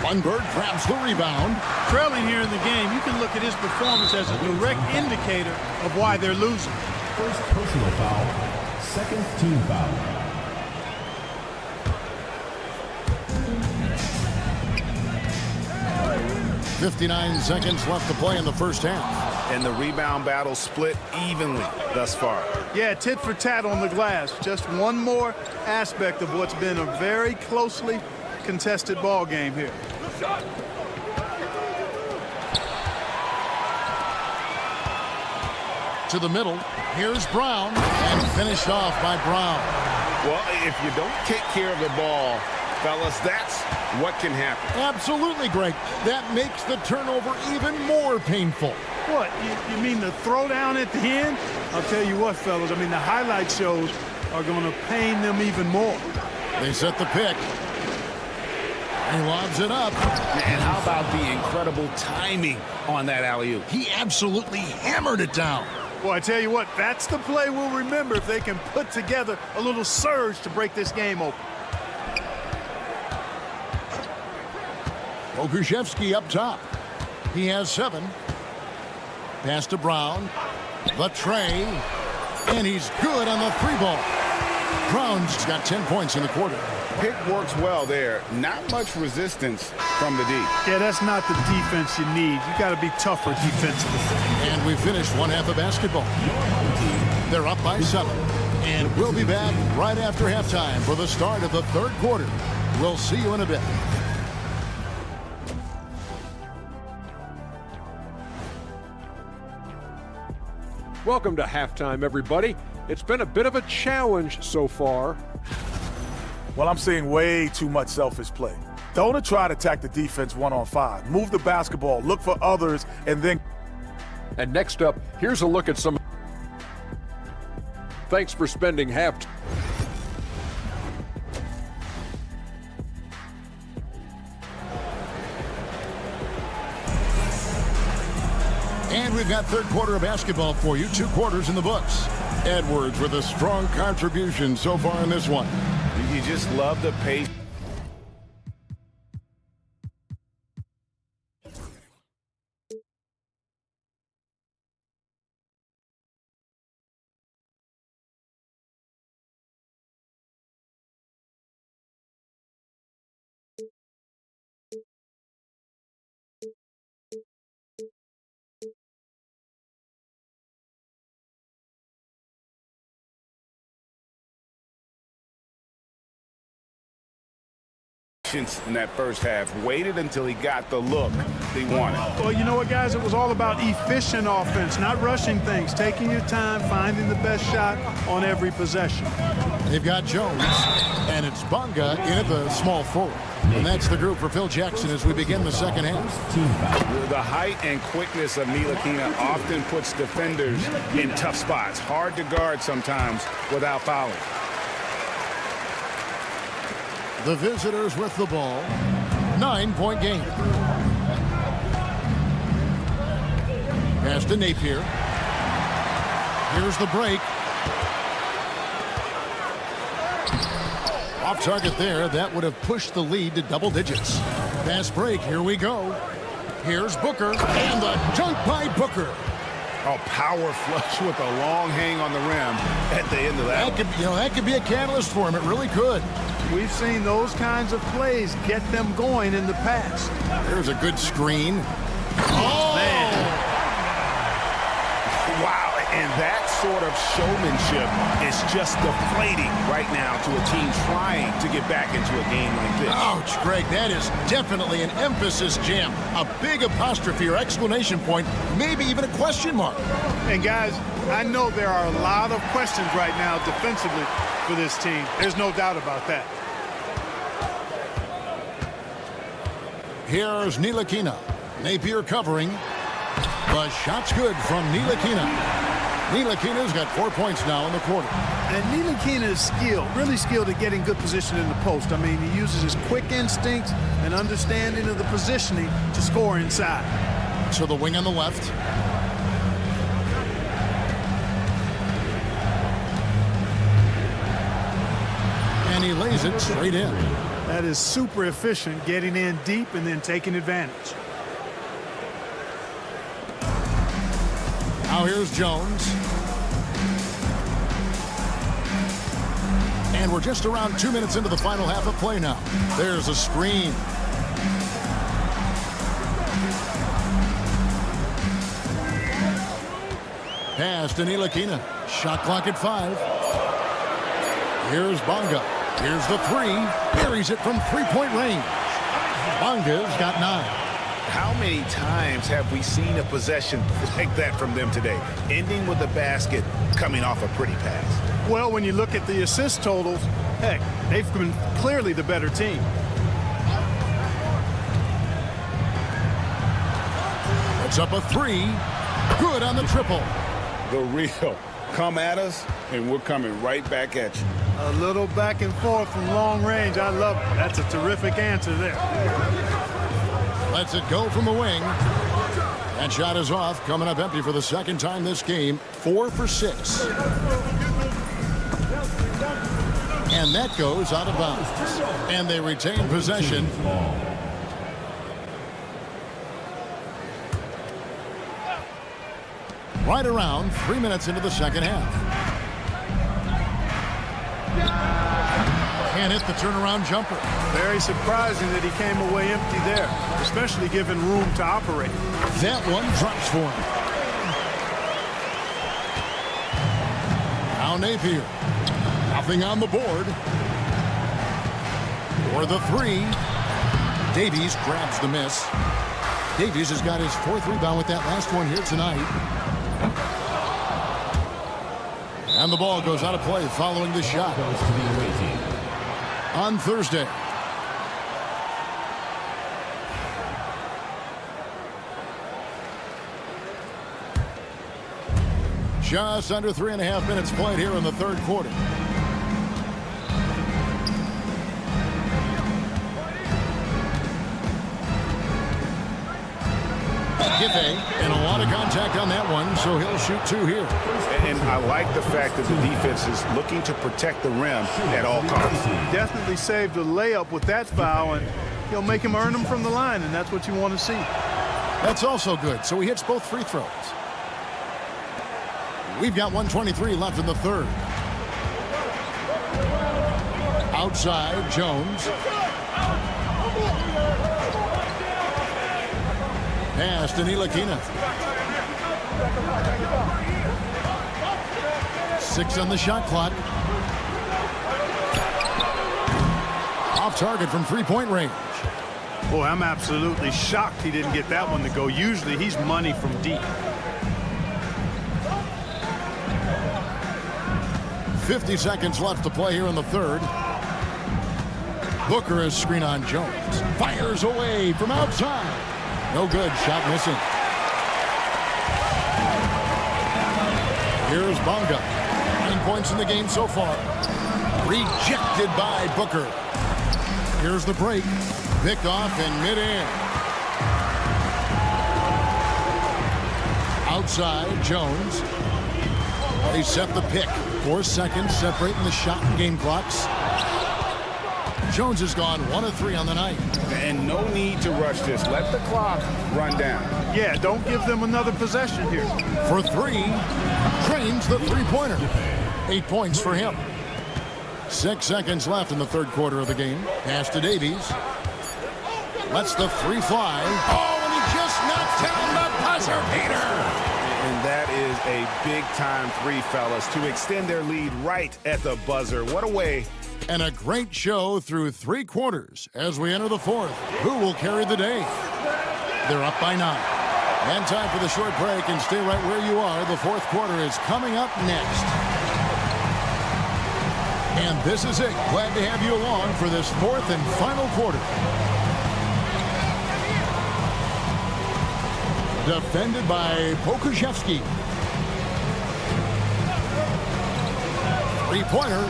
Lundberg grabs the rebound. Trailing here in the game, you can look at his performance as a direct indicator of why they're losing. First personal foul, second team foul. .59 seconds left to play in the first half. And the rebound battle split evenly thus far. Yeah, tit for tat on the glass. Just one more aspect of what's been a very closely contested ball game here. To the middle. Here's Brown, and finished off by Brown. Well, if you don't take care of the ball, fellas, that's what can happen. Absolutely, Greg. That makes the turnover even more painful. What, you mean the throwdown at the end? I'll tell you what, fellas, I mean the highlight shows are going to pain them even more. They set the pick. He lobs it up. And how about the incredible timing on that alley-oop? He absolutely hammered it down. Well, I tell you what, that's the play we'll remember if they can put together a little surge to break this game open. Okushevsky up top. He has 7. Pass to Brown. The tray. And he's good on the 3-ball. Brown's got 10 points in the quarter. Pick works well there. Not much resistance from the D. Yeah, that's not the defense you need. You got to be tougher defensively. And we finished one half of basketball. They're up by 7. And we'll be back right after halftime for the start of the third quarter. We'll see you in a bit. Welcome to halftime, everybody. It's been a bit of a challenge so far. Well, I'm seeing way too much selfish play. Don't try to attack the defense 1-on-5. Move the basketball, look for others, and then... And next up, here's a look at some... Thanks for spending half... And we've got third quarter of basketball for you. 2 quarters in the books. Edwards with a strong contribution so far in this one. You just love the pace. In that first half, waited until he got the look he wanted. Well, you know what, guys? It was all about efficient offense, not rushing things, taking your time, finding the best shot on every possession. They've got Jones, and it's Bonga in at the small forward. And that's the group for Phil Jackson as we begin the second half. The height and quickness of Ntilikina often puts defenders in tough spots. Hard to guard sometimes without fouling. The visitors with the ball. 9-point game. Pass to Napier. Here's the break. Off target there. That would have pushed the lead to double digits. Fast break. Here we go. Here's Booker. And the dunk by Booker. Oh, power flush with a long hang on the rim at the end of that. That could be a catalyst for him. It really could. We've seen those kinds of plays get them going in the past. There's a good screen. Oh! Man. Wow, and that sort of showmanship is just deflating right now to a team trying to get back into a game like this. Ouch, Greg, that is definitely an emphasis jam. A big apostrophe or exclamation point, maybe even a question mark. And guys, I know there are a lot of questions right now defensively for this team. There's no doubt about that. Here's Ntilikina. Napier covering. The shot's good from Ntilikina. Ntilikina's got 4 points now in the quarter. And Ntilikina is skilled, really skilled at getting good position in the post. I mean, he uses his quick instincts and understanding of the positioning to score inside. To the wing on the left. And he lays it straight in. That is super efficient, getting in deep and then taking advantage. Now here's Jones. And we're just around 2 minutes into the final half of play now. There's a screen. Pass to Ntilikina. Shot clock at 5. Here's Bonga. Here's the 3. Buries it from three-point range. Bonga's got 9. How many times have we seen a possession like that from them today, ending with a basket coming off a pretty pass? Well, when you look at the assist totals, heck, they've been clearly the better team. It's up a 3. Good on the triple. The real. Come at us, and we're coming right back at you. A little back and forth from long range. I love it. That's a terrific answer there. Lets it go from the wing. That shot is off. Coming up empty for the second time this game. 4 for 6. And that goes out of bounds. And they retain possession. Right around 3 minutes into the second half. Can't hit the turnaround jumper. Very surprising that he came away empty there, especially given room to operate. That one drops for him. Now Napier. Nothing on the board. For the 3. Davies grabs the miss. Davies has got his 4th rebound with that last one here tonight. And the ball goes out of play following the shot. On Thursday. Just under 3.5 minutes played here in the third quarter. Giffey, and a lot of contact on that one, so he'll shoot 2 here. And I like the fact that the defense is looking to protect the rim at all costs. Definitely saved a layup with that foul, and he'll make him earn them from the line, and that's what you want to see. That's also good, so he hits both free throws. We've got 1:23 left in the third. Outside, Jones. Pass to Ntilikina. 6 on the shot clock. Off target from three-point range. Boy, I'm absolutely shocked he didn't get that one to go. Usually he's money from deep. 50 seconds left to play here in the third. Booker is screen on Jones. Fires away from outside. No good. Shot missing. Here's Bonga. 9 points in the game so far. Rejected by Booker. Here's the break. Picked off in midair. Outside, Jones. They set the pick. 4 seconds separating the shot and game clocks. Jones has gone 1 of 3 on the night. And no need to rush this. Let the clock run down. Yeah, don't give them another possession here. For 3, trains the three-pointer. 8 points for him. 6 seconds left in the third quarter of the game. Pass to Davies. Lets the 3 fly. Oh, and he just knocked down the buzzer beater. And that is a big-time 3, fellas, to extend their lead right at the buzzer. What a way. And a great show through 3 quarters as we enter the fourth. Who will carry the day? They're up by 9. And time for the short break, and stay right where you are. The fourth quarter is coming up next. And this is it. Glad to have you along for this fourth and final quarter. Defended by Pokusevski. Three-pointer.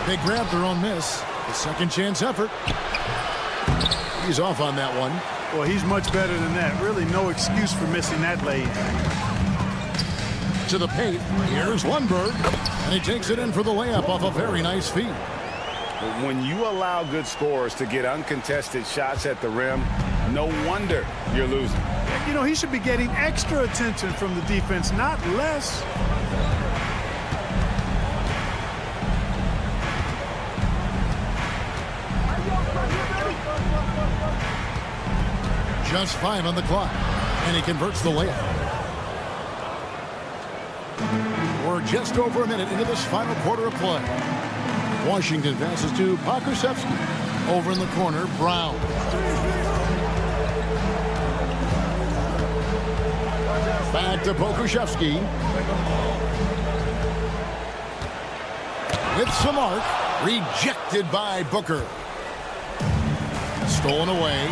They grab their own miss. The second chance effort. He's off on that one. Well, he's much better than that. Really no excuse for missing that lay. To the paint. Here's Lundberg. And he takes it in for the layup off a very nice feed. When you allow good scorers to get uncontested shots at the rim, no wonder you're losing. You know, he should be getting extra attention from the defense, not less. Just 5 on the clock. And he converts the layup. We're just over a minute into this final quarter of play. Washington passes to Pokusevski. Over in the corner, Brown. Back to Pokusevski. With some arc. Rejected by Booker. Stolen away.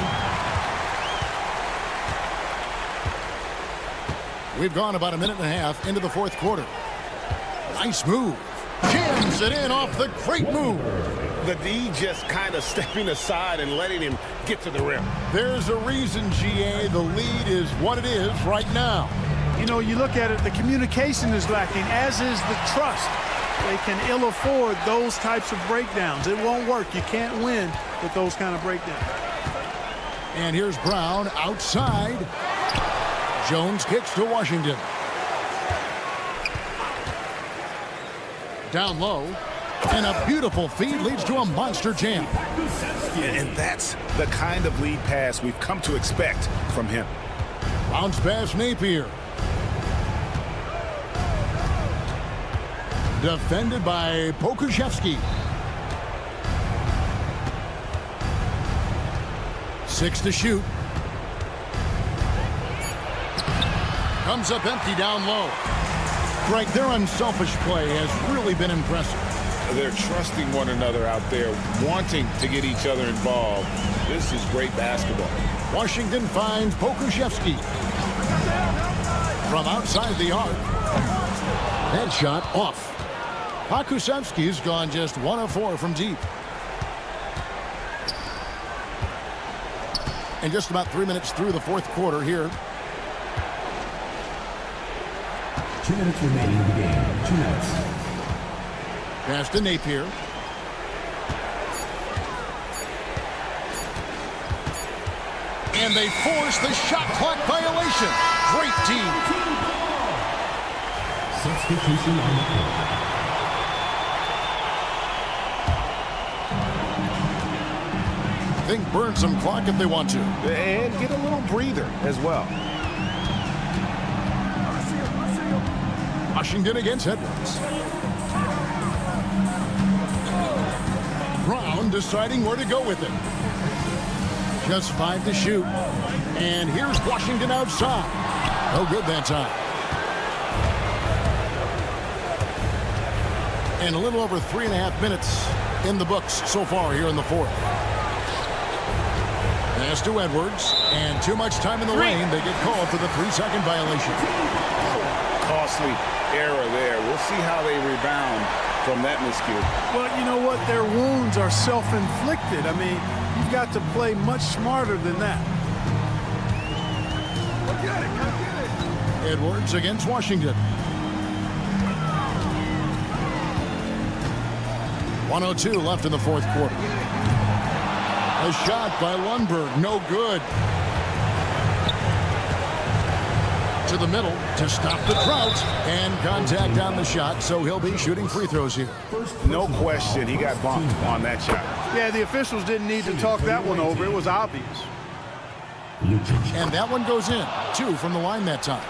We've gone about a minute and a half into the fourth quarter. Nice move. Jams it in off the great move. The D just kind of stepping aside and letting him get to the rim. There's a reason, GA, the lead is what it is right now. You know, you look at it, the communication is lacking, as is the trust. They can ill afford those types of breakdowns. It won't work. You can't win with those kind of breakdowns. And here's Brown outside. Jones kicks to Washington. Down low. And a beautiful feed leads to a monster jam. And that's the kind of lead pass we've come to expect from him. Bounce pass Napier. Defended by Pokusevski. 6 to shoot. Comes up empty down low. Greg, their unselfish play has really been impressive. They're trusting one another out there, wanting to get each other involved. This is great basketball. Washington finds Pokusevski. From outside the arc. Headshot off. Pokusevski's gone just 1 of 4 from deep. And just about 3 minutes through the fourth quarter here. 2 minutes remaining in the game. 2 minutes. Pass to Napier. And they force the shot clock violation. Great team. Substitution on the court. I think burn some clock if they want to. And get a little breather as well. Washington against Edwards. Brown deciding where to go with it. Just 5 to shoot. And here's Washington outside. No good that time. And a little over 3.5 minutes in the books so far here in the fourth. Pass to Edwards. And too much time in the lane. They get called for the 3-second violation. Costly error there. We'll see how they rebound from that miscue. Well, you know what? Their wounds are self-inflicted. I mean, you've got to play much smarter than that. Edwards against Washington. 1:02 left in the fourth quarter. A shot by Lundberg, no good. To the middle to stop the drought, and contact on the shot, so he'll be shooting free throws here. No question, he got bumped on that shot. Yeah, the officials didn't need to talk that one over. It was obvious. And that one goes in. 2 from the line that time.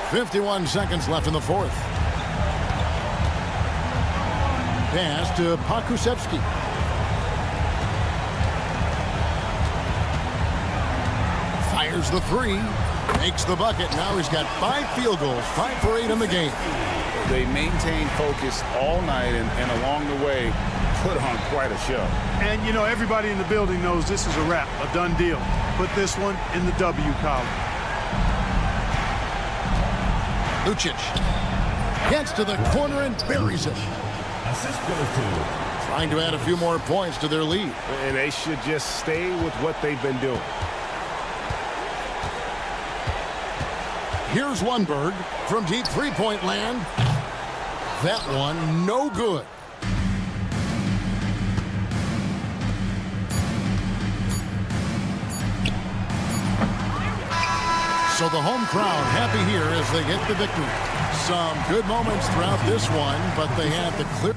51 seconds left in the fourth. Pass to Pokusevski. Fires the 3. Makes the bucket. Now he's got 5 field goals. 5 for 8 in the game. They maintained focus all night and along the way put on quite a show. And, you know, everybody in the building knows this is a wrap, a done deal. Put this one in the W column. Lucic. Gets to the corner and buries it. Assist goes to. Trying to add a few more points to their lead. And they should just stay with what they've been doing. Here's Lundberg from deep three-point land. That one, no good. So the home crowd happy here as they get the victory. Some good moments throughout this one, but they had the clear.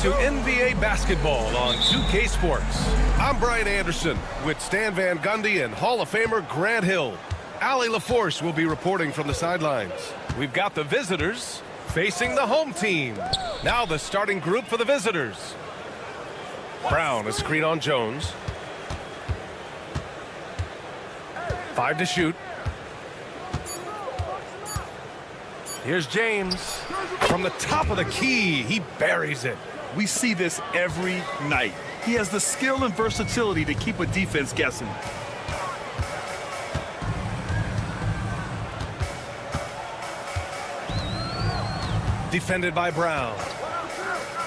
To NBA basketball on 2K Sports. I'm Brian Anderson with Stan Van Gundy and Hall of Famer Grant Hill. Allie LaForce will be reporting from the sidelines. We've got the visitors facing the home team. Now the starting group for the visitors. Brown, a screen on Jones. 5 to shoot. Here's James. From the top of the key, he buries it. We see this every night. He has the skill and versatility to keep a defense guessing. Defended by Brown.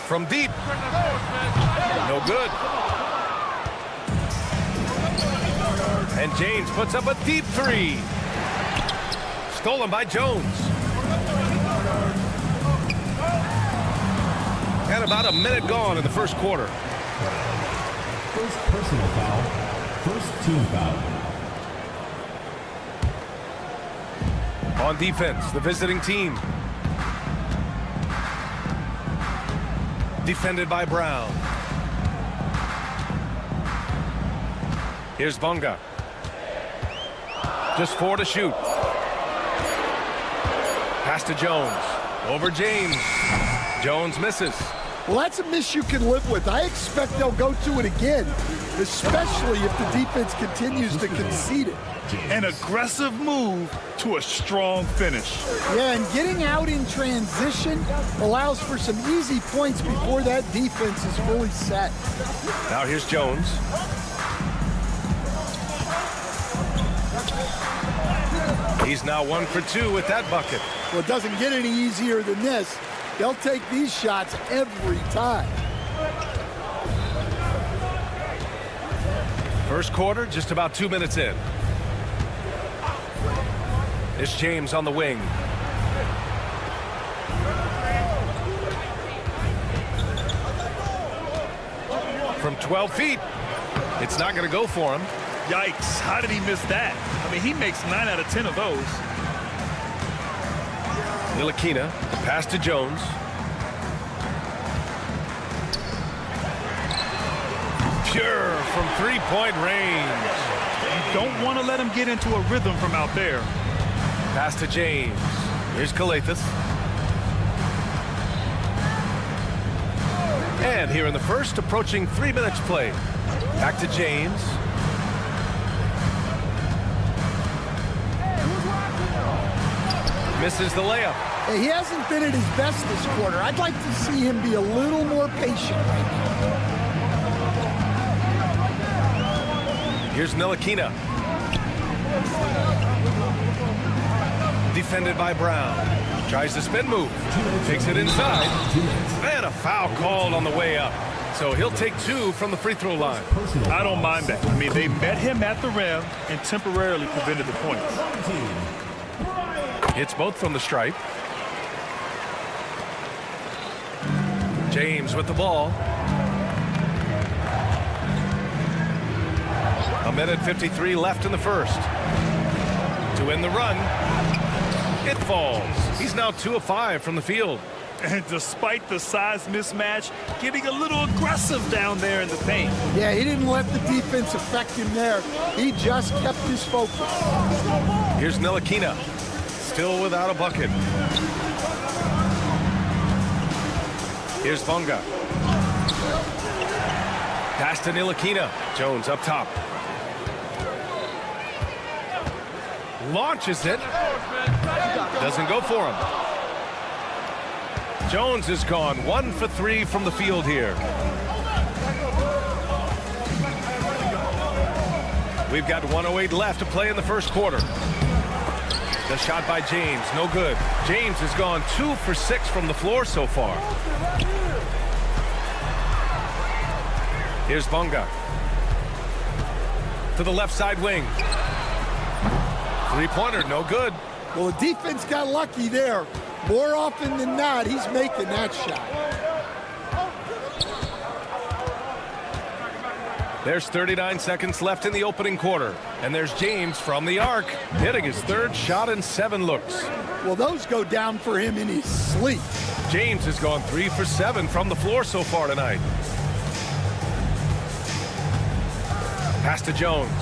From deep. No good. And James puts up a deep three. Stolen by Jones. And about a minute gone in the first quarter. First personal foul. First team foul. On defense, the visiting team. Defended by Brown. Here's Bonga. Just 4 to shoot. Pass to Jones. Over James. Jones misses. Well, that's a miss you can live with. I expect they'll go to it again, especially if the defense continues to concede it. An aggressive move to a strong finish. Yeah, and getting out in transition allows for some easy points before that defense is fully set. Now here's Jones. He's now 1 for 2 with that bucket. Well, it doesn't get any easier than this. They'll take these shots every time. First quarter, just about 2 minutes in. It's James on the wing. From 12 feet. It's not going to go for him. Yikes, how did he miss that? I mean, he makes 9 out of 10 of those. Ntilikina, pass to Jones. Pure from three-point range. You don't want to let him get into a rhythm from out there. Pass to James. Here's Kalathis. And here in the first, approaching 3 minutes played. Back to James. Misses the layup. He hasn't been at his best this quarter. I'd like to see him be a little more patient right now. Here's Ntilikina. Defended by Brown. Tries the spin move. Takes it inside. And a foul called on the way up. So he'll take 2 from the free throw line. I don't mind that. I mean, they met him at the rim and temporarily prevented the points. Hits both from the stripe. James with the ball. A minute 53 left in the first. To win the run. It falls. He's now 2 of 5 from the field. And despite the size mismatch, getting a little aggressive down there in the paint. Yeah, he didn't let the defense affect him there. He just kept his focus. Here's Ntilikina, still without a bucket. Here's Bonga. Pass to Ntilikina. Jones up top. Launches it. Doesn't go for him. Jones is gone 1 for 3 from the field here. We've got 1:08 left to play in the first quarter. The shot by James, no good. James has gone 2 for 6 from the floor so far. Here's Bonga. To the left side wing. Three-pointer, no good. Well, the defense got lucky there. More often than not, he's making that shot. There's 39 seconds left in the opening quarter. And there's James from the arc, hitting his 3rd shot in 7 looks. Well, those go down for him in his sleep. James has gone 3 for 7 from the floor so far tonight. Pass to Jones.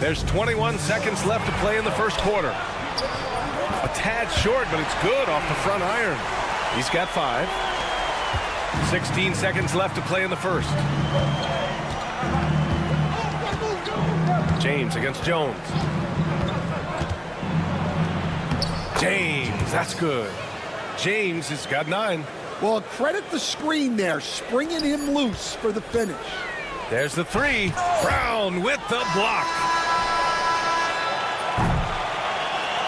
There's 21 seconds left to play in the first quarter. A tad short, but it's good off the front iron. He's got 5. 16 seconds left to play in the first. James against Jones. James, that's good. James has got 9. Well, credit the screen there, springing him loose for the finish. There's the 3. Brown with the block.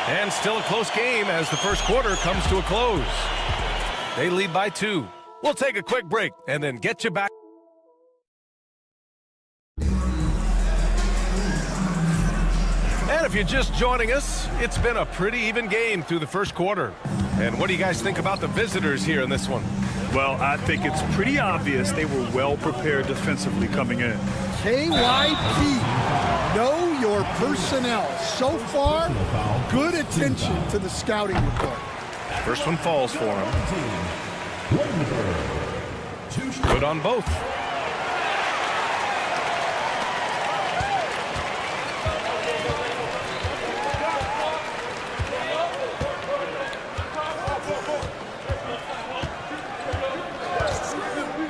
And still a close game as the first quarter comes to a close. They lead by 2. We'll take a quick break and then get you back. And if you're just joining us, it's been a pretty even game through the first quarter. And what do you guys think about the visitors here in this one? Well, I think it's pretty obvious they were well prepared defensively coming in. KYP, know your personnel. So far, good attention to the scouting report. First one falls for him. Good on both.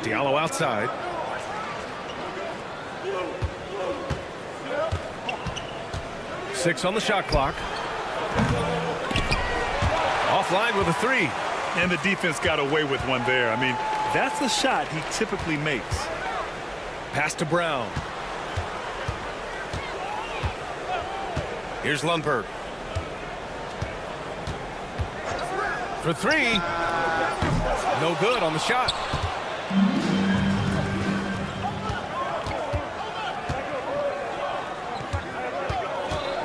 Diallo outside. Six on the shot clock. Offline with a 3. And the defense got away with one there. I mean, that's a shot he typically makes. Pass to Brown. Here's Lundberg. For 3. No good on the shot.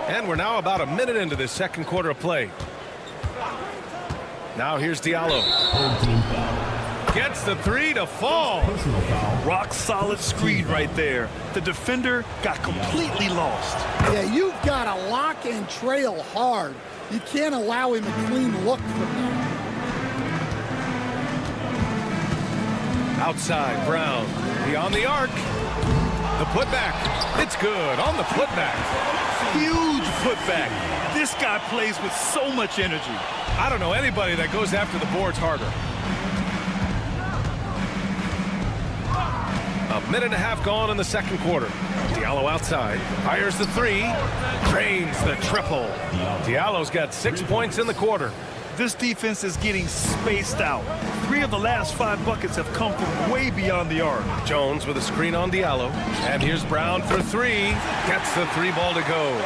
And we're now about a minute into this second quarter of play. Now here's Diallo. Gets the 3 to fall. Rock solid screen right there. The defender got completely lost. Yeah, you've got to lock and trail hard. You can't allow him a clean look from there. Outside, Brown. Beyond the arc. The putback. It's good on the putback. Huge putback. This guy plays with so much energy. I don't know anybody that goes after the boards harder. A minute and a half gone in the second quarter. Diallo outside. Fires the 3. Drains the triple. Diallo's got 6 points in the quarter. This defense is getting spaced out. 3 of the last 5 buckets have come from way beyond the arc. Jones with a screen on Diallo. And here's Brown for 3. Gets the 3 ball to go.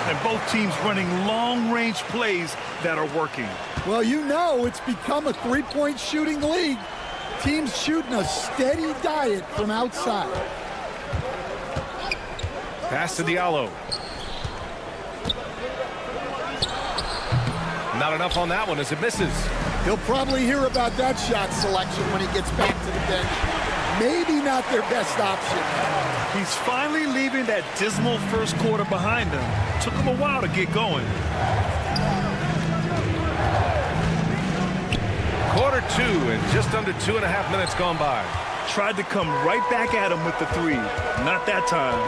and both teams running long-range plays that are working. Well, you know it's become a three-point shooting league. Teams shooting a steady diet from outside. Pass to Diallo. Not enough on that one as it misses. He'll probably hear about that shot selection when he gets back to the bench. Maybe not their best option. He's finally leaving that dismal first quarter behind him. Took him a while to get going. Quarter 2 and just under 2.5 minutes gone by. Tried to come right back at him with the three. Not that time.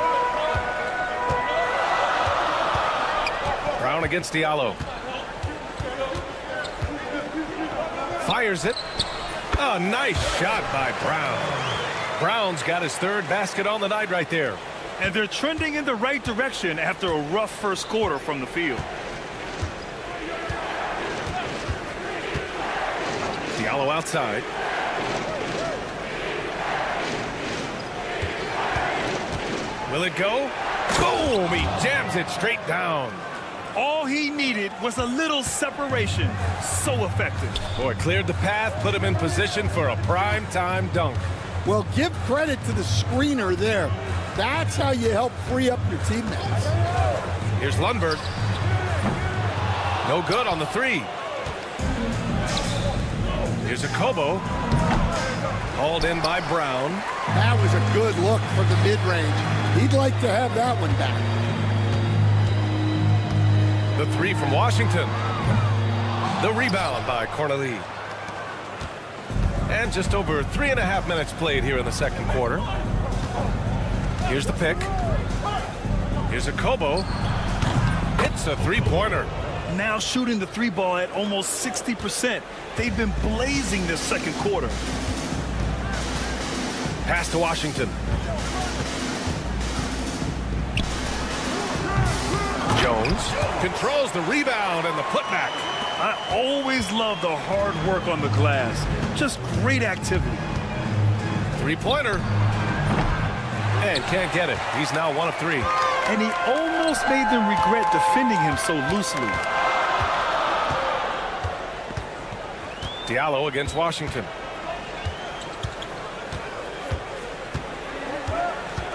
Brown against Diallo. Fires it. Oh, nice shot by Brown. Brown's got his third basket on the night right there. And they're trending in the right direction after a rough first quarter from the field. Diallo outside. Will it go? Boom! He jams it straight down. All he needed was a little separation. So effective. Boy, cleared the path, put him in position for a prime-time dunk. Well, give credit to the screener there. That's how you help free up your teammates. Here's Lundberg. No good on the three. Here's a Kobo. Hauled in by Brown. That was a good look from the mid-range. He'd like to have that one back. The three from Washington. The rebound by Corneli. And just over 3.5 minutes played here in the second quarter. Here's the pick. Here's a Kobo. It's a three-pointer. Now shooting the three ball at almost 60%. They've been blazing this second quarter. Pass to Washington. Jones controls the rebound and the putback. I always love the hard work on the glass. Just great activity. Three-pointer. And can't get it. He's now 1 of 3. And he almost made them regret defending him so loosely. Diallo against Washington.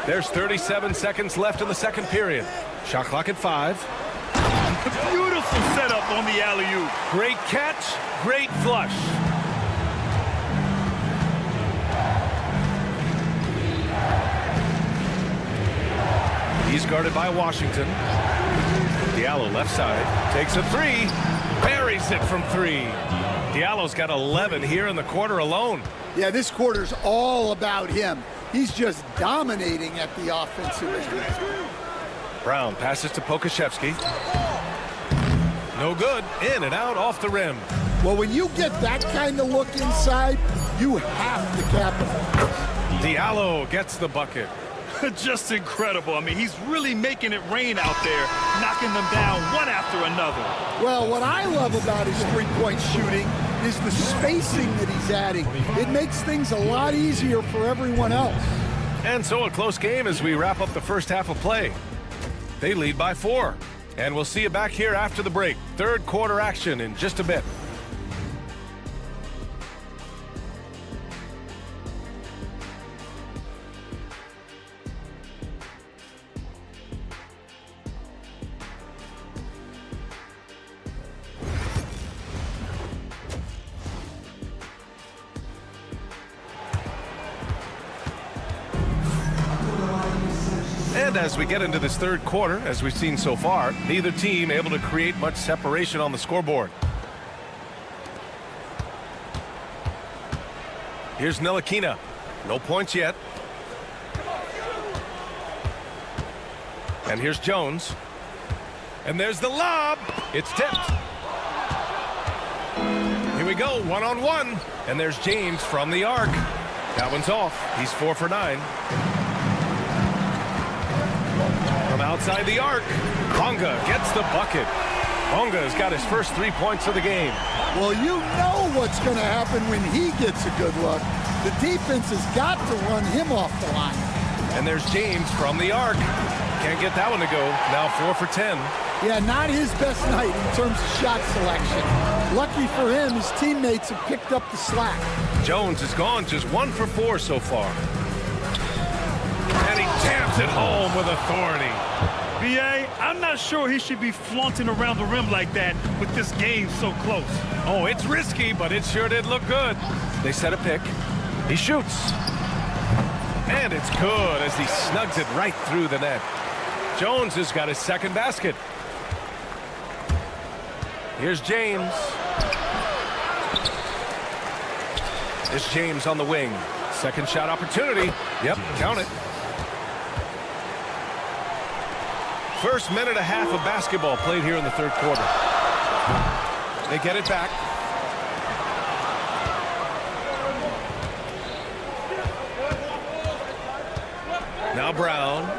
There's 37 seconds left in the second period. Shot clock at 5. Beautiful setup on the alley-oop. Great catch, great flush. He's guarded by Washington. Diallo left side, takes a three, buries it from 3. Diallo's got 11 here in the quarter alone. Yeah, this quarter's all about him. He's just dominating at the offensive end. Brown passes to Pokashevsky. No good. In and out off the rim. Well, when you get that kind of look inside, you have to capitalize. Diallo gets the bucket. Just incredible. I mean, he's really making it rain out there, knocking them down one after another. Well, what I love about his three-point shooting is the spacing that he's adding. It makes things a lot easier for everyone else. And so a close game as we wrap up the first half of play. They lead by 4. And we'll see you back here after the break. Third quarter action in just a bit. And as we get into this third quarter, as we've seen so far, neither team able to create much separation on the scoreboard. Here's Ntilikina. No points yet. And here's Jones. And there's the lob. It's tipped. Here we go, one-on-one. And there's James from the arc. That one's off. He's 4 for 9. From outside the arc, Bonga gets the bucket. Bonga's got his first 3 points of the game. Well, you know what's going to happen when he gets a good look. The defense has got to run him off the line. And there's James from the arc. Can't get that one to go. Now 4 for 10. Yeah, not his best night in terms of shot selection. Lucky for him, his teammates have picked up the slack. Jones is gone just 1 for 4 so far. And he jams it home with authority. B.A., I'm not sure he should be flaunting around the rim like that with this game so close. Oh, it's risky, but it sure did look good. They set a pick. He shoots. And it's good as he snugs it right through the net. Jones has got his second basket. Here's James. It's James on the wing. Second shot opportunity. Yep, count it. First minute and a half of basketball played here in the third quarter. They get it back. Now Brown.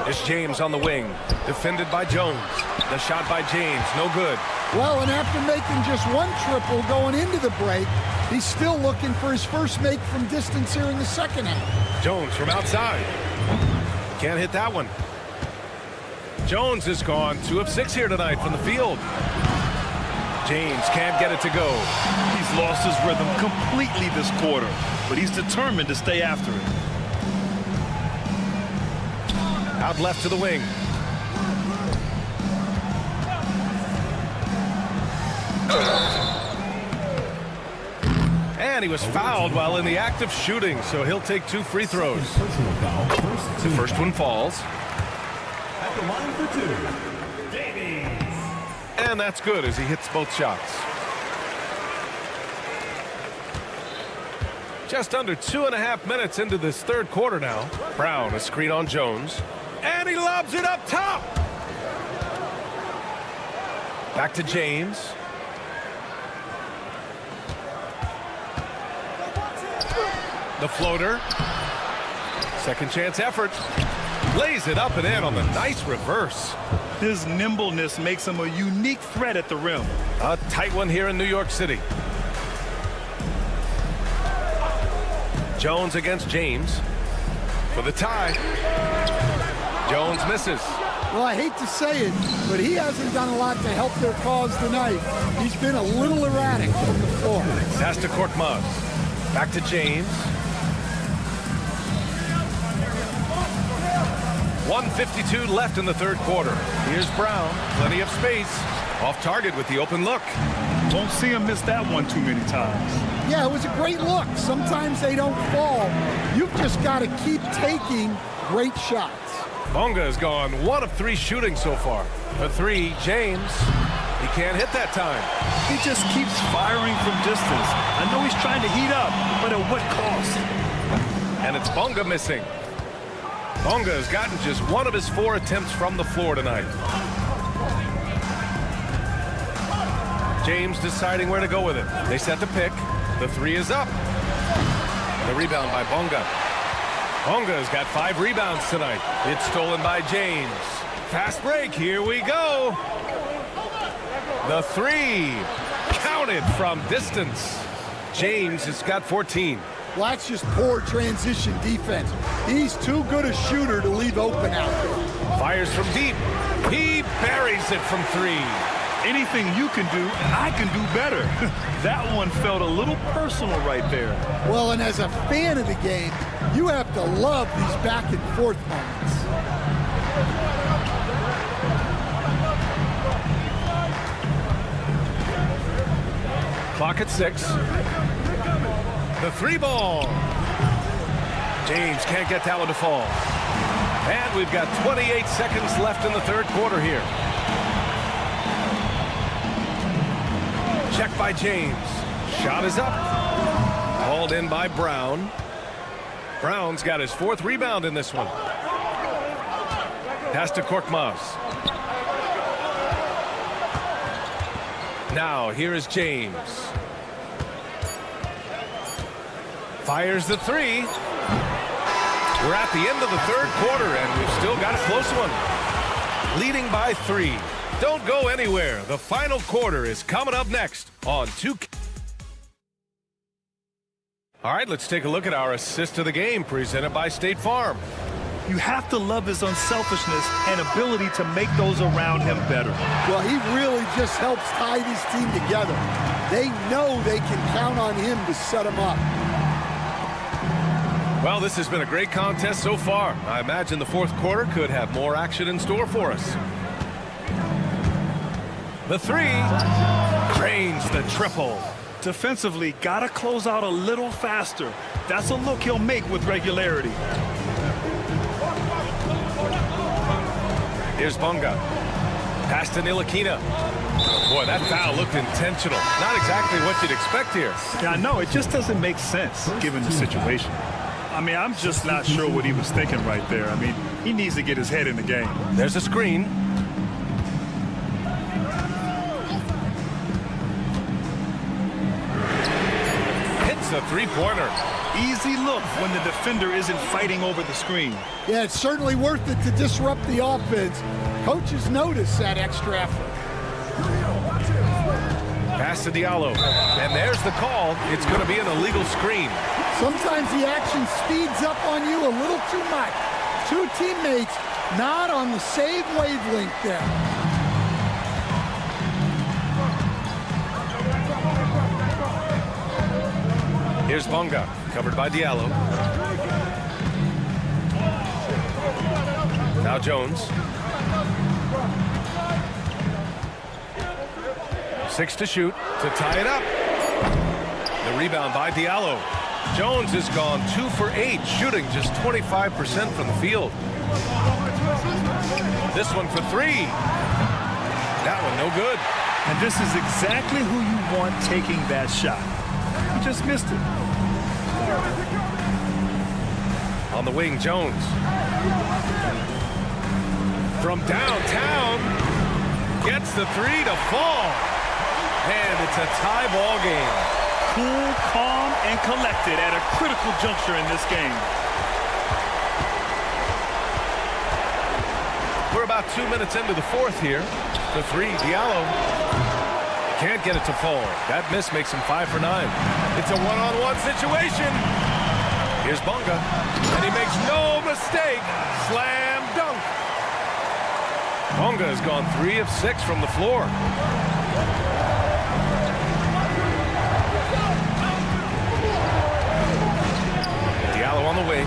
It's James on the wing. Defended by Jones. The shot by James. No good. Well, and after making just one triple going into the break, he's still looking for his first make from distance here in the second half. Jones from outside. Can't hit that one. Jones is gone 2 of 6 here tonight from the field. James can't get it to go. He's lost his rhythm completely this quarter, but he's determined to stay after it. Out left to the wing. And he was fouled while in the act of shooting, so he'll take 2 free throws. The first one falls. At the line for 2, Davies. And that's good as he hits both shots. Just under 2.5 minutes into this third quarter now. Brown, a screen on Jones. And he lobs it up top. Back to James. The floater. Second chance effort. Lays it up and in on the nice reverse. His nimbleness makes him a unique threat at the rim. A tight one here in New York City. Jones against James for the tie. Jones misses. Well, I hate to say it, but he hasn't done a lot to help their cause tonight. He's been a little erratic from the floor. Pass to Korkmaz. Back to James. 1:52 left in the third quarter. Here's Brown. Plenty of space. Off target with the open look. Won't see him miss that one too many times. Yeah, it was a great look. Sometimes they don't fall. You've just got to keep taking great shots. Bonga has gone 1 of 3 shooting so far. For 3, James. He can't hit that time. He just keeps firing from distance. I know he's trying to heat up, but at what cost? And it's Bonga missing. Bonga has gotten just 1 of his 4 attempts from the floor tonight. James deciding where to go with it. They set the pick. The 3 is up. The rebound by Bonga. Bonga's got 5 rebounds tonight. It's stolen by James. Fast break. Here we go. The 3. Counted from distance. James has got 14. Well, that's just poor transition defense. He's too good a shooter to leave open out there. Fires from deep. He buries it from 3. Anything you can do, I can do better. That one felt a little personal right there. Well, and as a fan of the game, you have to love these back and forth moments. Clock at 6. The 3 ball. James can't get that one to fall. And we've got 28 seconds left in the third quarter here. Check by James. Shot is up. Hauled in by Brown. Brown's got his 4th rebound in this one. Pass to Korkmaz. Now here is James. Fires the 3. We're at the end of the third quarter, and we've still got a close one. Leading by 3. Don't go anywhere. The final quarter is coming up next on 2K. All right, let's take a look at our assist of the game presented by State Farm. You have to love his unselfishness and ability to make those around him better. Well, he really just helps tie this team together. They know they can count on him to set them up. Well, this has been a great contest so far. I imagine the fourth quarter could have more action in store for us. The three drains the triple. Defensively, gotta close out a little faster. That's a look he'll make with regularity. Here's Bunga. Pass to Ntilikina. Boy, that foul looked intentional. Not exactly what you'd expect here. Yeah, I know. It just doesn't make sense given the situation. I mean, I'm just not sure what he was thinking right there. I mean, he needs to get his head in the game. There's a screen. Hits a three-pointer. Easy look when the defender isn't fighting over the screen. Yeah, it's certainly worth it to disrupt the offense. Coaches notice that extra effort. Pass to Diallo. And there's the call. It's going to be an illegal screen. Sometimes the action speeds up on you a little too much. Two teammates not on the same wavelength there. Here's Bunga, covered by Diallo. Now Jones. 6 to shoot to tie it up. The rebound by Diallo. Jones has gone 2 for 8, shooting just 25% from the field. This one for 3. That one no good. And this is exactly who you want taking that shot. He just missed it. On the wing, Jones. From downtown, gets the 3 to fall. And it's a tie ball game. Cool, calm, and collected at a critical juncture in this game. We're about 2 minutes into the fourth here. The 3, Diallo. Can't get it to fall. That miss makes him 5 for 9. It's a one-on-one situation. Here's Bunga, and he makes no mistake. Slam dunk. Bunga has gone 3 of 6 from the floor. Diallo on the wing.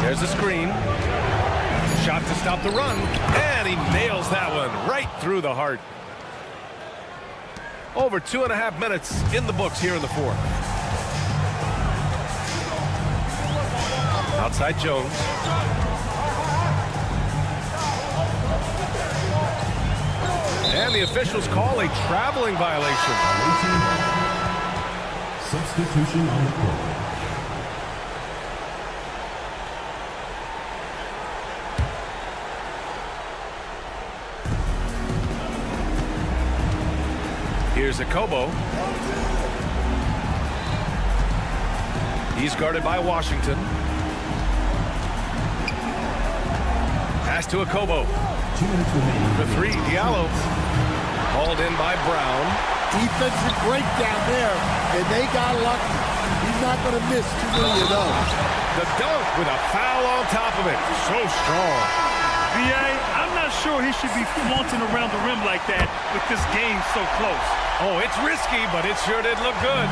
There's a screen. Shot to stop the run. And he nails that one right through the heart. Over 2.5 minutes in the books here in the fourth. Outside Jones. And the officials call a traveling violation. Substitution on the court. Here's Akobo. He's guarded by Washington. Pass to Akobo. 2 minutes remaining. The 3, Diallo. Hauled in by Brown. Defensive breakdown there, and they got lucky. He's not going to miss too many of those. The dunk with a foul on top of it. So strong. B.A., I'm not sure he should be flaunting around the rim like that with this game so close. Oh, it's risky, but it sure did look good.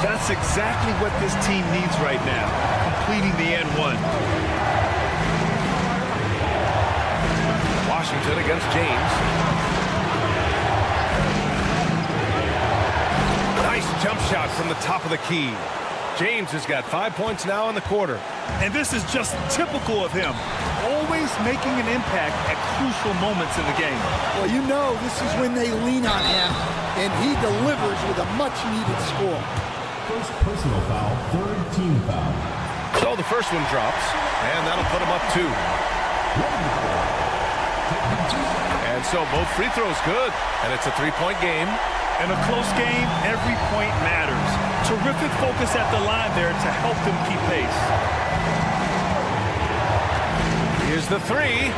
That's exactly what this team needs right now, completing the N1. Washington against James. Nice jump shot from the top of the key. James has got 5 points now in the quarter. And this is just typical of him. Always making an impact at crucial moments in the game. Well, you know this is when they lean on him, and he delivers with a much-needed score. First personal foul, third team foul. So the first one drops, and that'll put him up 2. And so both free throws good, and it's a 3-point game. In a close game, every point matters. Terrific focus at the line there to help them keep pace. Here's the 3.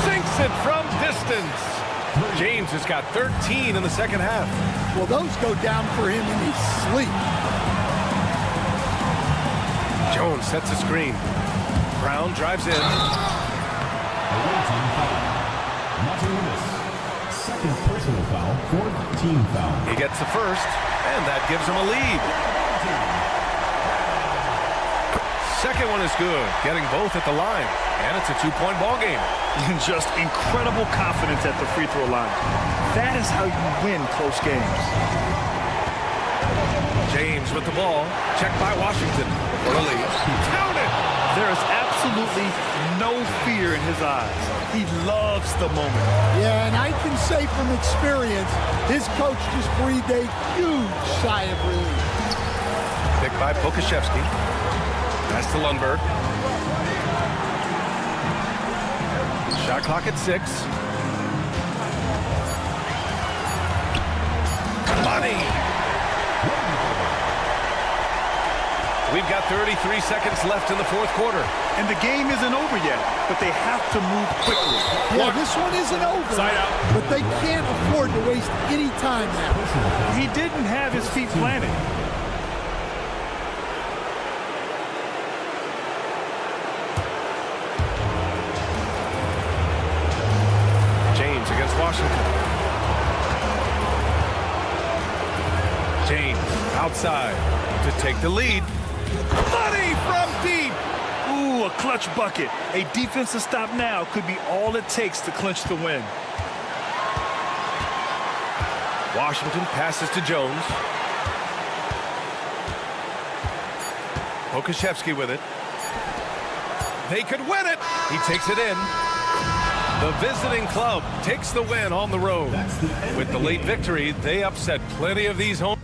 Sinks it from distance. James has got 13 in the second half. Well, those go down for him in his sleep. Jones sets a screen. Brown drives in. Second personal foul, fourth team foul. He gets the first, and that gives him a lead. Second one is good, getting both at the line, and it's a two-point ball game. Just incredible confidence at the free throw line. That is how you win close games. James with the ball, checked by Washington for a lead. Count it! There is absolutely no fear in his eyes. He loves the moment. Yeah, and I can say from experience, his coach just breathed a huge sigh of relief. Picked by Pokashevsky. Pass to Lundberg. Shot clock at 6. Money! We've got 33 seconds left in the fourth quarter. And the game isn't over yet, but they have to move quickly. Yeah, this one isn't over, Side out. but they can't afford to waste any time now. He didn't have his feet planted. James against Washington. James outside to take the lead. Money from deep. Ooh, a clutch bucket. A defensive stop now could be all it takes to clinch the win. Washington passes to Jones. Pokashevsky with it. They could win it. He takes it in. The visiting club takes the win on the road. With the late victory, they upset plenty of these home.